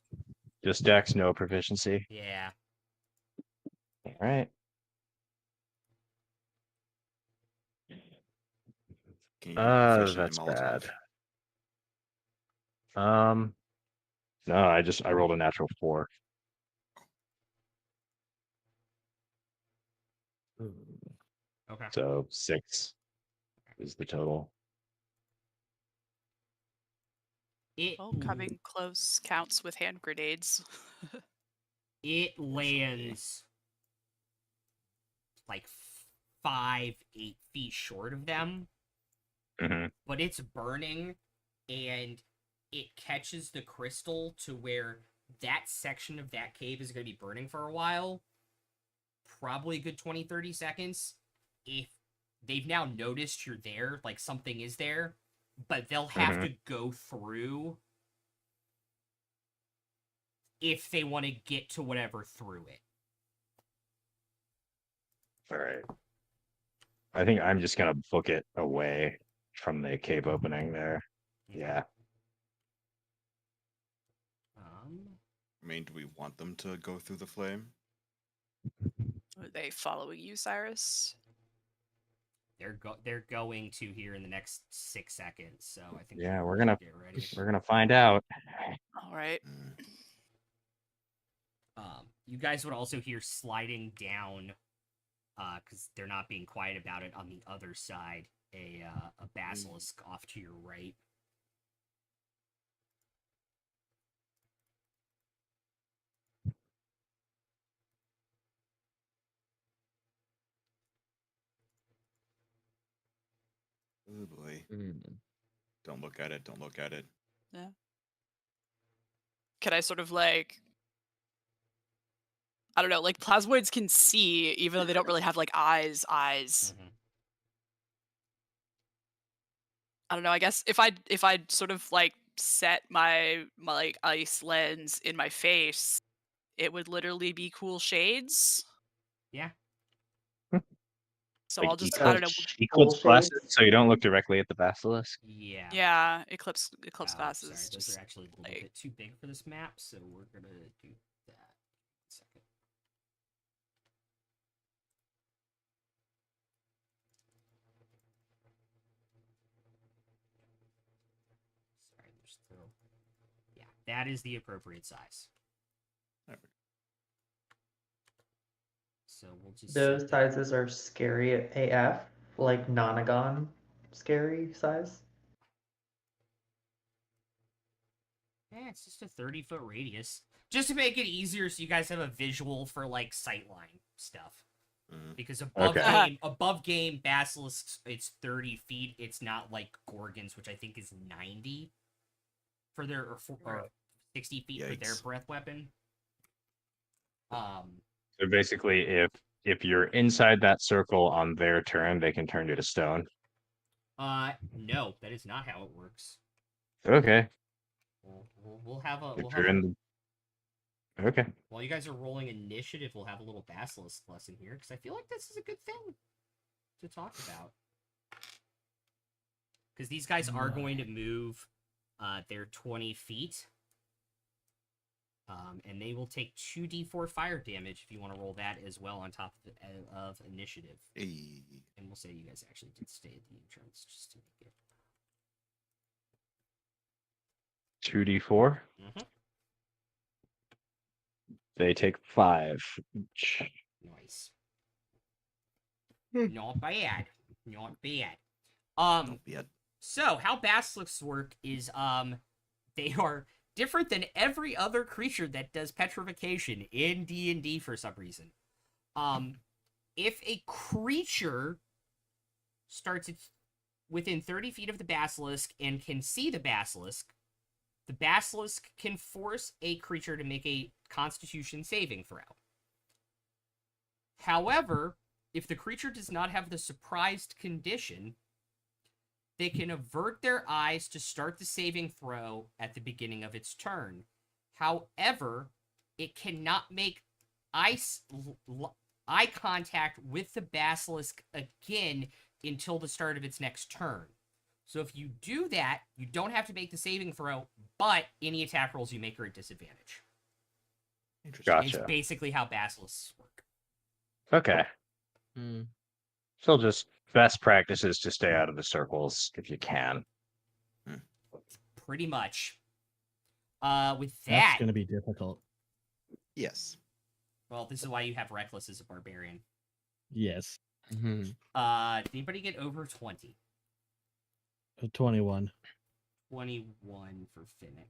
Just Dex, no proficiency. Yeah. All right. Can you be proficient in That's Molotov? bad. No, I rolled a natural 4. Okay. So 6 is the total. Coming close counts with hand grenades. It lands like 5-8 feet short of them, Mhm. but it's burning, and it catches the crystal to where that section of that cave is going to be burning for a while, probably a good 20-30 seconds. If they've now noticed you're there, like something is there, but they'll have to go through if they want to get to whatever through it. All right. I think I'm just gonna book it away from the cave opening there. Yeah. I mean, do we want them to go through the flame? Are they following you, Cyrus? They're going to here in the next 6 seconds, so I think Yeah, you we're should gonna get ready. we're gonna find out. All right. You guys would also hear sliding down, because they're not being quiet about it, on the other side, a basilisk off to your right. Oh boy. Don't look at it. Don't look at it. Yeah. Can I sort of like, I don't know, like plasmoids can see even though they don't really have like eyes. Mm-hmm. I don't know. I guess if I'd sort of like set my like ice lens in my face, it would literally be cool shades. Yeah. So Like I'll just, I don't know. eclipse glasses, Bullshit. so you don't look directly at the basilisk. Yeah. Yeah, eclipse Sorry, glasses. those Just are actually a little like, bit too big for this map, so we're gonna do that. 1 second. Sorry, there's still. Yeah, that is the appropriate size. So we'll just. Those set that- sizes are scary AF, like Nonagon scary size. Yeah, it's just a 30-foot radius. Just to make it easier so you guys have a visual for, like, sightline stuff. Because above game basilisks, it's 30 feet. It's not like Gorgons, which I think is 90 for their, or 60 feet for their Yikes. breath weapon. So basically, if you're inside that circle on their turn, they can turn you to stone. No, that is not how it works. Okay. We'll have a. If you're in the... Okay. While you guys are rolling initiative, we'll have a little basilisk lesson here because I feel like this is a good thing to talk about. Because these guys are going to move their 20 feet. And they will take 2d4 fire damage if you want to roll that as well on top of initiative. Hey. And we'll say you guys actually did stay at the entrance just to make it. 2d4. Mm-hmm. They take 5 each. Nice. Not bad. Not bad. Not bad. So how basilisks work is they are different than every other creature that does petrification in D&D for some reason. If a creature starts within 30 feet of the basilisk and can see the basilisk can force a creature to make a Constitution saving throw. However, if the creature does not have the surprised condition, they can avert their eyes to start the saving throw at the beginning of its turn. However, it cannot make eye contact with the basilisk again until the start of its next turn. So if you do that, you don't have to make the saving throw, but any attack rolls you make are at disadvantage. Gotcha. It's basically how basilisks work. Okay. So just best practice is to stay out of the circles if you can. Pretty much. With That's that, going to be difficult. Yes. well, this is why you have Reckless as a barbarian. Yes. Did anybody get over 20? 21. 21 for Finnick.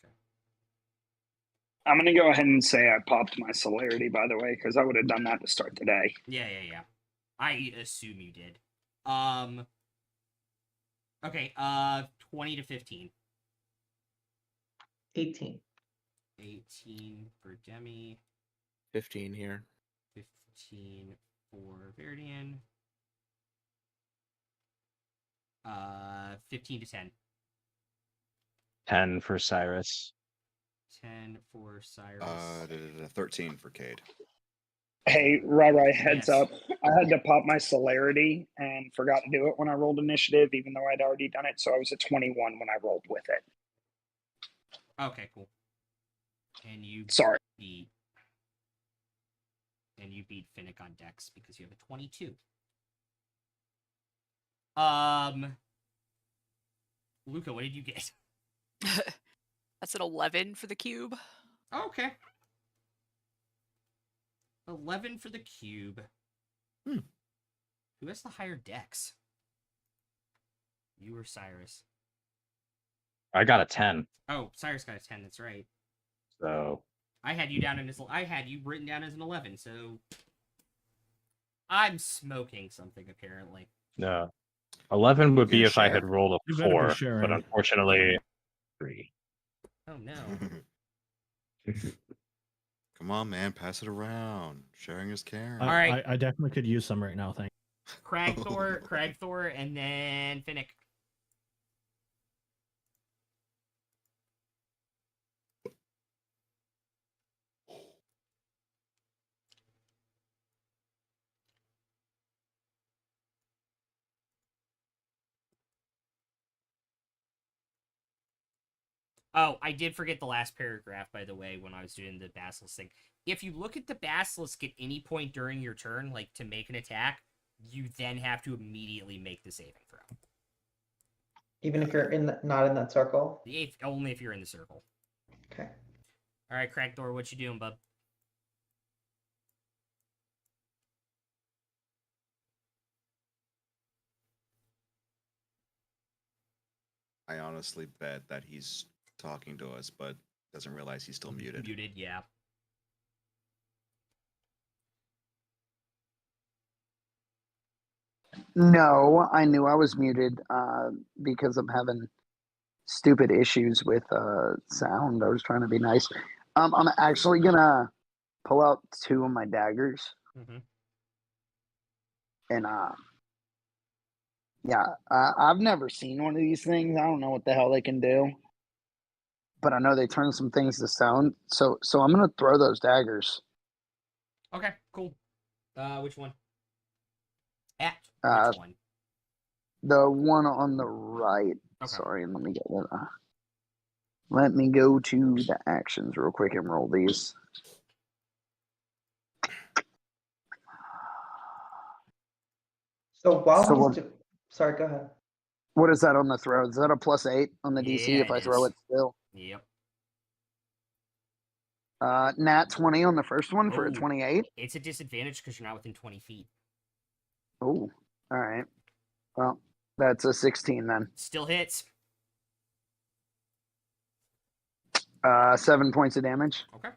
Okay. I'm gonna go ahead and say I popped my celerity, by the way, because I would have done that to start today. Yeah. I assume you did. Okay, 20 to 15. 18. 18 for Demi. 15 here. 15 for Veridian. 15 to 10. 10 for Cyrus. 10 for Cyrus. 13 for Cade. Hey, Rai, heads Yes. up. I had to pop my celerity and forgot to do it when I rolled initiative, even though I'd already done it. So I was at 21 when I rolled with it. Okay, cool. And you Sorry. beat Finnick on Dex because you have a 22. Luca, what did you get? That's an 11 for the cube. Okay. 11 for the cube. Hmm. Who has the higher Dex? You or Cyrus? I got a 10. Oh, Cyrus got a 10. That's right. So I had you written down as an 11. So I'm smoking something apparently. no. 11 would be Yeah, if I share. had rolled a You better be 4, but sharing. unfortunately 3. Oh no. Come on, man, pass it around. Sharing is caring. All right. I definitely could use some right now. Thank Cragthor, and then Finnick. Oh, I did forget the last paragraph, by the way, when I was doing the Basilisk thing. If you look at the Basilisk at any point during your turn, like to make an attack, you then have to immediately make the saving throw. Even if you're not in that circle. Only if you're in the circle. Okay. All right, Cragthor, what you doing, bub? I honestly bet that he's talking to us, but doesn't realize he's still muted. Muted, yeah. No, I knew I was muted because I'm having stupid issues with sound. I was trying to be nice. I'm actually gonna pull out 2 of my daggers, Mm-hmm. and yeah, I've never seen one of these things. I don't know what the hell they can do, but I know they turn some things to stone. So I'm gonna throw those daggers. Okay, cool. Which one? At which one? The one on the right. Okay. Sorry, let me get that. Let me go to the actions real quick and roll these. So while So he's what- sorry, go ahead. What is that on the throw? Is that a +8 on the DC Yeah, if I it throw is. it still? Yep. Nat 20 on the first one for a Oh. 28. It's a disadvantage because you're not within 20 feet. Oh, all right. Well, that's a 16 then. Still hits. 7 points of damage. Okay.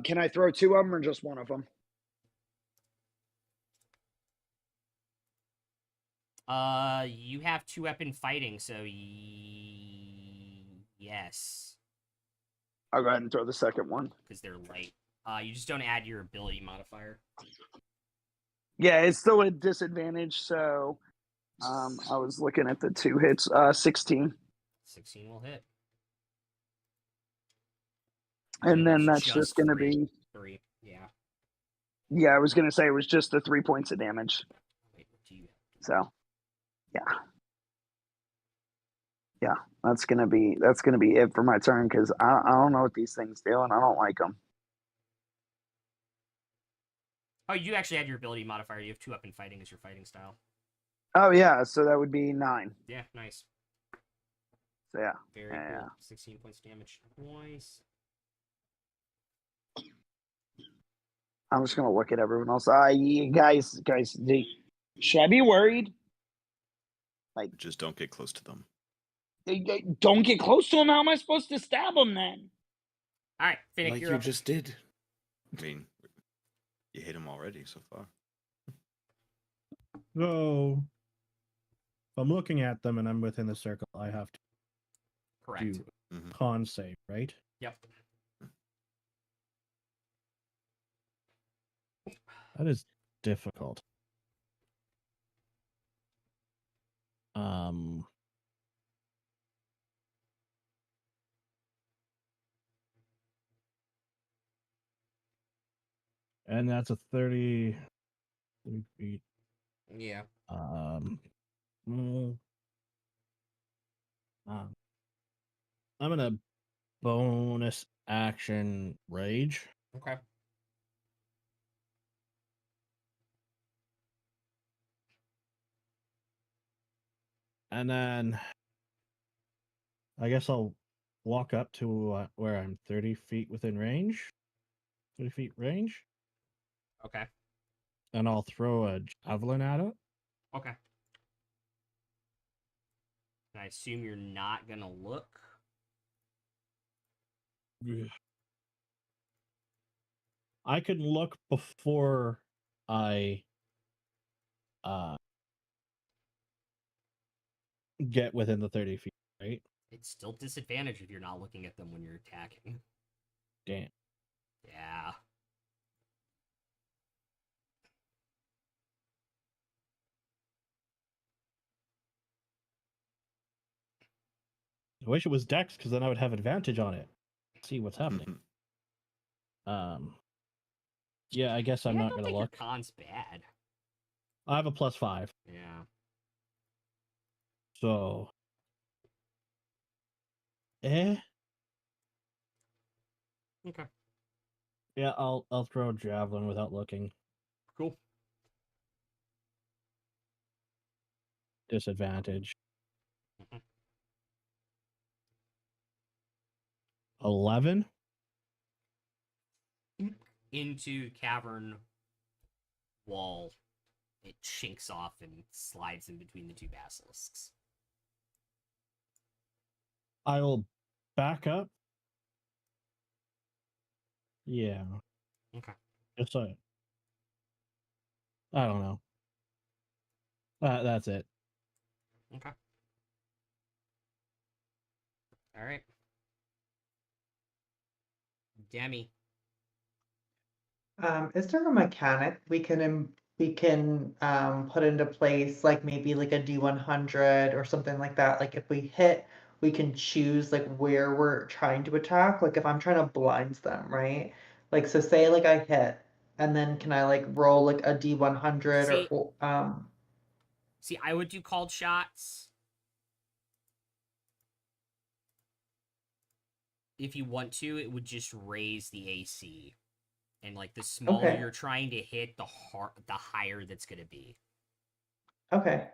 Can I throw 2 of them or just one of them? You have 2-weapon fighting, so yes, I'll go ahead and throw the second one. because they're light. You just don't add your ability modifier. Yeah, it's still a disadvantage. So, I was looking at the 2 hits. 16. 16 will hit. And then that's Just just going to 3. be. 3. Yeah. Yeah, I was going to say it was just the 3 points of damage. Wait, what do you? So, yeah, that's gonna be it for my turn because I don't know what these things do and I don't like them. Oh, you actually had your ability modifier. You have 2-weapon fighting as your fighting style. Oh yeah, so that would be 9. Yeah, nice. So yeah, Very Yeah. cool. 16 points damage twice. I'm just gonna look at everyone else. Guys, should I be worried? Just don't get close to them. Don't get close to them. How am I supposed to stab them then? All right, Finnick, like you're you up. just did. I mean, you hit him already so far. So, if I'm looking at them and I'm within the circle, I have to Correct. do Mhm. con save, right? Yep. That is difficult. And that's a 30 feet. Yeah. Mm, I'm gonna bonus action rage. Okay. And then I guess I'll walk up to where I'm 30 feet within range. 30 feet range. Okay. And I'll throw a javelin at it. Okay. And I assume you're not gonna look. I can look before I get within the 30 feet, right? It's still disadvantage if you're not looking at them when you're attacking. Damn. Yeah. I wish it was Dex because then I would have advantage on it. See what's happening. Yeah, I guess I'm Yeah, I not don't gonna think look. your con's bad. I have a +5. Yeah. So Okay. yeah, I'll throw a javelin without looking. Cool. Disadvantage. Mhm. 11. Into cavern wall. It chinks off and slides in between the two basilisks. I will back up. Yeah. Okay. Just so I don't know. That's it. Okay. All right. Demi. Is there a mechanic we can put into place, like maybe like a D100 or something like that? Like if we hit, we can choose like where we're trying to attack. Like if I'm trying to blind them, right? Like so, say like I hit, and then can I like roll like a D100 See- or See, I would do called shots. If you want to, it would just raise the AC. And like the smaller Okay. you're trying to hit, the higher that's gonna be. Okay.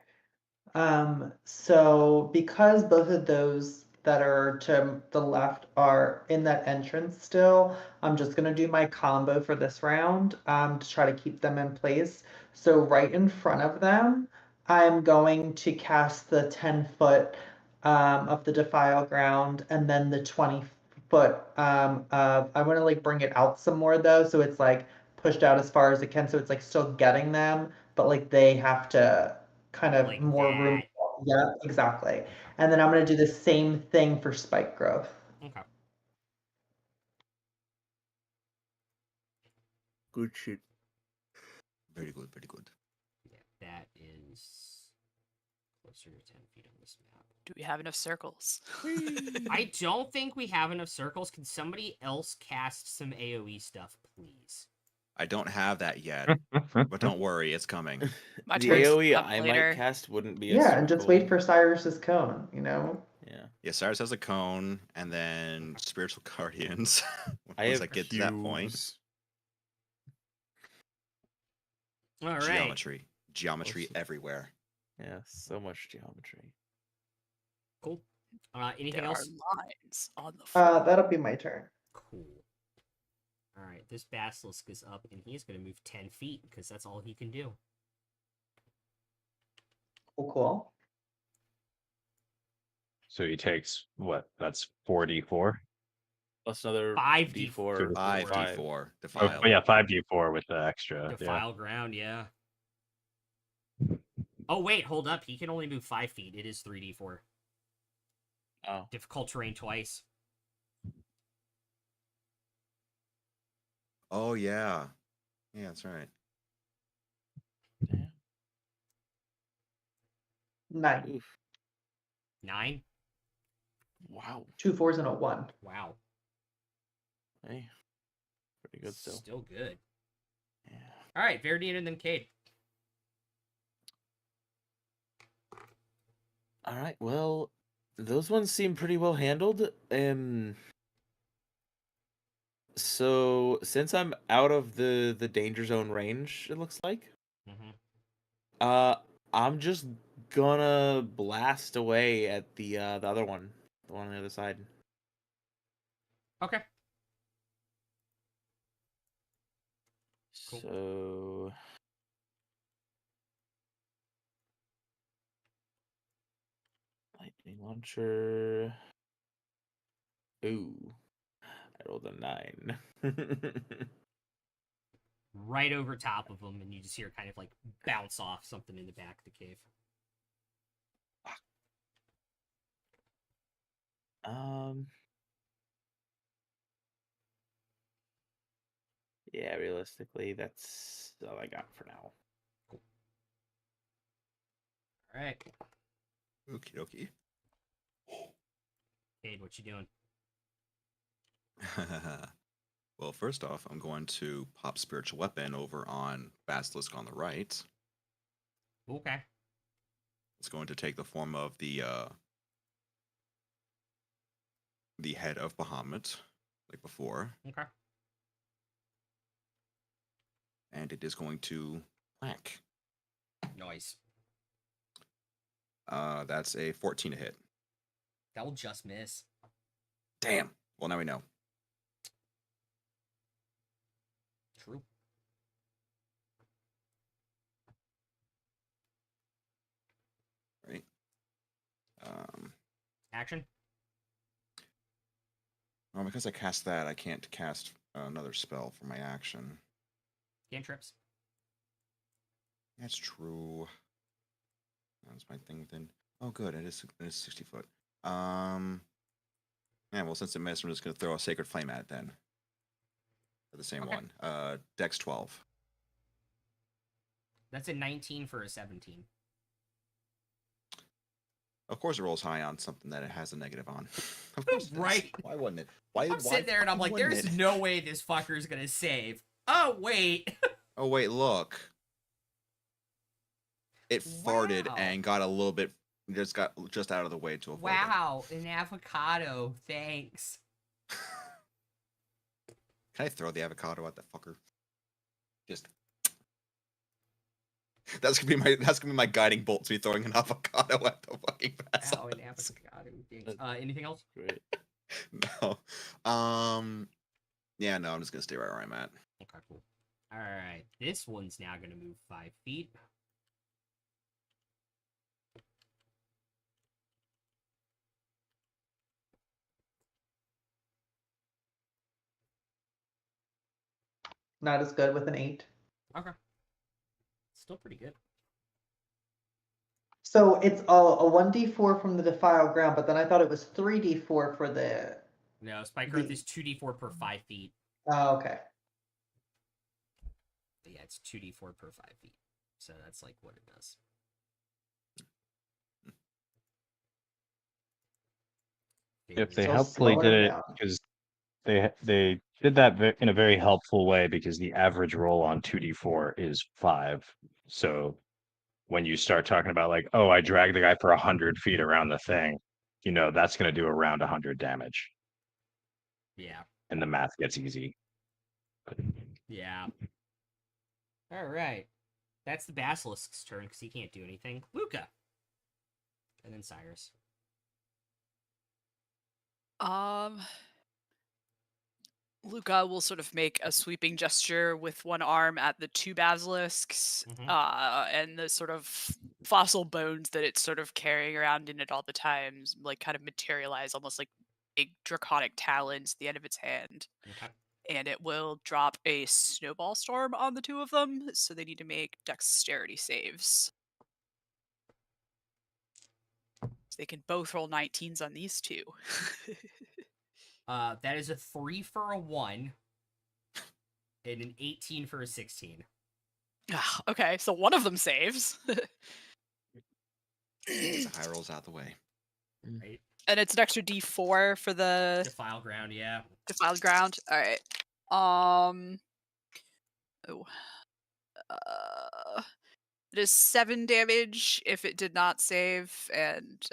So because both of those that are to the left are in that entrance still, I'm just gonna do my combo for this round, to try to keep them in place. So right in front of them, I'm going to cast the 10 foot of the defile ground, and then the 20 foot I want to like bring it out some more though, so it's like pushed out as far as it can, so it's like still getting them, but like they have to kind of Like more room. that. Yeah, exactly. Okay. And then I'm going to do the same thing for spike growth. Okay. Good shit. Very good, very good. Yeah, that is closer to 10 feet on this map. Do we have enough circles? I don't think we have enough circles. Can somebody else cast some AoE stuff, please? I don't have that yet, but don't worry, it's coming. My The turn's AoE up I later. might cast wouldn't be a Yeah, and just circle. wait for Cyrus's cone, you know? Yeah. Yeah, Cyrus has a cone, and then spiritual guardians. I Once have I get to that point, cubes. All right. geometry Awesome. everywhere. Yeah, so much geometry. Cool. Anything There else? are lines on the floor. That'll be my turn. Cool. All right, this basilisk is up, and he's going to move 10 feet because that's all he can do. Cool. So he takes what? That's 44. Plus another 5d4. 5d4 Oh, defile. yeah, 5d4 with the extra. Yeah. Defile ground, yeah. Oh, wait, hold up. He can only move 5 feet. It is 3d4. Oh. Difficult terrain twice. Oh yeah. Yeah, that's right. 9. Oof. 9? Wow. 2 4s and a 1. Wow. Hey. Pretty good still. Still good. Yeah. All right, Verdine and then Cade. All right. Well, those ones seem pretty well handled. So since I'm out of the danger zone range, it looks like, I'm just gonna blast away at the other one, the one on the other side. Okay. Cool. So lightning launcher. Ooh, I rolled a 9. Right over top of him, and you just hear kind of like bounce off something in the back of the cave. Yeah, realistically, that's all I got for now. Cool. All right. Okie dokie. Cade, what you doing? Well, first off, I'm going to pop spiritual weapon over on Basilisk on the right. Okay. It's going to take the form of the head of Bahamut, like before. Okay. And it is going to whack. Nice. That's a 14 to hit. That'll just miss. Damn. Well, now we know. True. Right. Action. Well, because I cast that, I can't cast another spell for my action. Cantrips. That's true. That's my thing within. Oh, good. It is 60 foot. Yeah, well, since it missed, I'm just going to throw a Sacred Flame at it then. For the same Okay. one. Dex 12. That's a 19 for a 17. Of course, it rolls high on something that it has a negative on. Of course, it does. Right. Why wouldn't it? Why? I'm sitting there and I'm like, wouldn't there's it? no way this fucker is gonna save. Oh wait. Oh wait, look. It farted Wow. and got a little bit. Got just out of the way to avoid it. Wow, an avocado. Thanks. Can I throw the avocado at that fucker? Just. That's gonna be my guiding bolt to be throwing an avocado at the fucking basilisk. Wow, an avocado. Thanks. Anything else? Great. No. Yeah, no, I'm just gonna stay right where I'm at. Okay, cool. All right, this one's now gonna move 5 feet. Not as good with an 8. Okay. Still pretty good. So it's a 1d4 from the defile ground, but then I thought it was 3d4 for the. No, spike growth is 2d4 per 5 feet. Oh, okay. But yeah, it's 2d4 per 5 feet. So that's like what it does. If they So helpfully slow did it it, down. because they did that in a very helpful way, because the average roll on 2d4 is 5. So when you start talking about like, oh, I dragged the guy for 100 feet around the thing, that's going to do around 100 damage, Yeah. and the math gets easy. Yeah. All right. That's the basilisk's turn because he can't do anything. Luca. And then Cyrus. Luca will sort of make a sweeping gesture with one arm at the 2 basilisks, and the sort of fossil bones that it's sort of carrying around in it all the times, like kind of materialize almost like big draconic talons at the end of its hand. Okay. And it will drop a snowball storm on the two of them, so they need to make dexterity saves. So they can both roll 19s on these two. That is a 3 for a 1 and an 18 for a 16. Okay, so one of them saves. Get the high rolls out the way. Right? And it's an extra d4 for the Defile ground, yeah. defiled ground. All right. Oh. It is 7 damage if it did not save, and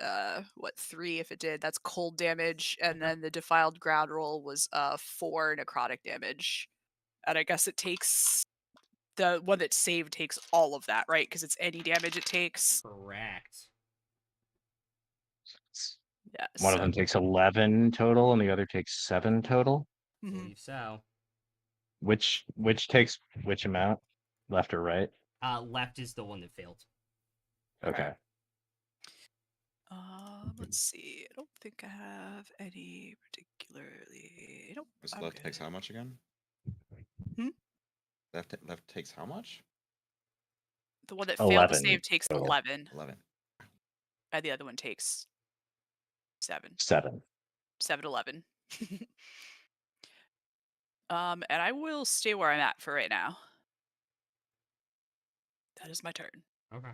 3 if it did. That's cold damage, and then the defiled ground roll was 4 necrotic damage. And I guess it takes the one that saved takes all of that, right? Because it's any damage it takes. Correct. Yeah. One of them takes 11 total, and the other takes 7 total. I believe so. Which takes which amount? Left or right? Left is the one that failed. Okay. Let's see. I don't think I have any particularly. Nope. This I'm left good. takes how much again? Hmm? Left takes how much? The one that failed to 11 save takes total. 11, 11. and the other one takes 7. 7. 7 11. And I will stay where I'm at for right now. That is my turn. Okay.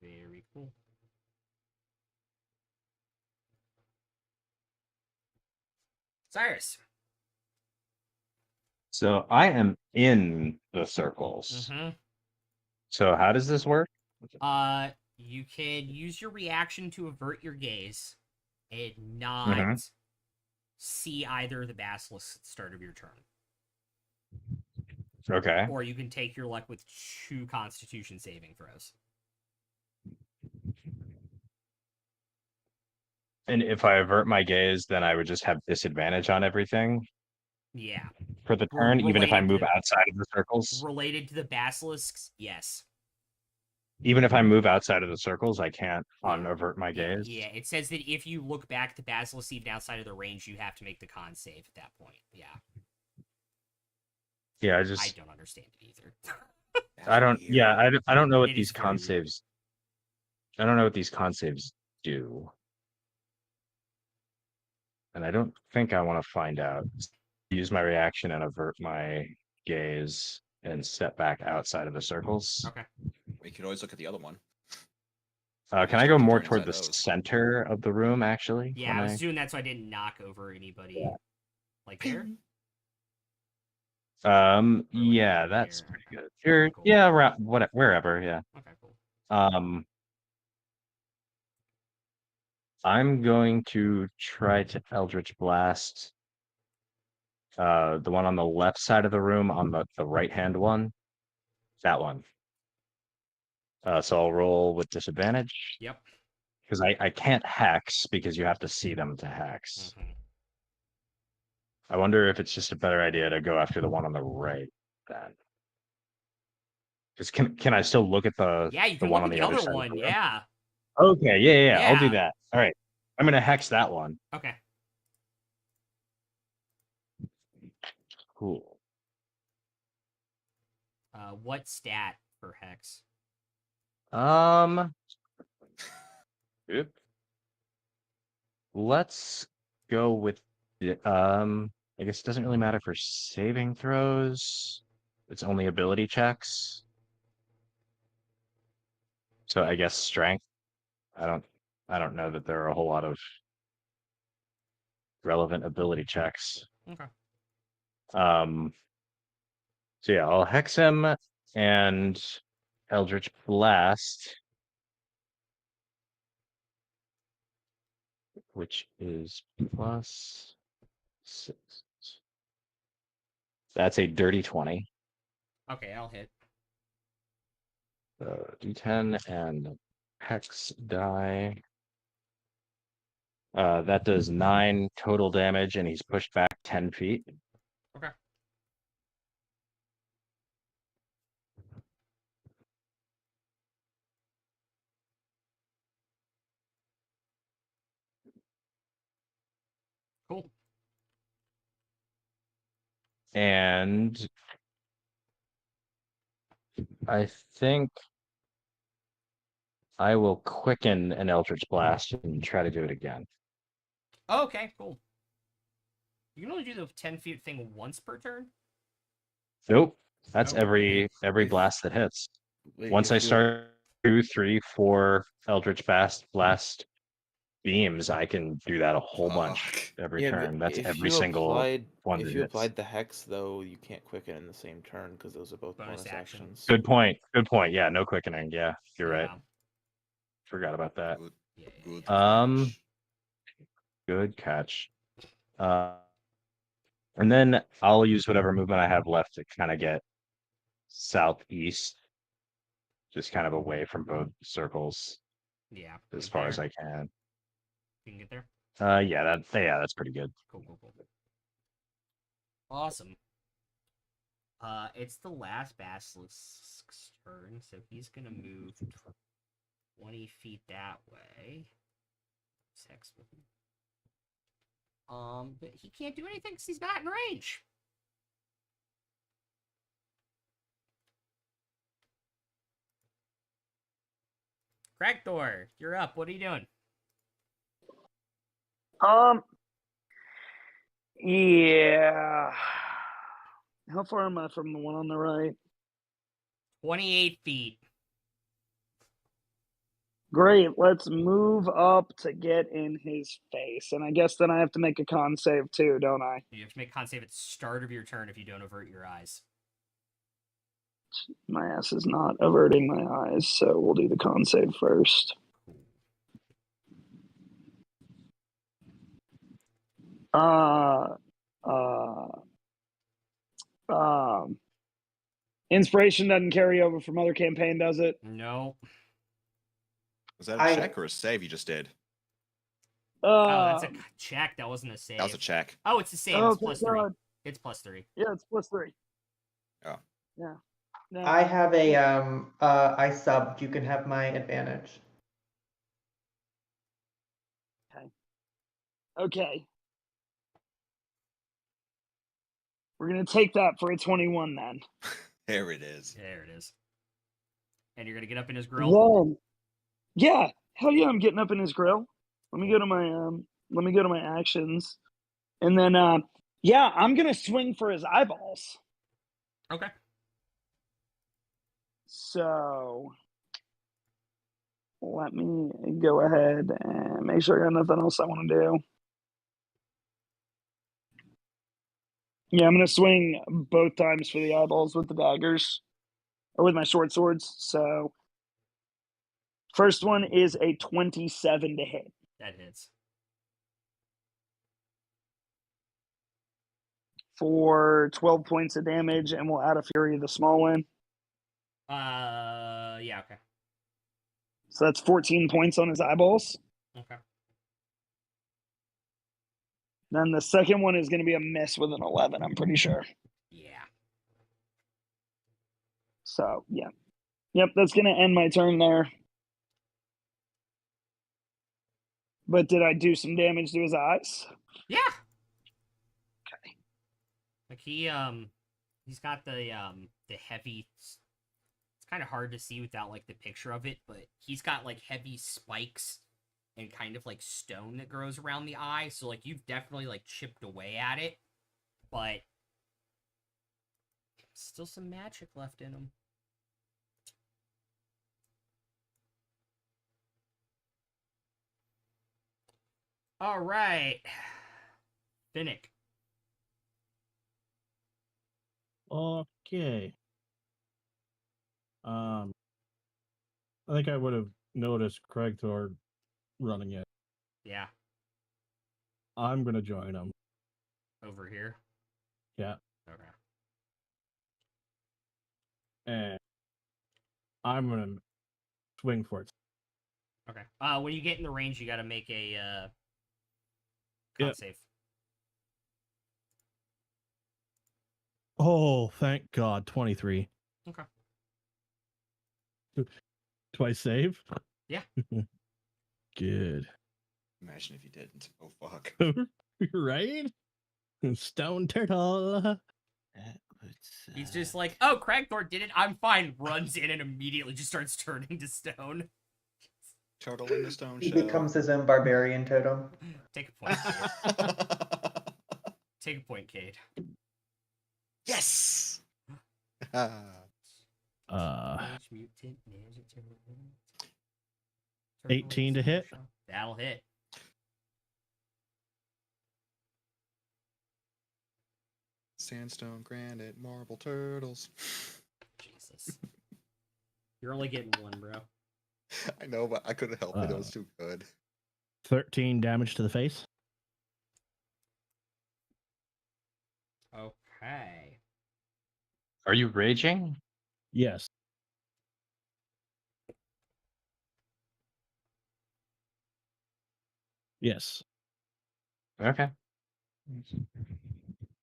Very cool. Cyrus. So I am in the circles. Mm-hmm. So how does this work? You can use your reaction to avert your gaze and not see either of the basilisks at the start of your turn. Okay. Or you can take your luck with 2 Constitution saving throws. And if I avert my gaze, then I would just have disadvantage on everything Yeah. for the turn, even if I Related move to- outside of the circles. Related to the basilisks, yes. Even if I move outside of the circles, I can't unavert my gaze. Yeah, it says that if you look back at the basilisk even outside of the range, you have to make the con save at that point. Yeah. Yeah, I I don't understand it either. I don't. Yeah, I don't know what It these is very con weird. saves. I don't know what these con saves do, and I don't think I want to find out. Use my reaction and avert my gaze and step back outside of the circles. Okay. We could always look at the other one. Can I go Check more turns toward at the those. center of the room? Actually, Yeah, I was doing that so I didn't knock over anybody. Like there? Yeah, that's here? pretty good. Okay, Sure. cool. Yeah, wherever. Yeah. Okay, cool. I'm going to try to Eldritch Blast the one on the left side of the room, on the right hand one. That one. So I'll roll with disadvantage. Yep. Because I can't hex because you have to see them to hex. Mhm. I wonder if it's just a better idea to go after the one on the right then. Because can I still look at the Yeah, you can one look on at the the other other side of one. the room? Yeah. Okay, yeah, I'll do Yeah. that. All right. I'm gonna hex that one. Okay. Cool. What stat for Hex? Yep. Let's go with I guess it doesn't really matter for saving throws. It's only ability checks. So I guess strength. I don't know that there are a whole lot of relevant ability checks. Okay. So yeah, I'll hex him and Eldritch Blast, which is +6. That's a dirty 20. Okay, I'll hit. D10 and hex die. That does 9 total damage, and he's pushed back 10 feet. Okay. Cool. And I think I will quicken an Eldritch Blast and try to do it again. Okay, cool. You can only do the 10-feet thing once per turn? Nope. That's Oh, every if- blast that hits. Wait, Once if I you- start 2, 3, 4 Eldritch Blast beams, I can do that a whole bunch Fuck. every Yeah, but turn. That's if every you single applied, one if that you hits. applied the hex though, you can't quicken in the same turn because those are both Bonus bonus action. actions. Good point. Good point. Yeah, no quickening. Yeah, you're right. Yeah. Forgot about that. Good, Yeah, good Um, catch. Good catch. And then I'll use whatever movement I have left to kind of get southeast, just kind of away from both circles Yeah. as Get far as there. I can. You can get there? Yeah, that's pretty good. Cool, cool, cool. Awesome. It's the last basilisk's turn, so he's gonna move 20 feet that way. Hex with him. But he can't do anything because he's not in range. Cragthor, you're up. What are you doing? Yeah. How far am I from the one on the right? 28 feet. Great. Let's move up to get in his face. And I guess then I have to make a con save too, don't I? You have to make a con save at the start of your turn if you don't avert your eyes. My ass is not averting my eyes, so we'll do the con save first. Inspiration doesn't carry over from other campaign, does it? No. Was that a check or a save you just did? Oh, that's a check. That wasn't a save. That was a check. Oh, it's the same. Oh, It's plus 3. It's plus 3. Yeah, it's plus 3. Oh. Yeah. No. I have a I subbed. You can have my advantage. Okay. We're gonna take that for a 21 then. There it is. There it is. And you're gonna get up in his grill. Then, yeah, hell yeah, I'm getting up in his grill. Let me go to my actions, and then yeah, I'm gonna swing for his eyeballs. Okay. So let me go ahead and make sure I got nothing else I want to do. Yeah, I'm gonna swing both times for the eyeballs with the daggers, or with my short swords. So first one is a 27 to hit. That hits. For 12 points of damage, and we'll add a Fury of the small one. Yeah, okay. So that's 14 points on his eyeballs. Okay. Then the second one is going to be a miss with an 11, I'm pretty sure. Yeah. So, yeah. Yep, that's going to end my turn there. But did I do some damage to his eyes? Yeah. Okay. Like he's got the heavy. It's kind of hard to see without like the picture of it, but he's got like heavy spikes and kind of like stone that grows around the eye. So like you've definitely like chipped away at it, but still some magic left in him. All right, Finnick. Okay. I think I would have noticed Cragthor running it. Yeah. I'm gonna join him. Over here. Yeah. Okay. And I'm gonna swing for it. Okay. When you get in the range, you got to make a con Yep. save. Oh, thank God, 23. Okay. Do I save? Yeah. Good. Imagine if you didn't. Oh fuck. Right? Stone turtle. He's just like, oh, Cragthor did it. I'm fine. Runs in and immediately just starts turning to stone. Turtle in the stone He shell. becomes his own barbarian totem. Take a point, Cade. Take a point, Cade. Yes. Uh, Teenage Mutant Ninja Turtles. 18 to hit. That'll hit. Sandstone, granite, marble, turtles. Jesus. You're only getting one, bro. I know, but I couldn't help it. It was too good. 13 damage to the face. Okay. Are you raging? Yes. Yes. Okay.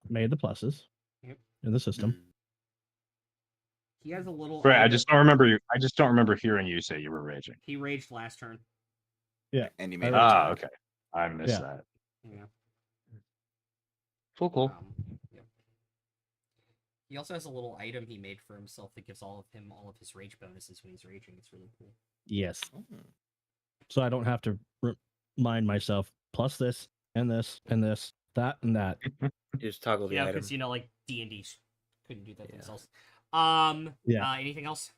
Made the pluses Yep. in the system. He has a little. Right, I just don't remember you. I just don't remember hearing you say you were raging. He raged last turn. Yeah. And you made it. Ah, okay. I missed Yeah. that. Yeah. Cool. Yep. He also has a little item he made for himself that gives all of his rage bonuses when he's raging. It's really cool. Yes. Oh. So I don't have to remind myself plus this and this and this, that and that. You just toggle the Yeah, item. because like D&D couldn't do that Yeah. themselves. Yeah. Anything else?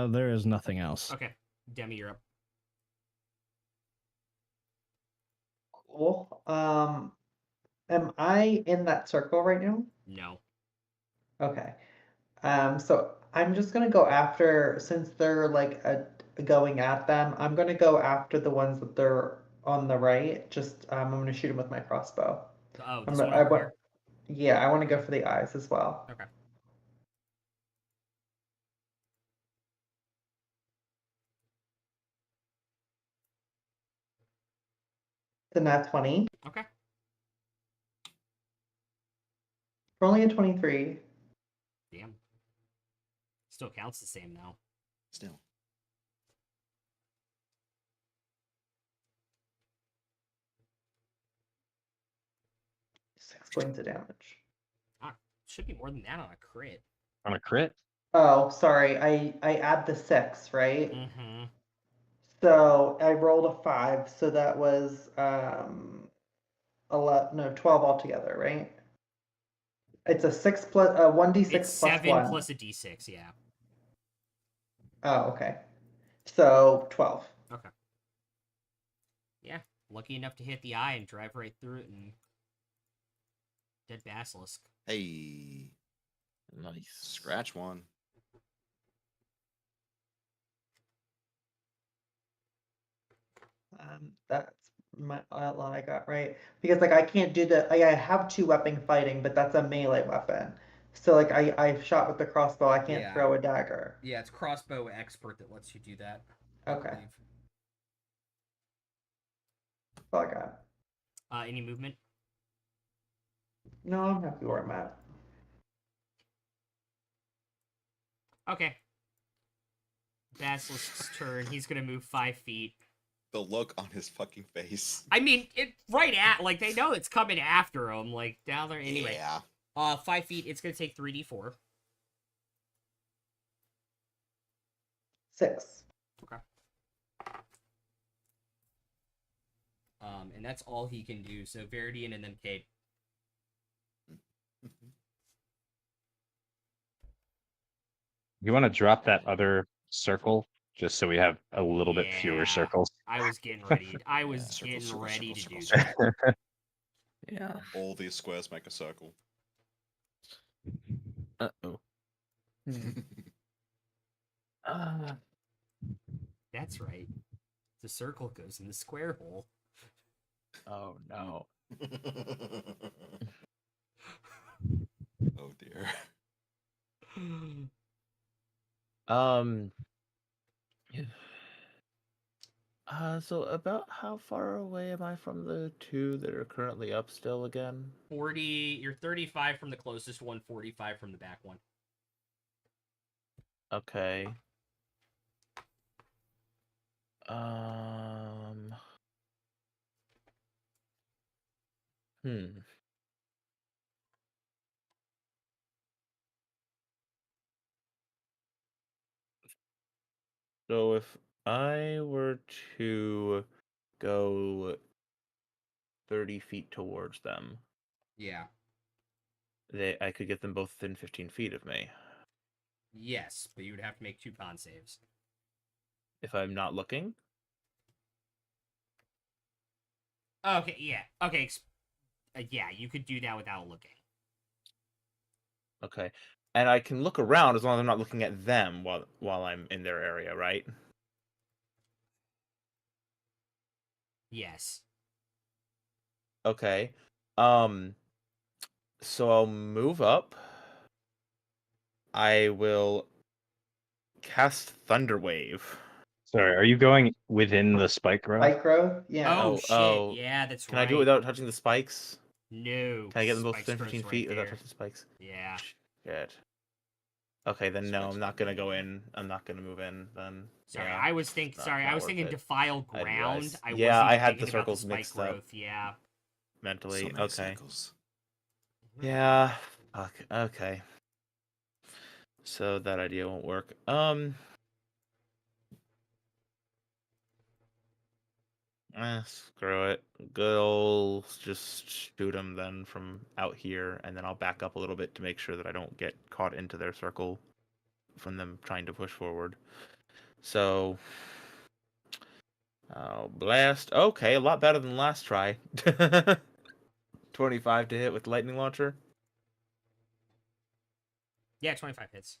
There is nothing else. Okay, Demi, you're up. Cool. Am I in that circle right now? No. Okay. So I'm just gonna go after, since they're like going at them, I'm gonna go after the ones that they're on the right. Just I'm gonna shoot them with my crossbow. Oh, this one over here? Yeah, I want to go for the eyes as well. Okay. The nat 20. Okay. For only a 23. Damn. Still counts the same now. Still. Six points of damage. Should be more than that on a crit. On a crit? Oh, sorry. I add the 6, right? Mm-hmm. So I rolled a 5, so that was 12 altogether, right? It's a 6 plus 1d6 It's plus 7 1. plus a d6, yeah. Oh, okay. So 12. Okay. Yeah, lucky enough to hit the eye and drive right through it and dead basilisk. Hey. Nice. Scratch one. That's my outline I got right, because like I can't do the I have 2 weapon fighting, but that's a melee weapon. So like I shot with the crossbow. I can't Yeah. throw a dagger. Yeah, it's crossbow expert that lets you do that. Okay. I believe. That's all I got. Any movement? No, I'm happy where I'm at. Okay. Basilisk's turn. He's gonna move 5 feet. The look on his fucking face. I mean, it right at like they know it's coming after him. Like down there anyway. Yeah. 5 feet. It's gonna take 3d4. 6. Okay. And that's all he can do. So Veridian and then Cade. You want to drop that other circle just so we have a little bit fewer Yeah. circles? I was getting ready. I was Circle, getting circle, ready circle, to do circle, that. Yeah. All these squares make a circle. Uh-oh. That's right. The circle goes in the square hole. Oh, no. Oh, dear. So about how far away am I from the 2 that are currently up still again? 40. You're 35 from the closest one, 45 from the back one. Okay. Um. Hmm. So if I were to go 30 feet towards them, Yeah. I could get them both within 15 feet of me Yes, but you would have to make 2 con saves. if I'm not looking. Okay, yeah. Okay, yeah, you could do that without looking. Okay. And I can look around as long as I'm not looking at them while I'm in their area, right? Yes. Okay. So I'll move up. I will cast Thunder Wave. Sorry, are you going within the spike growth? Spike growth? Yeah. Oh, Oh, shit. oh. Yeah, that's Can right. I do it without touching the spikes? No. Can I get them both Spike's within growth's 15 right feet without there. touching the spikes? Yeah. Shit. Okay, then no, Spikes I'm not not gonna needed. go in. I'm not gonna move in then. Sorry, Yeah, I was it's thinking. not- Sorry, I not was worth thinking it. defile I didn't ground. realize. I Yeah, wasn't I even had thinking the about circles the spike mixed up growth. Yeah. mentally. So many Okay. circles. Yeah. Fuck. Okay. So that idea won't work. Screw it. Good ol' just shoot them then from out here, and then I'll back up a little bit to make sure that I don't get caught into their circle from them trying to push forward. So, I'll blast. Okay, a lot better than last try. 25 to hit with lightning launcher. Yeah, 25 hits.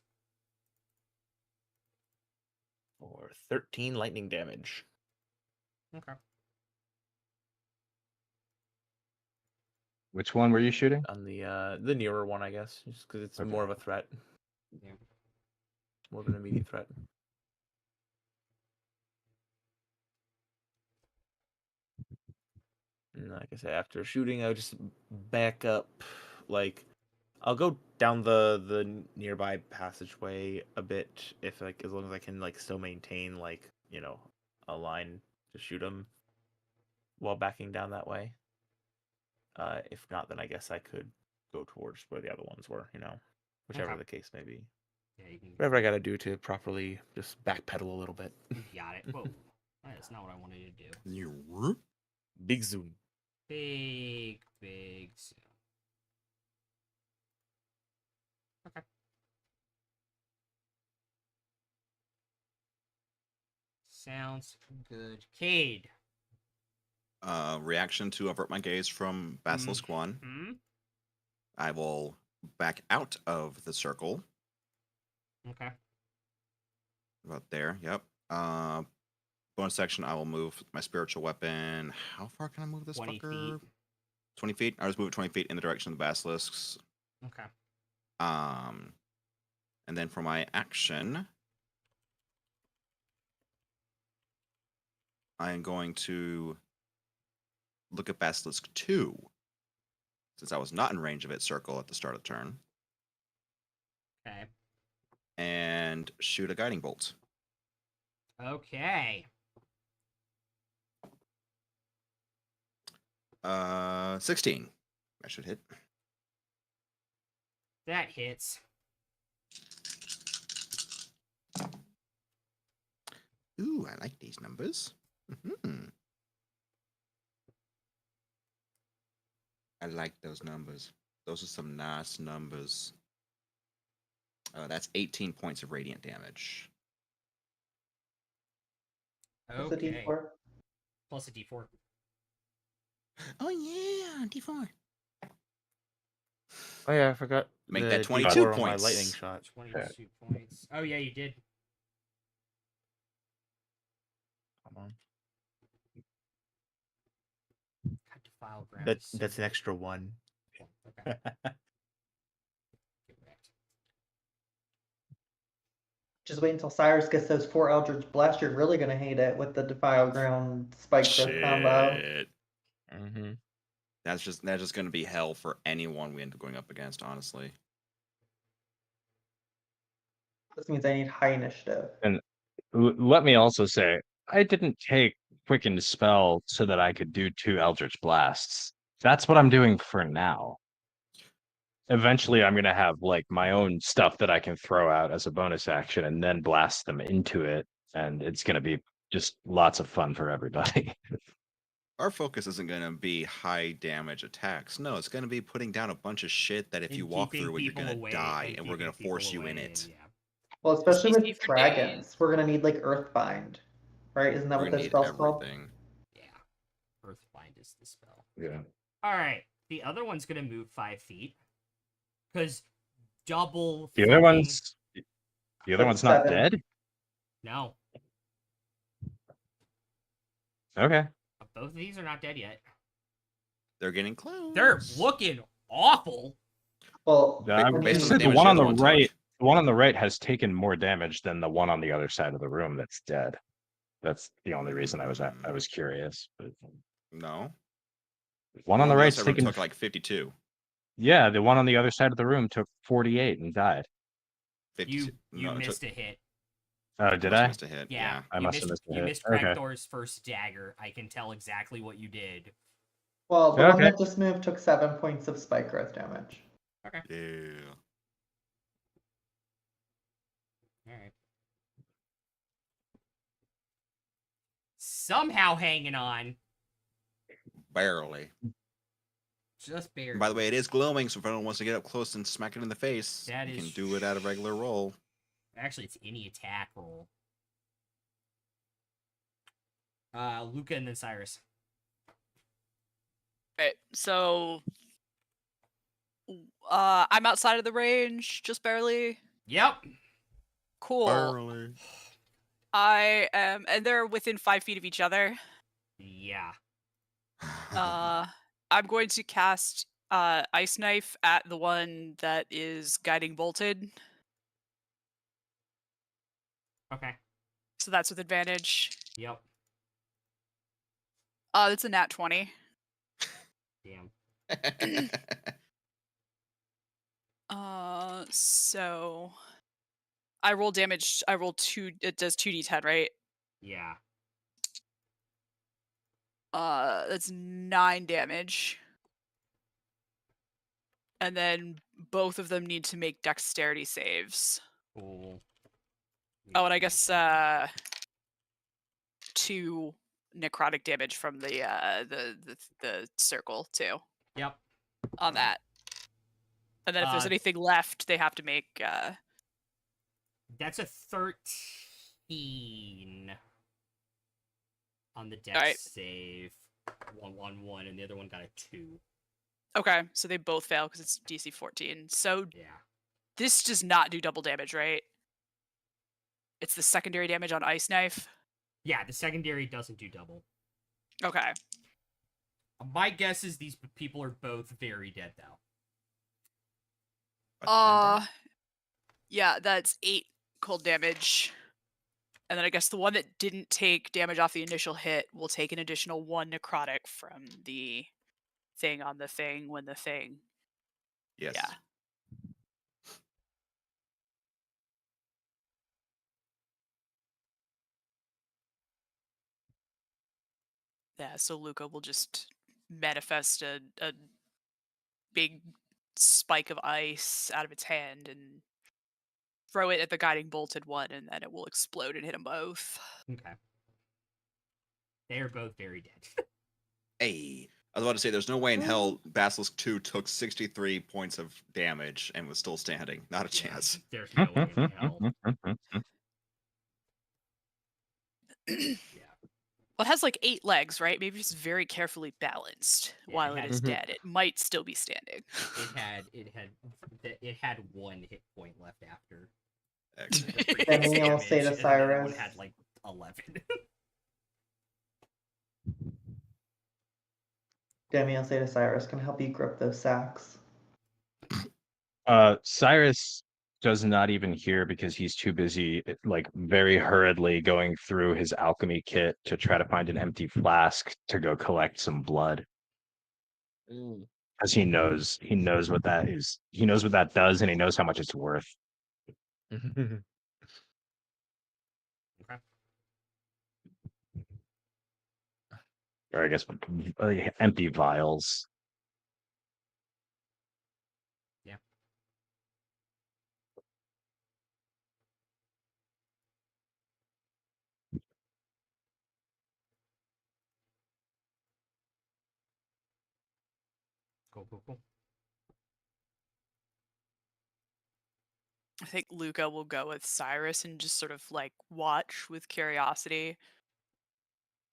Or 13 lightning damage. Okay. Which one were you shooting? On the nearer one, I guess, just because it's more of Okay. a threat. Yeah. More of an immediate threat. And like I said, after shooting, I'll just back up. Like, I'll go down the nearby passageway a bit, if like as long as I can like still maintain like a line to shoot them while backing down that way. If not, then I guess I could go towards where the other ones were. Whichever Okay. the case may be. Yeah, you can. Whatever I gotta do to properly just backpedal a little bit. You got it. Whoa. That's not what I wanted to do. You Big zoom. Big zoom. Okay. Sounds good. Cade. reaction to avert my gaze from Basilisk 1. Hmm? I will back out of the circle. Okay. About there, yep. Bonus section, I will move my spiritual weapon. How far can I move this 20 fucker? feet. 20 feet? I'll just move it 20 feet in the direction of the basilisks. Okay. And then for my action, I am going to look at Basilisk 2, since I was not in range of its circle at the start of the turn, Okay. and shoot a guiding bolt. Okay. 16. That should hit. That hits. Ooh, I like these numbers. I like those numbers. Those are some nice numbers. That's 18 points of radiant damage. What's a Okay. D4? Plus a D4. Oh yeah, D4. Oh yeah, I forgot. Make the that 22 D4 on my points. lightning shot. 22 points. Oh, yeah, you did. Come on. God, defile ground. is so That's an good. extra one. Okay. Get wrecked. Just wait until Cyrus gets those 4 Eldritch Blasts. You're really gonna hate it with the Defile Ground Spike Growth combo. Shit. Mm-hmm. That's just going to be hell for anyone we end up going up against, honestly. This means I need high initiative. And let me also say, I didn't take Quicken Spell so that I could do 2 Eldritch Blasts. That's what I'm doing for now. Eventually, I'm going to have like my own stuff that I can throw out as a bonus action and then blast them into it. And it's going to be just lots of fun for everybody. Our focus isn't going to be high damage attacks. No, it's going to be putting down a bunch of shit that if And you walk keeping through it, you're people going to away, die, and we're going to keeping force people you in away, it. and yeah. Well, especially CC with for dragons, days. we're gonna need like Earthbind, right? Isn't that We're what going to this need spell's called? everything. Yeah. Earthbind is the spell. Yeah. All right. The other one's gonna move 5 feet because double. The other fucking- one's That's not 7. dead? No. Okay. Both of these are not dead yet. They're getting close. They're looking awful. Well, I when based you- on said the damage one the on the other one right, took. the one on the right has taken more damage than the one on the other side of the room that's dead. That's the only reason I was curious. But No. one on the other right's side of the room taken took like 52. Yeah, the one on the other side of the room took 48 and died. 52. You no, it missed took, a hit. Oh, did must have I? missed a hit. Yeah, I you must have missed a You hit. missed Okay. Cragthor's first dagger. I can tell exactly what you did. well, the one Okay. that just moved took 7 points of spike growth damage. Yeah. All right. Somehow hanging on, Barely. just barely. And by the way, it is glowing, so if anyone wants to get up close and smack it in the face, That you is can do it at a regular roll. Actually, it's any attack roll. Luca and then Cyrus. Right, so I'm outside of the range, just barely. Yep. Cool. Barely. I am, and they're within 5 feet of each other. Yeah. I'm going to cast Ice Knife at the one that is guiding bolted. Okay. So that's with advantage. Yep. That's a nat 20. Damn. So I roll damage. I roll 2. It does 2d10, right? Yeah. That's 9 damage. And then both of them need to make dexterity saves. Cool. Oh, and I guess 2 necrotic damage from the circle too Yep. on that. And then if there's anything left, they have to make That's a 13 on the dex Alright. save. 1-1-1, and the other one got a 2. Okay, so they both fail because it's DC 14. So Yeah. this does not do double damage, right? It's the secondary damage on Ice Knife. Yeah, the secondary doesn't do double. Okay. My guess is these people are both very dead, though. Yeah, that's 8 cold damage. And then I guess the one that didn't take damage off the initial hit will take an additional 1 necrotic from the thing on the thing when the thing. Yes. Yeah. Yeah, so Luca will just manifest a big spike of ice out of its hand and throw it at the guiding bolted one, and then it will explode and hit them both. Okay. They are both very dead. Hey. I was about to say, there's no way in hell Basilisk 2 took 63 points of damage and was still standing. Not a chance. There's no way in hell. Yeah. Well, it has like 8 legs, right? Maybe it's very carefully balanced Yeah, while it it is has- dead. It might still be standing. It had 1 hit point left after. Excellent. the previous Then we'll damage, say to and then the other one Cyrus- had like 11. Demi, I'll say to Cyrus, can I help you grip those sacks? Cyrus does not even hear because he's too busy, like very hurriedly going through his alchemy kit to try to find an empty flask to go collect some blood. Because he knows what that is. He knows what that does, and he knows how much it's worth. or I guess empty vials. Yeah. Cool. I think Luca will go with Cyrus and just sort of like watch with curiosity.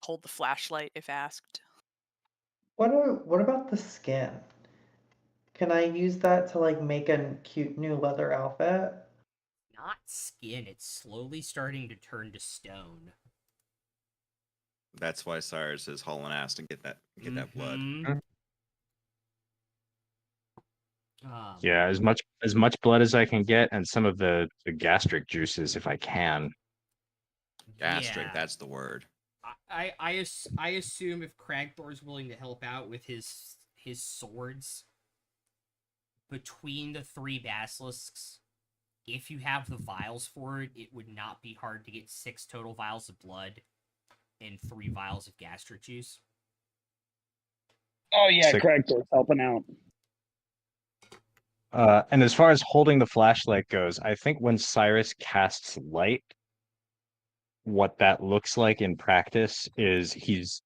Hold the flashlight if asked. What about the skin? Can I use that to like make a cute new leather outfit? Not skin, it's slowly starting to turn to stone. That's why Cyrus is hauling ass to get that blood. Mhm. Yeah, as much blood as I can get, and some of the gastric juices if I can. Gastric, Yeah. that's the word. I assume if Cragthor's willing to help out with his swords, between the 3 basilisks, if you have the vials for it, it would not be hard to get 6 total vials of blood and 3 vials of gastric juice. Oh yeah, Sick. Cragthor's helping out. And as far as holding the flashlight goes, I think when Cyrus casts light, what that looks like in practice is he's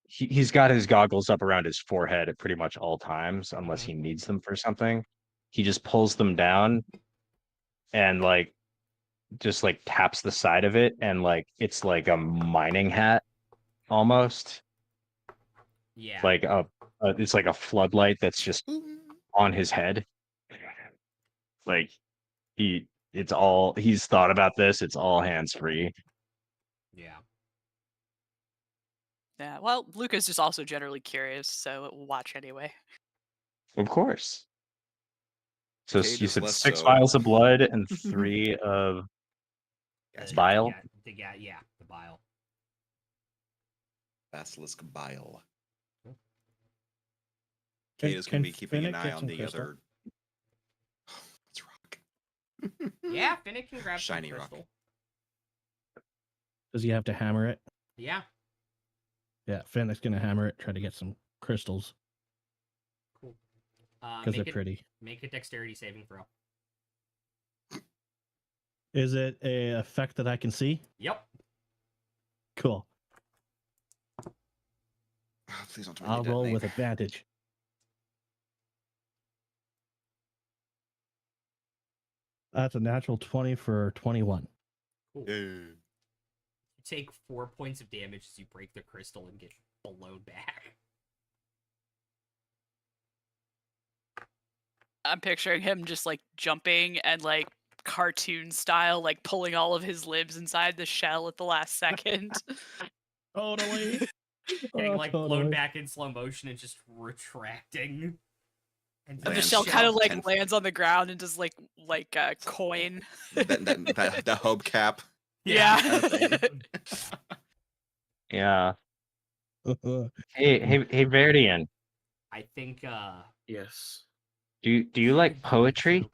got his goggles up around his forehead at pretty much all times, unless he needs them for something. He just pulls them down and like just like taps the side of it, and like it's like a mining hat almost. Yeah. Like it's like a floodlight that's just on his head. Like he's thought about this. It's all hands free. Yeah. Yeah, well, Luca's just also generally curious, so it will watch anyway. Of course. So Cade you is said less 6 so. vials of blood and 3 of bile. The bile. Basilisk bile. Can- Cade is going to can be keeping an Finnick eye get on some the crystal? other. It's rock. Yeah, Finnick can grab Shiny some rock. crystal. Does he have to hammer it? Yeah. Yeah, Finnick's gonna hammer it, try to get some crystals Cool. because they're pretty. Make a dexterity saving throw. Is it a effect that I can see? Yep. Cool. Oh, please don't I'll roll with advantage. That's a natural 20 for 21. Cool. You take 4 points of damage as you break the crystal and get blown back. I'm picturing him just like jumping and like cartoon style, like pulling all of his limbs inside the shell at the last second. Totally. Getting like blown totally. back in slow motion and just retracting. And the Lands shell kind of like 10 lands on the ground and does like a coin. that hubcap. Yeah. Kind of Yeah. Hey, Verdian. I think Yes. Do you like poetry?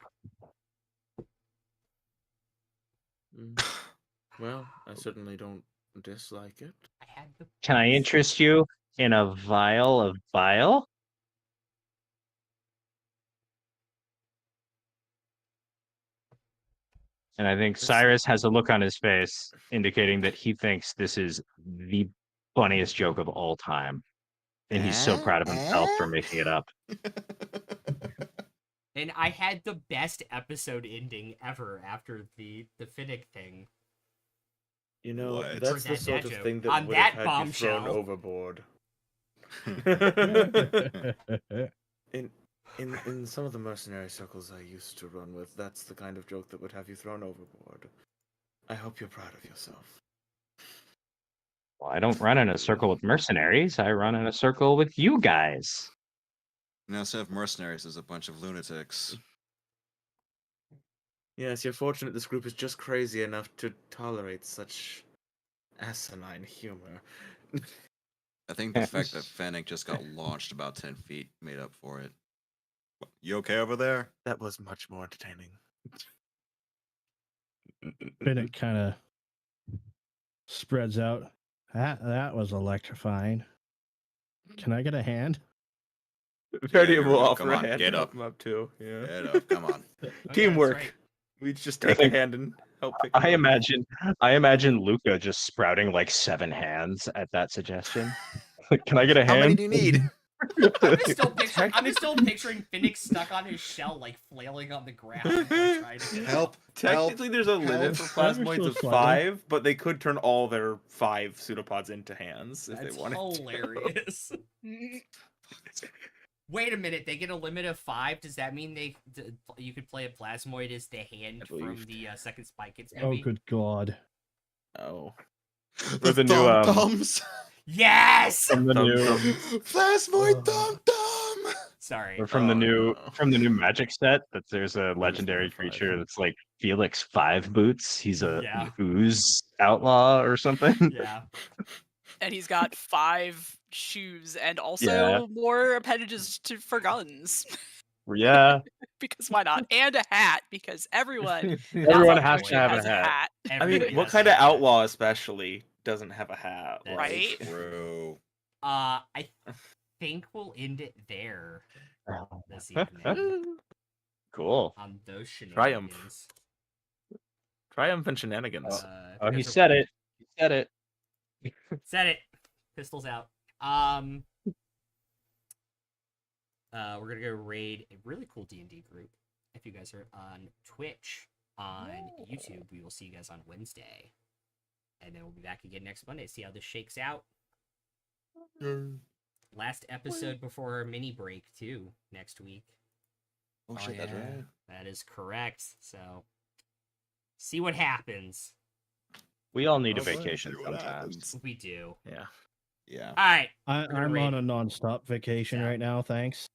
Well, I certainly don't dislike it. I had the Can I interest you in a vial of bile? And I think Cyrus has a look on his face indicating that he thinks this is the funniest joke of all time. And he's so proud of himself for making it up. And I had the best episode ending ever after the Finnick thing. You know, What? that's the That sort of joke. thing that On would that have had you thrown bombshell. overboard. In some of the mercenary circles I used to run with, that's the kind of joke that would have you thrown overboard. I hope you're proud of yourself. Well, I don't run in a circle with mercenaries. I run in a circle with you guys. Now, instead of mercenaries, there's a bunch of lunatics. Yes, you're fortunate this group is just crazy enough to tolerate such asinine humor. I think the fact that Fennec just got launched about 10 feet made up for it. You okay over there? That was much more entertaining. Finnick kind of spreads out. That was electrifying. Can I get a hand? Verdian here we will go. offer Come a on, hand get to help up. him up too. Yeah. Get up, come on. Oh, yeah, that's Teamwork. right. We just I take a think- hand and help pick him I up. imagine Luca just sprouting like 7 hands at that suggestion. Can I get a hand? How many do you need? I'm still picturing Phoenix stuck on his shell, like flailing on the ground. Like, trying to Help. Technically, there's a limit for Ever so plasmoids of slightly. 5, but they could turn all their 5 pseudopods into hands if That's they wanted hilarious. Wait a minute, they get a limit of 5? Does that mean you could play a plasmoid as the hand I from believe. the second Spy Kids Oh, movie? good God. to. Oh. For the new thumbs. Yes! from the new Plasmoid thumb. Sorry. or from the Oh, new no. from the new magic set that there's a legendary number 5. creature that's like Felix 5 Boots. He's a Yeah. an ooze outlaw or something. Yeah. And he's got 5 shoes and also Yeah. more appendages for guns. Yeah. Because why not? And a hat, because everyone Everyone not has one to have has a hat. I mean, Everybody what has kind to of have that. outlaw, especially, doesn't have a hat? That's Right? True. I think we'll end it there this evening Cool. on those Triumph. shenanigans. Triumphant shenanigans. Oh, he guys are- said it. He said it. Said it. Pistols out. We're gonna go raid a really cool D&D group. If you guys are on Twitch, on YouTube, we will see you guys on Wednesday, and then we'll be back again next Monday to see how this shakes out. Last episode before our mini break too next week. Oh shit, that's right. That is correct. So, see what happens. We all need a Oh, boy. vacation See what sometimes. happens. We do. Yeah. Yeah. All right. I'm gonna raid- on a non-stop vacation Yeah. right now, thanks.